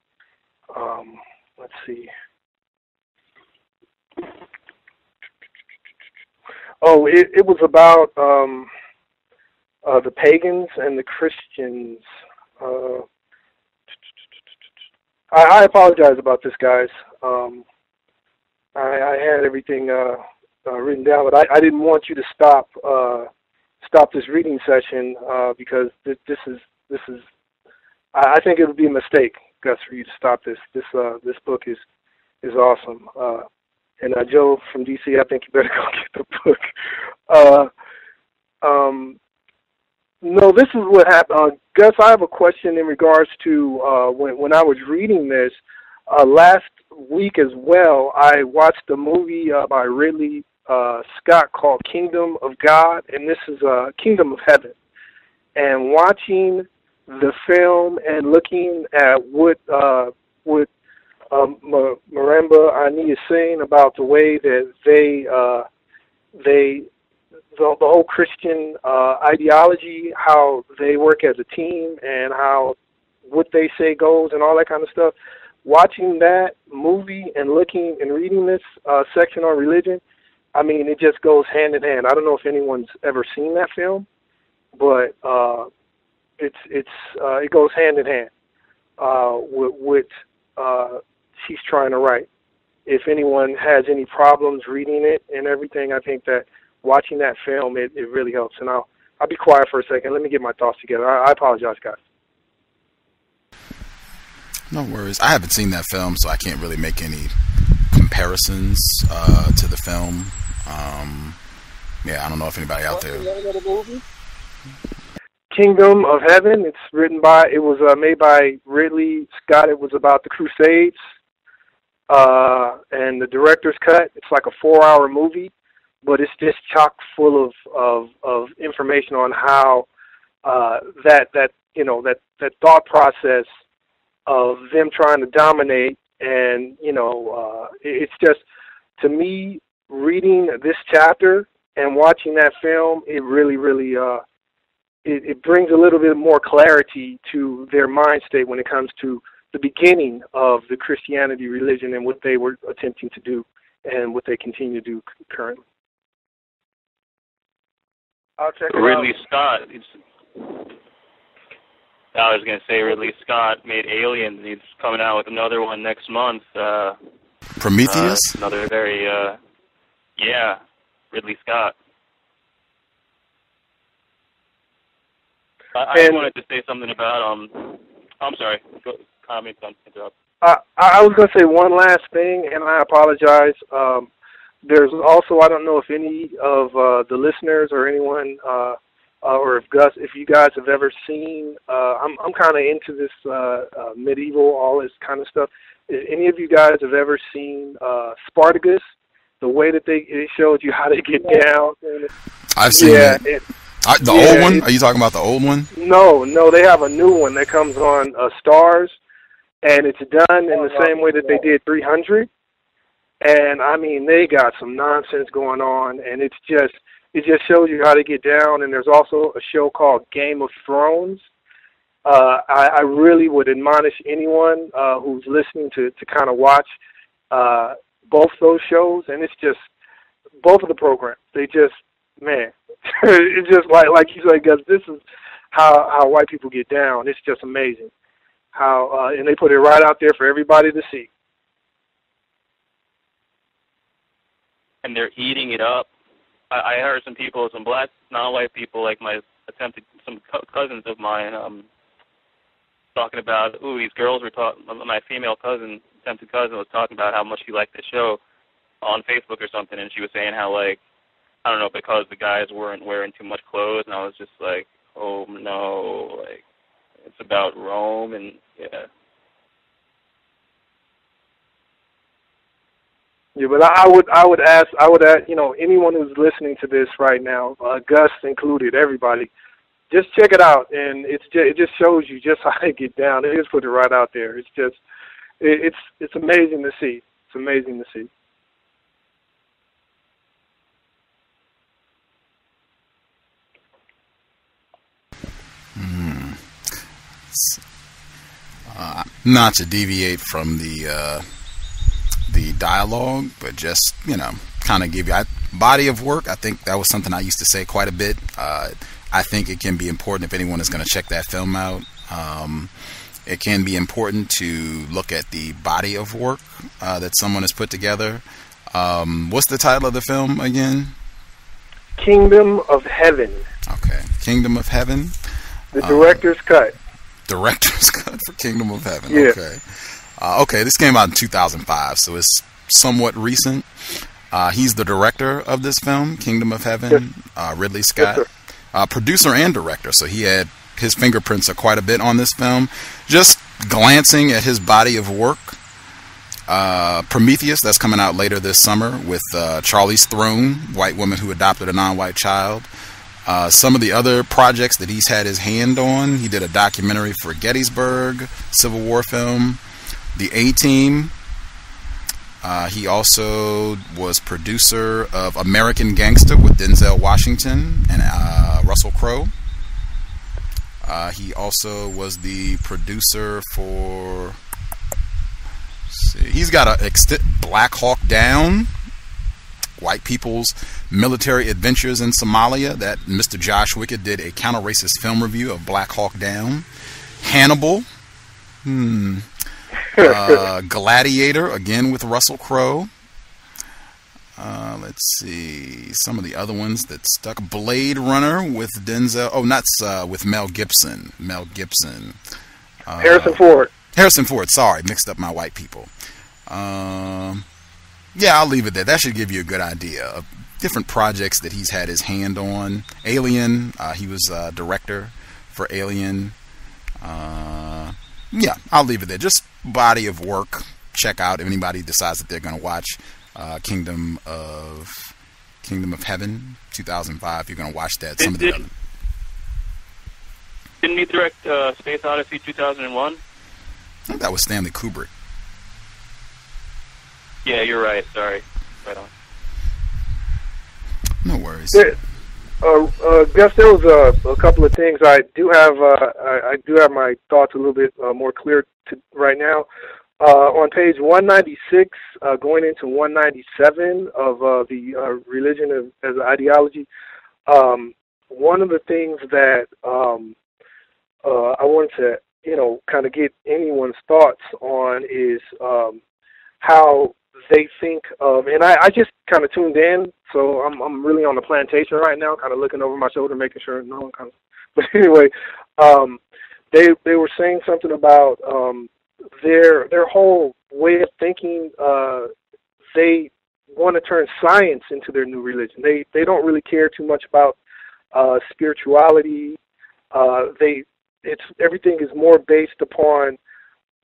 Let's see. Oh, it was about the pagans and the Christians. I apologize about this, guys. I had everything written down, but I didn't want you to stop this reading session because this is. I think it would be a mistake, Gus, for you to stop this. This book is awesome. And Joe from DC, I think you better go get the book. No, this is what happened. Gus, I have a question in regards to when I was reading this. Last week as well, I watched a movie by Ridley Scott called Kingdom of God, and this is Kingdom of Heaven. And watching the film and looking at what Marimba is saying about the way that the whole Christian ideology, how they work as a team, and how what they say goes, and all that kind of stuff. Watching that movie and looking and reading this section on religion, I mean, it just goes hand in hand. I don't know if anyone's ever seen that film, but it goes hand in hand with what she's trying to write. If anyone has any problems reading it and everything, I think that watching that film, it really helps. And I'll be quiet for a second. Let me get my thoughts together. I apologize, guys. No worries. I haven't seen that film, so I can't really make any comparisons to the film. Yeah, I don't know if anybody out there. Kingdom of Heaven. It was made by Ridley Scott. It was about the Crusades, and the director's cut. It's like a 4-hour movie, but it's just chock full of information on how that thought process of them trying to dominate, and it's just, to me, reading this chapter and watching that film, it really it brings a little bit more clarity to their mind state when it comes to the beginning of the Christianity religion and what they were attempting to do and what they continue to do currently. I'll check it Ridley out. Scott. I was going to say Ridley Scott made Alien. He's coming out with another one next month. Prometheus? Another very, Ridley Scott. I wanted to say something about, I'm sorry, comments on interrupt. I was going to say one last thing, and I apologize. There's also, I don't know if any of the listeners or anyone, or if Gus, if you guys have ever seen, I'm kind of into this medieval, all this kind of stuff. If any of you guys have ever seen Spartacus, the way that it shows you how they get down. I've seen it. The old one? Are you talking about the old one? No, they have a new one that comes on Stars, and it's done in the same way that they did 300. And I mean, they got some nonsense going on, and it just shows you how to get down. And there's also a show called Game of Thrones. I really would admonish anyone who's listening to kind of watch both those shows, and it's just both of the programs. They just, man, it's just like you said, Gus. This is how white people get down. It's just amazing how, and they put it right out there for everybody to see. And they're eating it up. I heard some people, some black, non-white people, like some cousins of mine, talking about, these girls were talking, my female cousin, attempted cousin, was talking about how much she liked the show on Facebook or something, and she was saying how, like, I don't know, because the guys weren't wearing too much clothes, and I was just like, oh no, like, it's about Rome, and yeah. Yeah, but I would ask, anyone who's listening to this right now, Gus included, everybody, just check it out, and it just shows you just how they get down. They just put it right out there. It's just, it's amazing to see. It's amazing to see. Not to deviate from the dialogue, but just, kind of give you, Body of work, I think that was something I used to say quite a bit. I think it can be important if anyone is going to check that film out. It can be important to look at the body of work that someone has put together. What's the title of the film again? Kingdom of Heaven. Okay, Kingdom of Heaven. The director's cut. Director's cut for Kingdom of Heaven. Yeah. Okay. Okay, this came out in 2005, so it's somewhat recent. He's the director of this film, Kingdom of Heaven. Yes. Ridley Scott. Yes, producer and director, so he had his fingerprints are quite a bit on this film. Just glancing at his body of work, Prometheus, that's coming out later this summer with Charlize Theron, white woman who adopted a non-white child. Some of the other projects that he's had his hand on, he did a documentary for Gettysburg, Civil War film, The A-Team. He also was producer of American Gangster with Denzel Washington and Russell Crowe. He also was the producer for... he's got a Black Hawk Down, white people's military adventures in Somalia. That Mr. Josh Wicked did a counter-racist film review of Black Hawk Down. Hannibal. Gladiator, again with Russell Crowe. Let's see some of the other ones that stuck. Blade Runner with Denzel. Oh, not with Mel Gibson. Harrison Ford. Harrison Ford. Sorry, mixed up my white people. Yeah, I'll leave it there. That should give you a good idea of different projects that he's had his hand on. Alien. He was director for Alien. Yeah, I'll leave it there. Just body of work. Check out if anybody decides that they're going to watch Kingdom of Heaven, 2005. You're going to watch that. Some of the other. Didn't he direct Space Odyssey 2001? I think that was Stanley Kubrick. Yeah, you're right. Sorry. Right on. No worries. Gus, there was a couple of things. I do have my thoughts a little bit more clear right now. On page 196, going into 197 of the Religion as an Ideology, one of the things that I wanted to, kind of get anyone's thoughts on is how they think of, and I just kind of tuned in, so I'm really on the plantation right now, kind of looking over my shoulder, making sure no one comes. But anyway, they were saying something about their whole way of thinking. They want to turn science into their new religion. They don't really care too much about spirituality. Everything is more based upon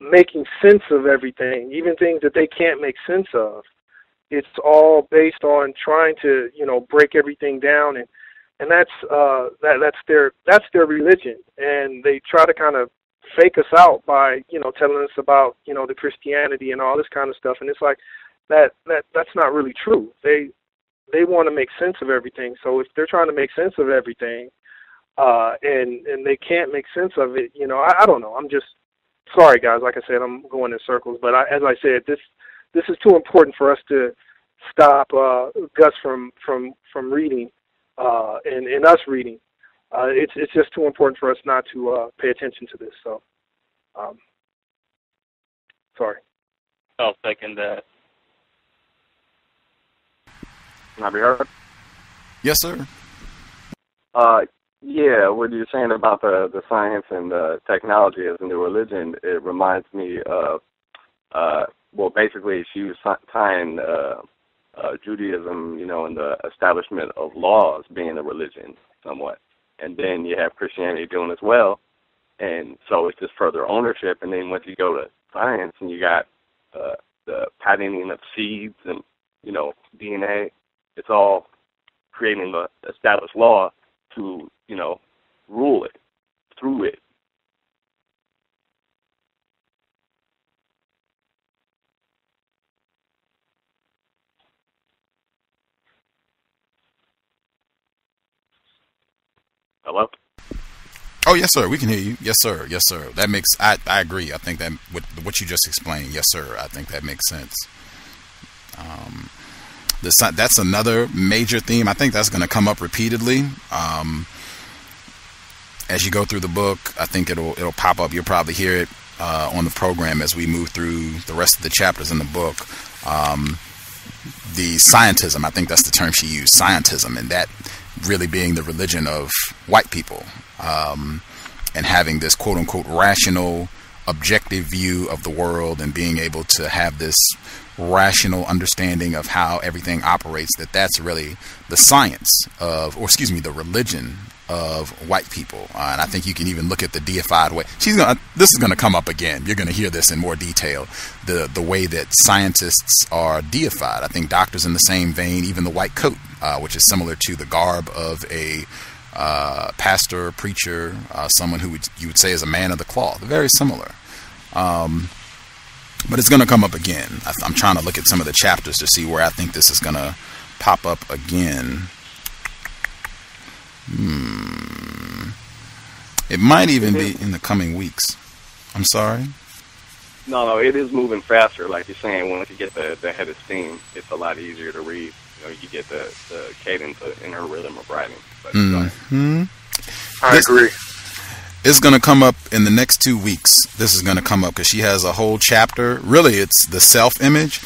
making sense of everything, even things that they can't make sense of. It's all based on trying to, break everything down, and that's their religion, and they try to kind of fake us out by, telling us about, the Christianity and all this kind of stuff, and it's like that's not really true. They want to make sense of everything. So if they're trying to make sense of everything, and they can't make sense of it, I don't know. I'm just sorry, guys. Like I said, I'm going in circles. But as I said, this is too important for us to stop Gus from reading and us reading. It's just too important for us not to pay attention to this. So, sorry. I'll second that. Can I be heard? Yes, sir. Yeah, what you're saying about the science and the technology as a new religion, it reminds me of, basically she was tying Judaism, and the establishment of laws being a religion somewhat. And then you have Christianity doing as well. And so it's just further ownership. And then once you go to science and you got the patenting of seeds and, DNA, it's all creating the established law to, rule it, through it. Hello? Oh, yes, sir. We can hear you. Yes, sir. Yes, sir. That makes, I agree. I think that with what you just explained, yes, sir. I think that makes sense. That's another major theme. I think that's going to come up repeatedly as you go through the book. I think it'll pop up. You'll probably hear it on the program as we move through the rest of the chapters in the book. The scientism, I think that's the term she used, scientism, and that really being the religion of white people, and having this quote-unquote rational, objective view of the world, and being able to have this rational understanding of how everything operates, that's really the science of, or excuse me, the religion of white people. And I think you can even look at the deified way. This is going to come up again. You're going to hear this in more detail. The way that scientists are deified. I think doctors in the same vein, even the white coat, which is similar to the garb of a pastor, preacher, someone who you would say is a man of the cloth. Very similar. But it's going to come up again. I'm trying to look at some of the chapters to see where I think this is going to pop up again. It might even be in the coming weeks. I'm sorry? No, it is moving faster. Like you're saying, once you get the head of steam, it's a lot easier to read. You get the cadence and her rhythm of writing. But, I agree. It's going to come up in the next 2 weeks. This is going to come up because she has a whole chapter. Really, it's the self-image.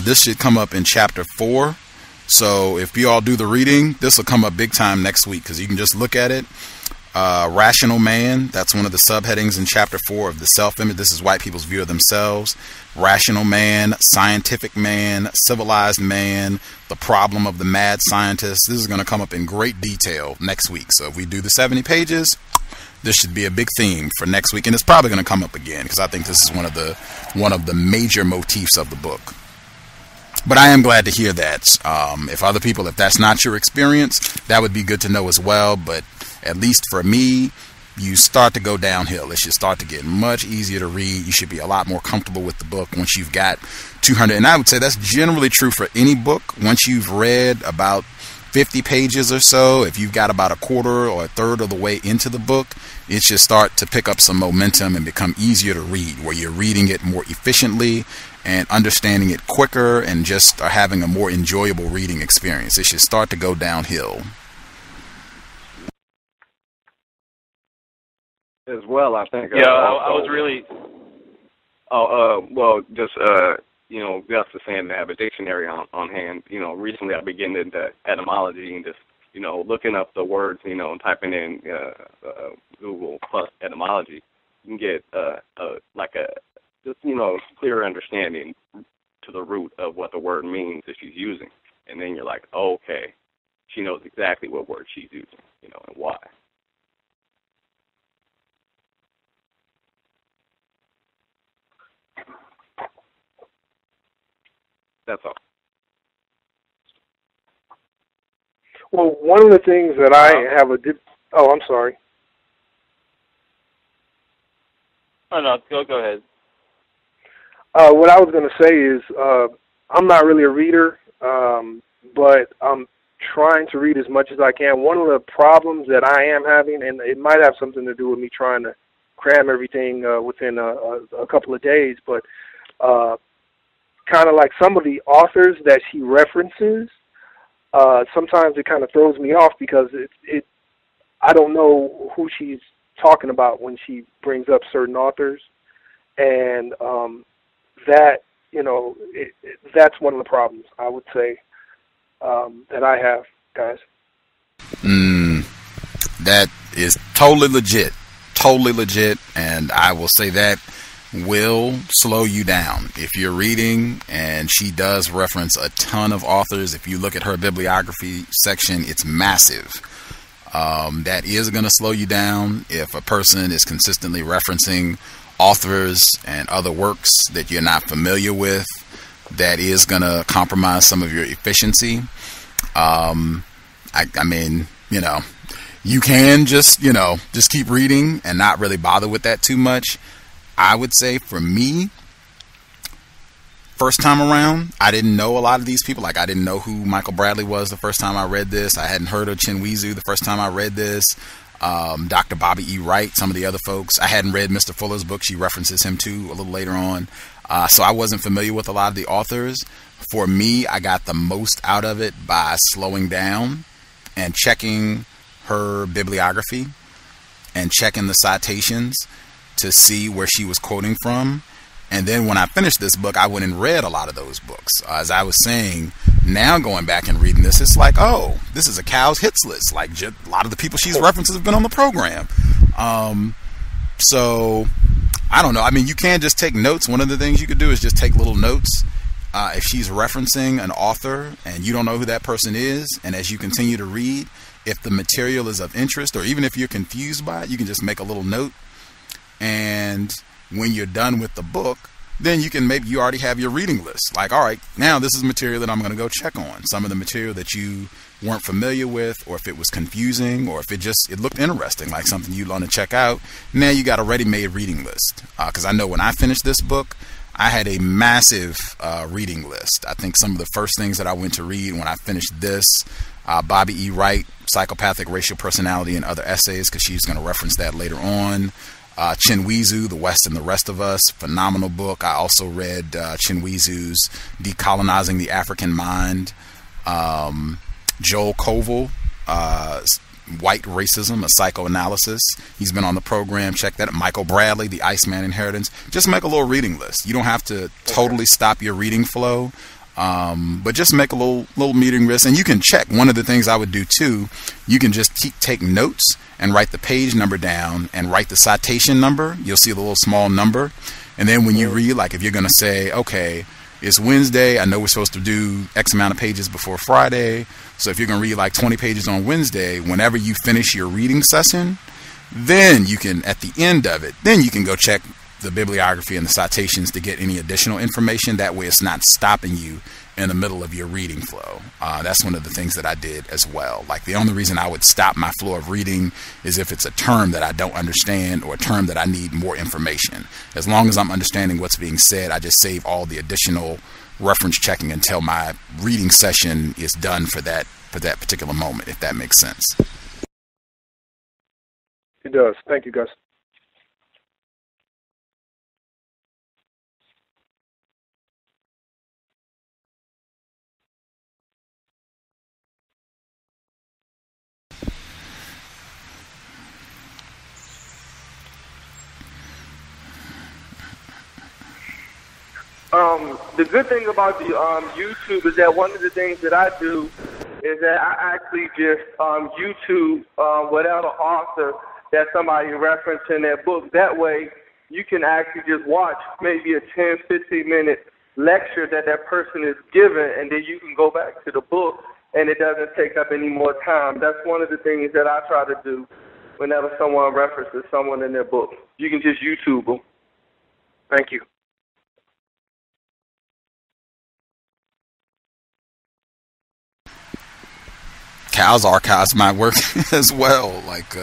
This should come up in chapter 4. So if you all do the reading, this will come up big time next week because you can just look at it. Rational man, that's one of the subheadings in chapter 4 of the self-image. This is white people's view of themselves. Rational man, scientific man, civilized man, the problem of the mad scientist. This is going to come up in great detail next week. So if we do the 70 pages, this should be a big theme for next week. And it's probably going to come up again because I think this is one of the major motifs of the book. But I am glad to hear that. If that's not your experience, that would be good to know as well. But at least for me, you start to go downhill. It should start to get much easier to read. You should be a lot more comfortable with the book once you've got 200. And I would say that's generally true for any book. Once you've read about 50 pages or so, if you've got about a quarter or a third of the way into the book, it should start to pick up some momentum and become easier to read, where you're reading it more efficiently and understanding it quicker and just are having a more enjoyable reading experience. It should start to go downhill. As well, I think. Yeah, I was really... Gus was saying to have a dictionary on hand. Recently I've been getting into etymology and just, looking up the words, and typing in Google plus etymology. You can get clearer understanding to the root of what the word means that she's using. And then you're like, oh, okay, she knows exactly what word she's using, and why. That's all. Well, one of the things that I have I'm sorry. Oh, no, go ahead. What I was going to say is I'm not really a reader, but I'm trying to read as much as I can. One of the problems that I am having, and it might have something to do with me trying to cram everything within a couple of days, but kind of like some of the authors that she references, sometimes it kind of throws me off because I don't know who she's talking about when she brings up certain authors, and that's one of the problems, I would say, that I have, guys. That is totally legit, and I will say that will slow you down if you're reading. And she does reference a ton of authors. If you look at her bibliography section, it's massive. That is going to slow you down if a person is consistently referencing authors and other works that you're not familiar with. That is going to compromise some of your efficiency. You can just keep reading and not really bother with that too much. I would say for me, first time around, I didn't know a lot of these people. Like, I didn't know who Michael Bradley was the first time I read this. I hadn't heard of Chinweezu the first time I read this. Dr. Bobby E. Wright, some of the other folks. I hadn't read Mr. Fuller's book. She references him too a little later on. So I wasn't familiar with a lot of the authors. For me, I got the most out of it by slowing down and checking her bibliography and checking the citations to see where she was quoting from. And then when I finished this book, I went and read a lot of those books. As I was saying, now going back and reading this, it's like, oh, this is a C.O.W.S hits list. Like, a lot of the people she's references have been on the program. So, I don't know. I mean, you can't just take notes. One of the things you could do is just take little notes. If she's referencing an author and you don't know who that person is, and as you continue to read, if the material is of interest, or even if you're confused by it, you can just make a little note. And when you're done with the book, then you can, maybe you already have your reading list. Like, all right, now this is material that I'm going to go check on. Some of the material that you weren't familiar with, or if it was confusing, or if it looked interesting, like something you'd want to check out. Now you got a ready-made reading list. Because I know when I finished this book, I had a massive reading list. I think some of the first things that I went to read when I finished this, Bobby E. Wright, Psychopathic Racial Personality and Other Essays, because she's going to reference that later on. Chinweezu, The West and the Rest of Us, phenomenal book. I also read Chinweezu's Decolonizing the African Mind. Joel Koval, White Racism, A Psychoanalysis. He's been on the program. Check that out. Michael Bradley, The Iceman Inheritance. Just make a little reading list. You don't have to totally stop your reading flow, but just make a little reading list. And you can check. One of the things I would do too, you can just take notes and write the page number down and write the citation number. You'll see the little small number. And then when you read, like if you're going to say, okay, it's Wednesday, I know we're supposed to do X amount of pages before Friday. So if you're going to read like 20 pages on Wednesday, whenever you finish your reading session, then you can, at the end of it, then you can go check the bibliography and the citations to get any additional information. That way it's not stopping you in the middle of your reading flow. That's one of the things that I did as well. Like the only reason I would stop my flow of reading is if it's a term that I don't understand or a term that I need more information. As long as I'm understanding what's being said, I just save all the additional reference checking until my reading session is done for that particular moment, if that makes sense. It does. Thank you, Gus. The good thing about the YouTube is that one of the things that I do is that I actually just YouTube whatever author that somebody referenced in their book. That way you can actually just watch maybe a 10, 15-minute lecture that person is given, and then you can go back to the book and it doesn't take up any more time. That's one of the things that I try to do whenever someone references someone in their book. You can just YouTube them. Thank you. C.O.W.S archives my work as well. Like,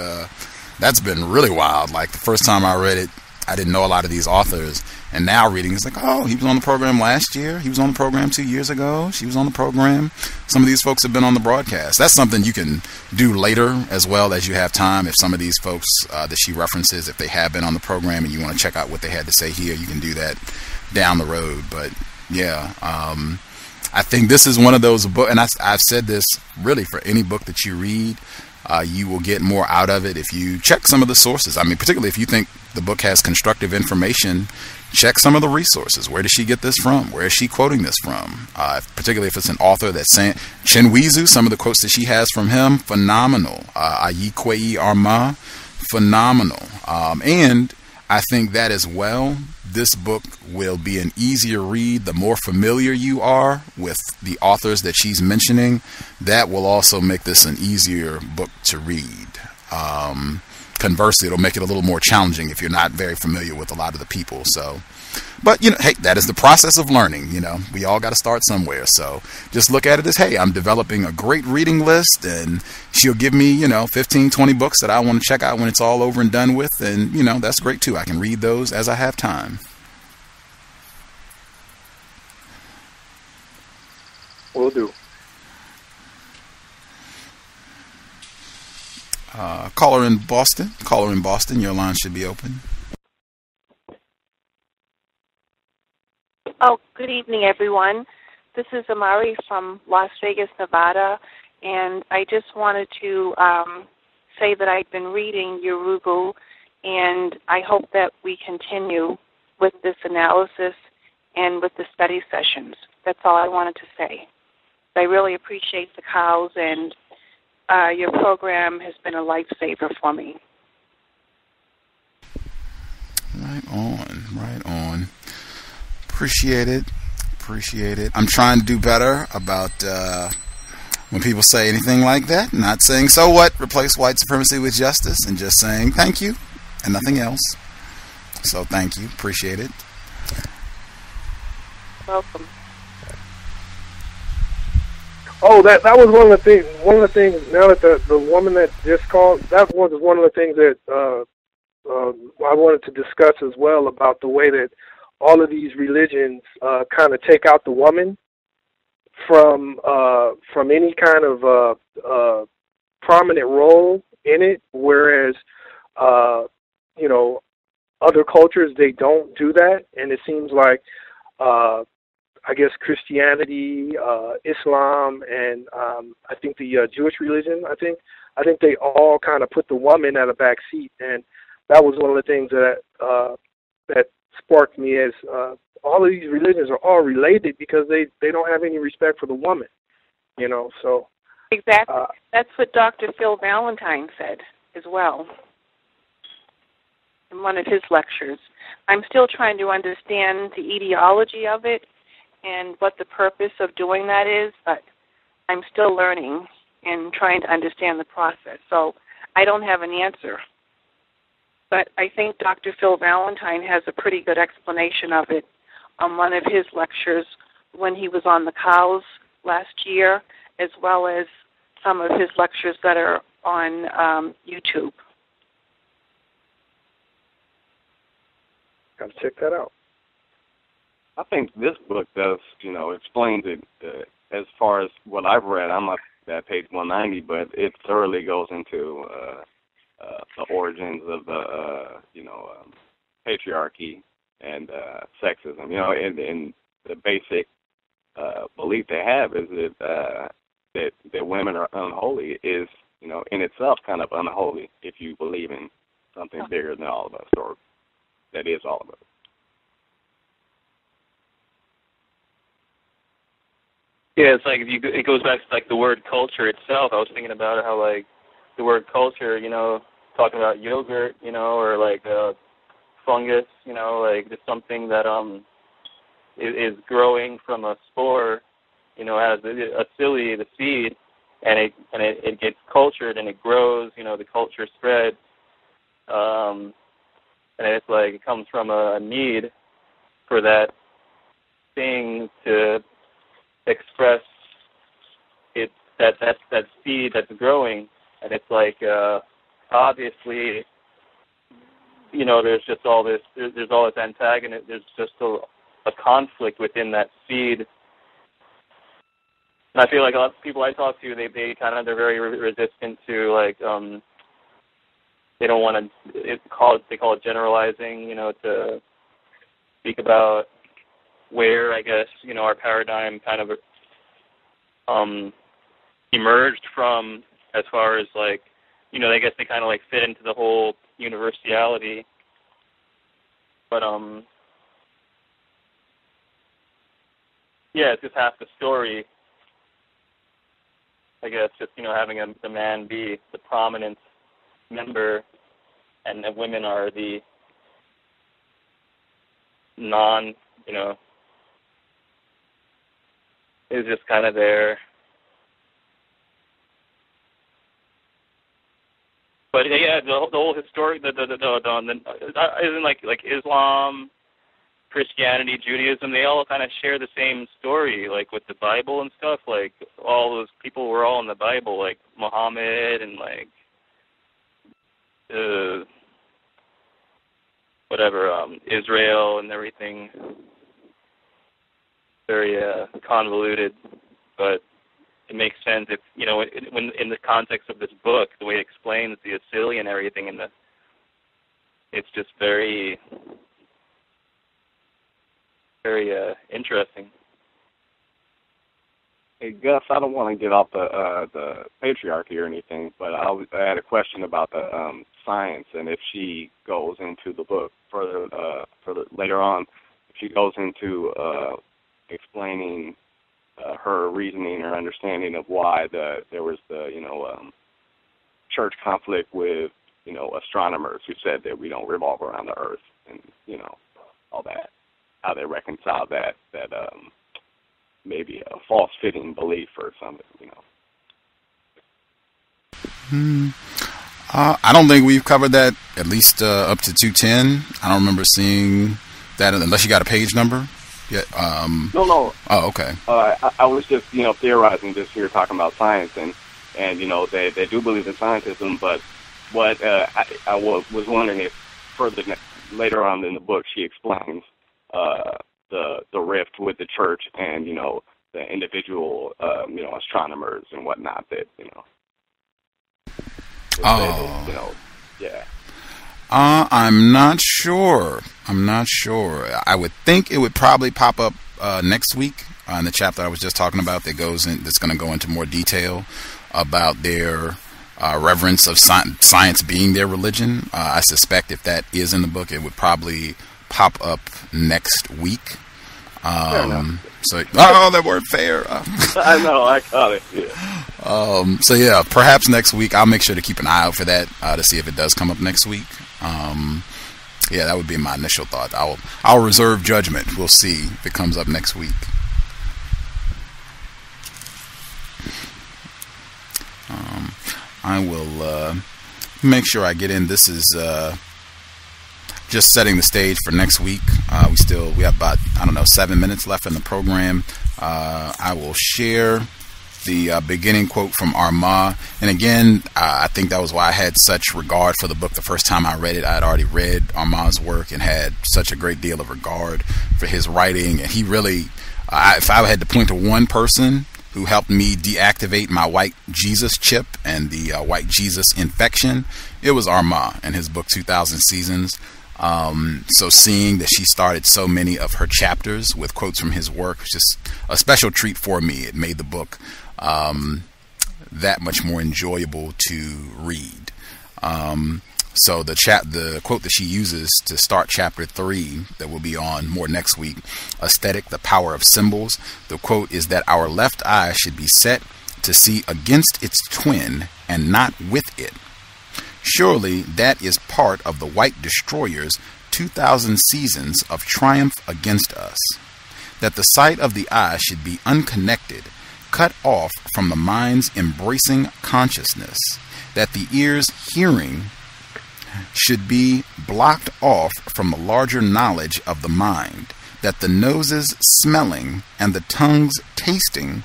that's been really wild. Like, the first time I read it, I didn't know a lot of these authors. And now reading, it's like, oh, he was on the program last year. He was on the program 2 years ago. She was on the program. Some of these folks have been on the broadcast. That's something you can do later as well as you have time. If some of these folks that she references, if they have been on the program and you want to check out what they had to say here, you can do that down the road. But, yeah, I think this is one of those books, and I've said this really for any book that you read, you will get more out of it if you check some of the sources. I mean, particularly if you think the book has constructive information, check some of the resources. Where did she get this from? Where is she quoting this from? Particularly if it's an author that's saying, Chinweezu, some of the quotes that she has from him, phenomenal. Ayikwei Arma, phenomenal. And I think that as well, this book will be an easier read. The more familiar you are with the authors that she's mentioning, that will also make this an easier book to read. Conversely, it'll make it a little more challenging if you're not very familiar with a lot of the people. So, but, you know, hey, that is the process of learning. You know, we all got to start somewhere. So just look at it as, hey, I'm developing a great reading list, and she'll give me, you know, 15, 20 books that I want to check out when it's all over and done with. And, you know, that's great too. I can read those as I have time. Will do. Caller in Boston, your line should be open. Oh, good evening, everyone. This is Amari from Las Vegas, Nevada, and I just wanted to say that I've been reading Yurugu, and I hope that we continue with this analysis and with the study sessions. That's all I wanted to say. I really appreciate the cows, and your program has been a lifesaver for me. Right on, right on. Appreciate it. Appreciate it. I'm trying to do better about when people say anything like that, not saying, so what, replace white supremacy with justice, and just saying thank you and nothing else. So thank you. Appreciate it. Welcome. Oh, that was one of the things. One of the things. Now that the woman that just called, that was one of the things that I wanted to discuss as well, about the way that all of these religions kind of take out the woman from any kind of prominent role in it, whereas other cultures, they don't do that, and it seems like I guess Christianity, Islam, and I think the Jewish religion, I think they all kind of put the woman at a back seat, and that was one of the things that sparked me as all of these religions are all related because they don't have any respect for the woman, so. Exactly. That's what Dr. Phil Valentine said as well in one of his lectures. I'm still trying to understand the etiology of it and what the purpose of doing that is, but I'm still learning and trying to understand the process. So I don't have an answer. But I think Dr. Phil Valentine has a pretty good explanation of it on one of his lectures when he was on the cows last year, as well as some of his lectures that are on YouTube. Got to check that out. I think this book does, explains it as far as what I've read. I'm at page 190, but it thoroughly goes into the origins of the, patriarchy and sexism. And the basic belief they have is that women are unholy is, in itself kind of unholy if you believe in something bigger than all of us, or that is all of us. Yeah, it's like it goes back to like the word culture itself. I was thinking about how like the word culture, talking about yogurt, or like fungus, like just something that is growing from a spore, as a psylle, the seed, and it gets cultured and it grows, the culture spreads, and it's like it comes from a need for that thing to express that seed that's growing, and it's like obviously, there's just all this antagonism. There's just a conflict within that seed, and I feel like a lot of people I talk to, they're very resistant to like they don't want to. They call it generalizing, to speak about where, I guess, our paradigm kind of emerged from, as far as like, I guess they kind of like fit into the whole universality. But yeah, it's just half the story. I guess just having the man be the prominent member, and the women are the non, is just kind of there. But yeah, the whole historic, isn't like Islam, Christianity, Judaism, they all kind of share the same story, like with the Bible and stuff. Like all those people were all in the Bible, like Muhammad and like Israel and everything. Very convoluted, but it makes sense if when in the context of this book, the way it explains the Assyrian and everything, it's just very very interesting. Hey Gus, I don't want to get off the patriarchy or anything, but I had a question about the science, and if she goes into the book further later on, if she goes into explaining her reasoning or understanding of why there was the church conflict with astronomers who said that we don't revolve around the earth, and all that, how they reconcile that maybe a false fitting belief or something, I don't think we've covered that, at least up to 210. I don't remember seeing that unless you got a page number. Yeah. No. Oh, okay. I was just theorizing this here, talking about science, and they do believe in scientism, but what I was wondering if further later on in the book she explains the rift with the church and the individual astronomers and whatnot that yeah. I'm not sure. I would think it would probably pop up next week in the chapter I was just talking about that's going to go into more detail about their reverence of science being their religion. I suspect if that is in the book, it would probably pop up next week. That word fair. I know, I caught it. Yeah. So yeah, perhaps next week. I'll make sure to keep an eye out for that to see if it does come up next week. Yeah, that would be my initial thought. I'll reserve judgment. We'll see if it comes up next week. I will make sure I get in. This is just setting the stage for next week. We have about 7 minutes left in the program. I will share the beginning quote from Armand. And again, I think that was why I had such regard for the book the first time I read it. I had already read Armand's work and had such a great deal of regard for his writing. And he really, if I had to point to one person who helped me deactivate my white Jesus chip and the white Jesus infection, it was Armand and his book 2000 Seasons. So seeing that she started so many of her chapters with quotes from his work was just a special treat for me. It made the book that much more enjoyable to read. So the quote that she uses to start chapter 3 that will be on more next week, Aesthetic, the Power of Symbols. The quote is that our left eye should be set to see against its twin and not with it. Surely that is part of the white destroyer's 2,000 seasons of triumph against us. That the sight of the eye should be unconnected, cut off from the mind's embracing consciousness. That the ear's hearing should be blocked off from the larger knowledge of the mind. That the nose's smelling and the tongue's tasting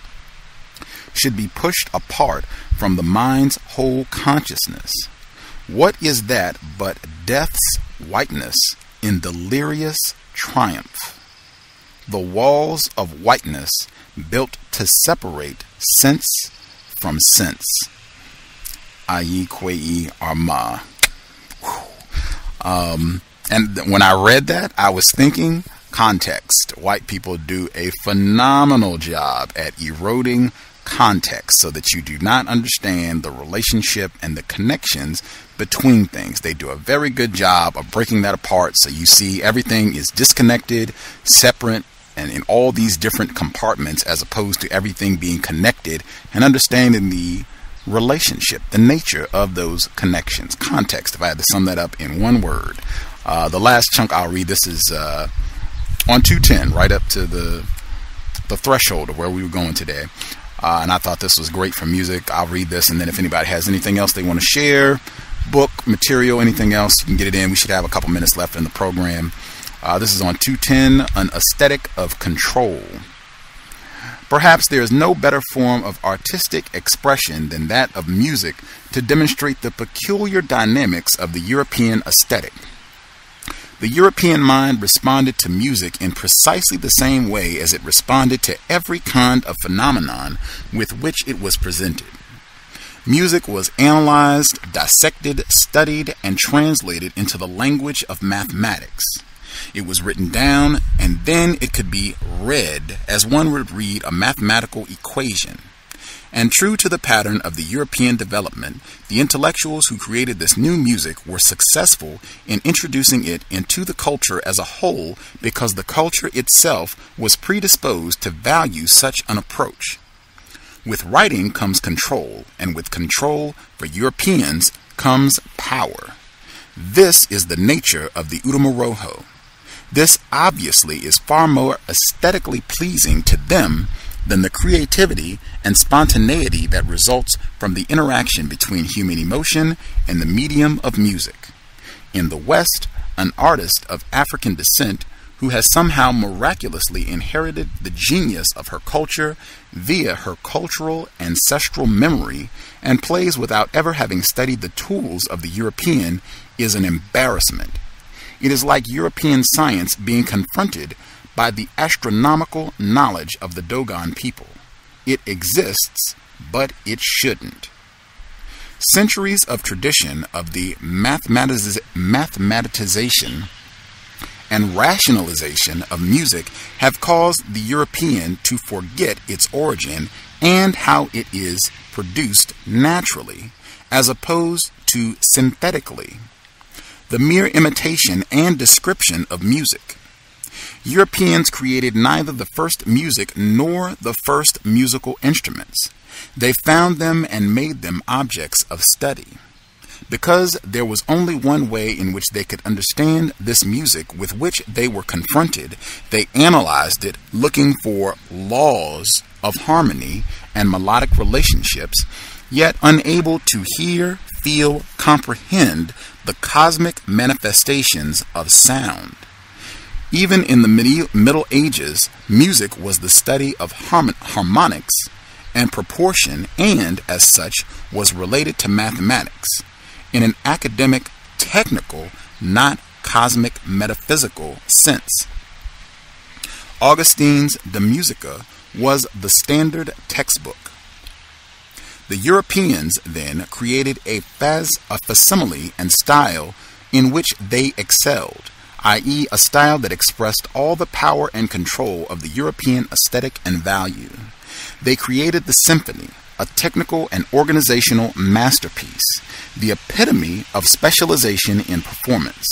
should be pushed apart from the mind's whole consciousness. What is that but death's whiteness in delirious triumph? The walls of whiteness built to separate sense from sense. Ayi Kwei Arma. And when I read that, I was thinking context. White people do a phenomenal job at eroding context so that you do not understand the relationship and the connections between things. They do a very good job of breaking that apart so you see everything is disconnected, separate, and in all these different compartments, as opposed to everything being connected and understanding the relationship, the nature of those connections. Context, if I had to sum that up in one word. The last chunk I'll read, this is on 210, right up to the threshold of where we were going today. And I thought this was great for music. I'll read this, and then if anybody has anything else they want to share, book, material, anything else, you can get it in. We should have a couple minutes left in the program. This is on 210, An Aesthetic of Control. Perhaps there is no better form of artistic expression than that of music to demonstrate the peculiar dynamics of the European aesthetic. The European mind responded to music in precisely the same way as it responded to every kind of phenomenon with which it was presented. Music was analyzed, dissected, studied, and translated into the language of mathematics. It was written down, and then it could be read as one would read a mathematical equation. And true to the pattern of the European development, the intellectuals who created this new music were successful in introducing it into the culture as a whole because the culture itself was predisposed to value such an approach. With writing comes control, and with control for Europeans comes power. This is the nature of the Último Rojo. This obviously is far more aesthetically pleasing to them than the creativity and spontaneity that results from the interaction between human emotion and the medium of music. In the West, an artist of African descent who has somehow miraculously inherited the genius of her culture via her cultural ancestral memory and plays without ever having studied the tools of the European is an embarrassment. It is like European science being confronted by the astronomical knowledge of the Dogon people. It exists, but it shouldn't. Centuries of tradition of the mathematization and rationalization of music have caused the European to forget its origin and how it is produced naturally, as opposed to synthetically. The mere imitation and description of music. Europeans created neither the first music nor the first musical instruments. They found them and made them objects of study. Because there was only one way in which they could understand this music with which they were confronted, they analyzed it looking for laws of harmony and melodic relationships, yet unable to hear, feel, comprehend the cosmic manifestations of sound. Even in the Middle Ages, music was the study of harmonics and proportion, and, as such, was related to mathematics in an academic, technical, not cosmic, metaphysical sense. Augustine's De Musica was the standard textbook. The Europeans then created a facsimile and style in which they excelled, i.e. a style that expressed all the power and control of the European aesthetic and value. They created the symphony, a technical and organizational masterpiece, the epitome of specialization in performance.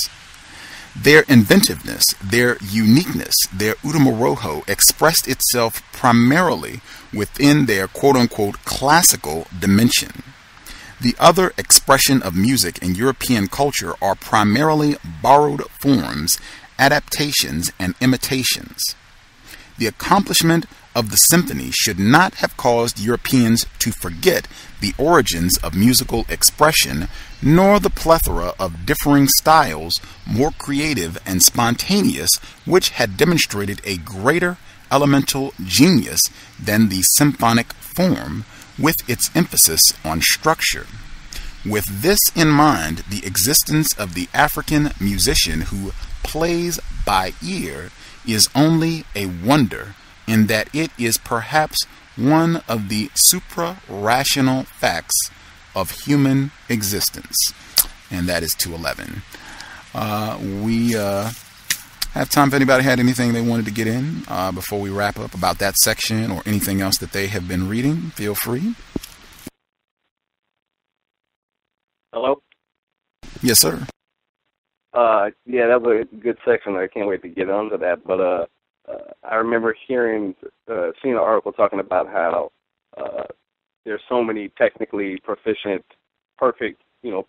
Their inventiveness, their uniqueness, their Último Rojo expressed itself primarily within their quote-unquote classical dimension. The other expression of music in European culture are primarily borrowed forms, adaptations, and imitations. The accomplishment of the symphony should not have caused Europeans to forget the origins of musical expression, nor the plethora of differing styles, more creative and spontaneous, which had demonstrated a greater elemental genius than the symphonic form, with its emphasis on structure. With this in mind, the existence of the African musician who plays by ear is only a wonder, in that it is perhaps one of the supra-rational facts of human existence. And that is 211. We have time if anybody had anything they wanted to get in before we wrap up about that section or anything else that they have been reading. Feel free. Hello? Yes, sir. Yeah, that was a good section. I can't wait to get onto that. But I remember seeing an article talking about how there's so many technically proficient, perfect,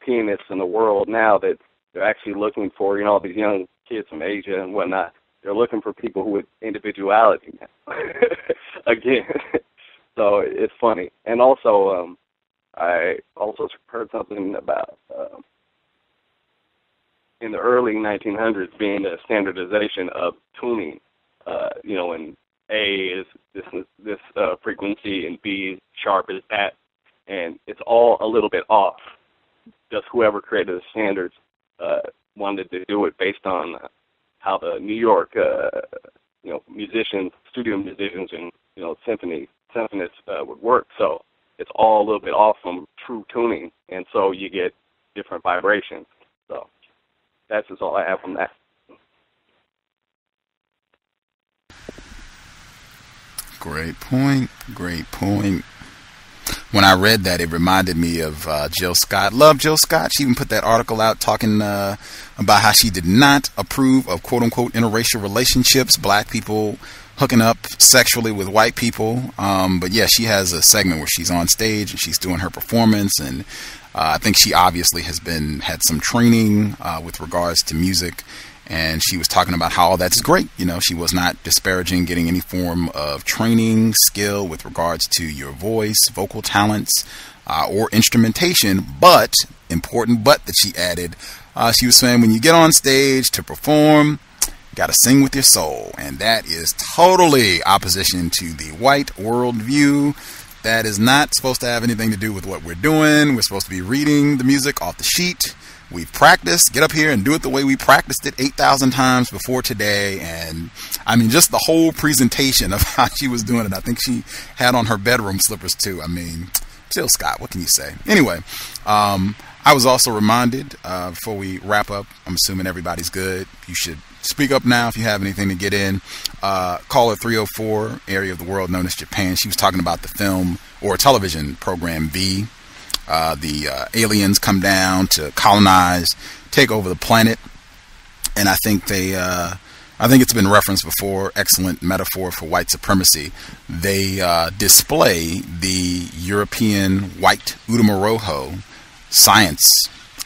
pianists in the world now that they're actually looking for, all these young kids from Asia and whatnot. They're looking for people with individuality now. Again. So it's funny. And also, I also heard something about in the early 1900s being a standardization of tuning. And A is this frequency and B sharp is that, and it's all a little bit off. Just whoever created the standards wanted to do it based on how the New York, musicians, studio musicians, and symphonists would work. So it's all a little bit off from true tuning, and so you get different vibrations. So that's just all I have from that. Great point. Great point. When I read that, it reminded me of Jill Scott. Love Jill Scott. She even put that article out talking about how she did not approve of quote-unquote interracial relationships, black people hooking up sexually with white people. But yeah, she has a segment where she's on stage and she's doing her performance, and I think she obviously had some training with regards to music. And she was talking about how that's great. You know, she was not disparaging getting any form of training, skill with regards to your voice, vocal talents, or instrumentation. But, important but that she added, she was saying when you get on stage to perform, you got to sing with your soul. And that is totally opposition to the white worldview. That is not supposed to have anything to do with what we're doing. We're supposed to be reading the music off the sheet. We've practiced, get up here and do it the way we practiced it 8,000 times before today. And I mean, just the whole presentation of how she was doing it. I think she had on her bedroom slippers too. I mean, Jill Scott, what can you say? Anyway, I was also reminded, before we wrap up, I'm assuming everybody's good. You should speak up now if you have anything to get in. Caller 304, area of the world known as Japan. She was talking about the film or television program V. The aliens come down to colonize, take over the planet, and I think it's been referenced before. Excellent metaphor for white supremacy. They display the European white Utamoroho science,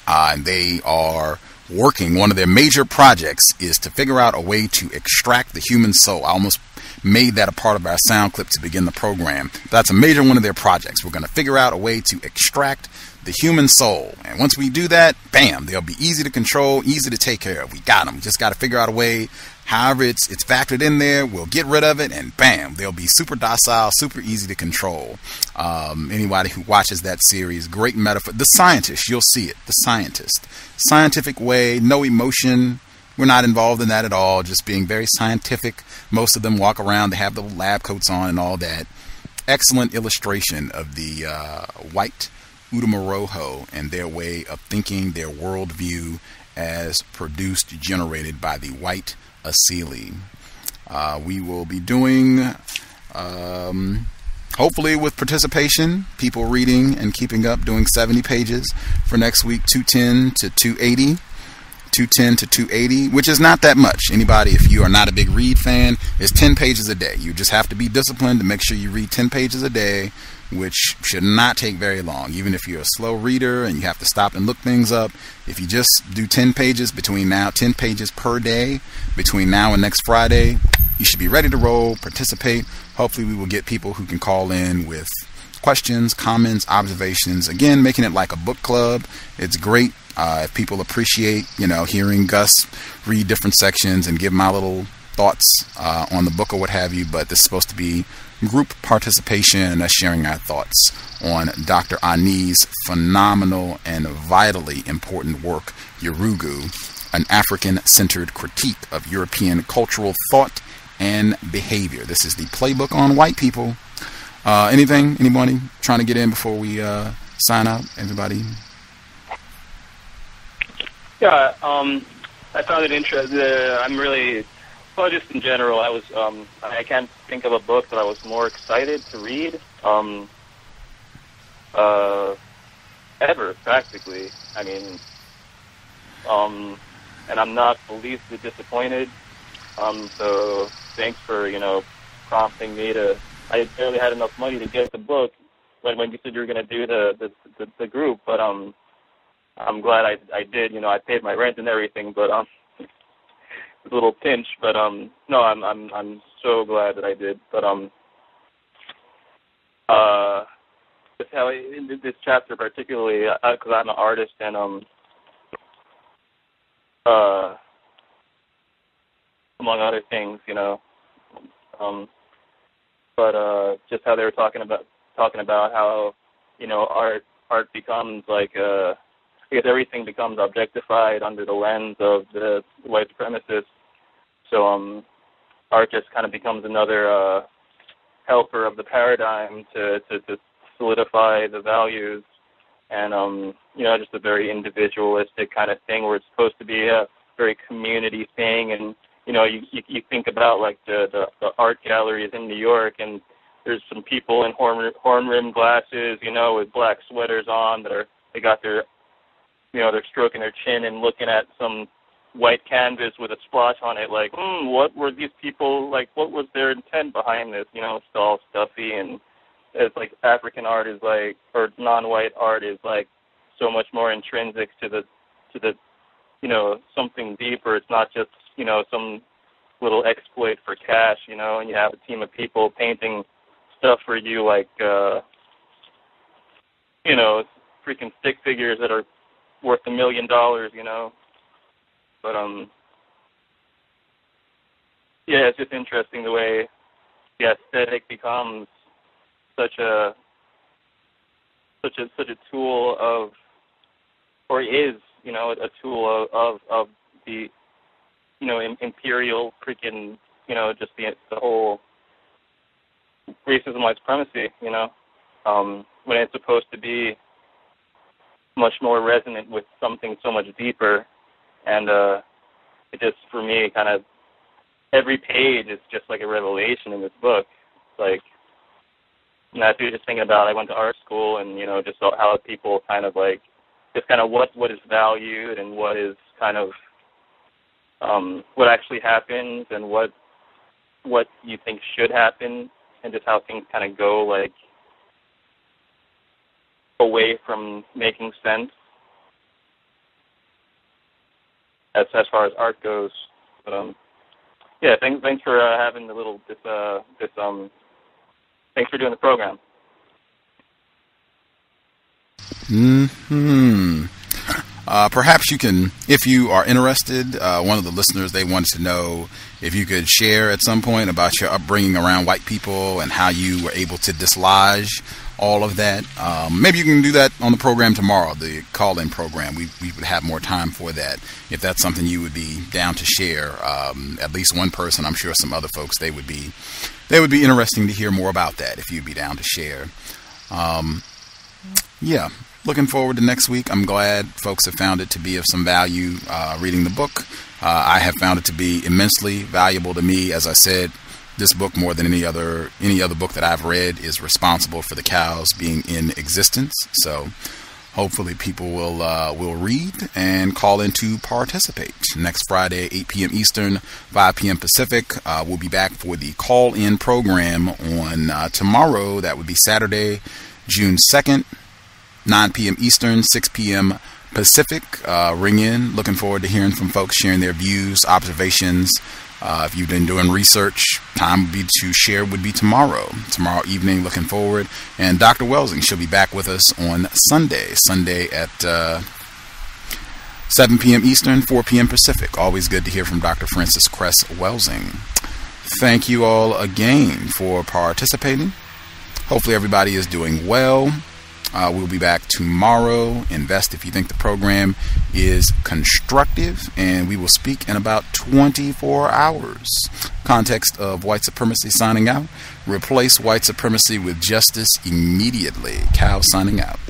and they are working. One of their major projects is to figure out a way to extract the human soul. I almost made that a part of our sound clip to begin the program. That's a major one of their projects. We're going to figure out a way to extract the human soul. And once we do that, bam, they'll be easy to control, easy to take care of. We got them. We just got to figure out a way. However it's factored in there, we'll get rid of it, and bam, they'll be super docile, super easy to control. Anybody who watches that series, great metaphor. The scientist, you'll see it. The scientist. Scientific way, no emotion. We're not involved in that at all, just being very scientific. Most of them walk around, they have the lab coats on and all that. Excellent illustration of the white Utamoroho and their way of thinking, their worldview as produced, generated by the white Asili. We will be doing, hopefully with participation, people reading and keeping up, doing 70 pages for next week, 210 to 280. 210 to 280, which is not that much. Anybody, if you are not a big read fan, is 10 pages a day. You just have to be disciplined to make sure you read 10 pages a day, which should not take very long. Even if you're a slow reader and you have to stop and look things up, if you just do 10 pages between now, 10 pages per day between now and next Friday, you should be ready to roll, participate. Hopefully we will get people who can call in with questions, comments, observations. Again, making it like a book club. It's great. If people appreciate, hearing Gus read different sections and give my little thoughts on the book or what have you, but this is supposed to be group participation and us sharing our thoughts on Dr. Ani's phenomenal and vitally important work, Yurugu, an African-centered critique of European cultural thought and behavior. This is the playbook on white people. Anybody trying to get in before we sign out? Everybody? Yeah, I found it interesting. Just in general, I can't think of a book that I was more excited to read, ever, practically. I mean, and I'm not the least bit disappointed. So thanks for, prompting me to. I barely had enough money to get the book when you said you were going to do the group, but I'm glad I did. I paid my rent and everything, but it's a little pinch. But no, I'm so glad that I did. But just how in this chapter particularly, because I'm an artist and among other things, but just how they were talking about how art becomes like I guess everything becomes objectified under the lens of the white supremacists. So art just kind of becomes another helper of the paradigm to solidify the values, and just a very individualistic kind of thing where it's supposed to be a very community thing. And you think about like the art galleries in New York, and there's some people in horn-rimmed glasses, you know, with black sweaters on they got their, you know, they're stroking their chin and looking at some white canvas with a splotch on it, like, what were these people, like, what was their intent behind this? You know, it's all stuffy, and it's like African art is like, or non-white art is like so much more intrinsic to the, you know, something deeper. It's not just, you know, some little exploit for cash, you know, and you have a team of people painting stuff for you, like, you know, freaking stick figures that are worth $1 million, you know. But yeah, it's just interesting the way the aesthetic becomes such a tool of, or is, you know, a tool of the, you know, imperial freaking, you know, just the whole racism, white supremacy, you know, when it's supposed to be much more resonant with something so much deeper. And it just, for me, kind of, every page is just like a revelation in this book. Like, and that's what you're just thinking about. I went to art school, and, you know, just how people kind of like, just kind of what is valued and what is kind of what actually happens and what you think should happen, and just how things kind of go, like, away from making sense as far as art goes. But yeah, thanks for having the little thanks for doing the program. Perhaps you can, if you are interested, one of the listeners, they wanted to know if you could share at some point about your upbringing around white people and how you were able to dislodge all of that. Maybe you can do that on the program tomorrow, the call-in program. We would have more time for that. If that's something you would be down to share, at least one person, I'm sure some other folks, they would be interesting to hear more about that if you'd be down to share. Yeah, looking forward to next week. I'm glad folks have found it to be of some value reading the book. I have found it to be immensely valuable to me. As I said, this book, more than any other book that I've read, is responsible for the cows being in existence. So hopefully people will read and call in to participate. Next Friday, 8 p.m. Eastern, 5 p.m. Pacific. We'll be back for the call-in program on tomorrow. That would be Saturday, June 2nd, 9 p.m. Eastern, 6 p.m. Pacific. Ring in. Looking forward to hearing from folks, sharing their views, observations. If you've been doing research, time to share would be tomorrow evening. Looking forward. And Dr. Welsing, she'll be back with us on Sunday at 7 p.m. Eastern, 4 p.m. Pacific. Always good to hear from Dr. Francis Cress Welsing. Thank you all again for participating. Hopefully everybody is doing well. We'll be back tomorrow. Invest if you think the program is constructive, and we will speak in about 24 hours. Context of White Supremacy signing out. Replace white supremacy with justice immediately. Cal signing out.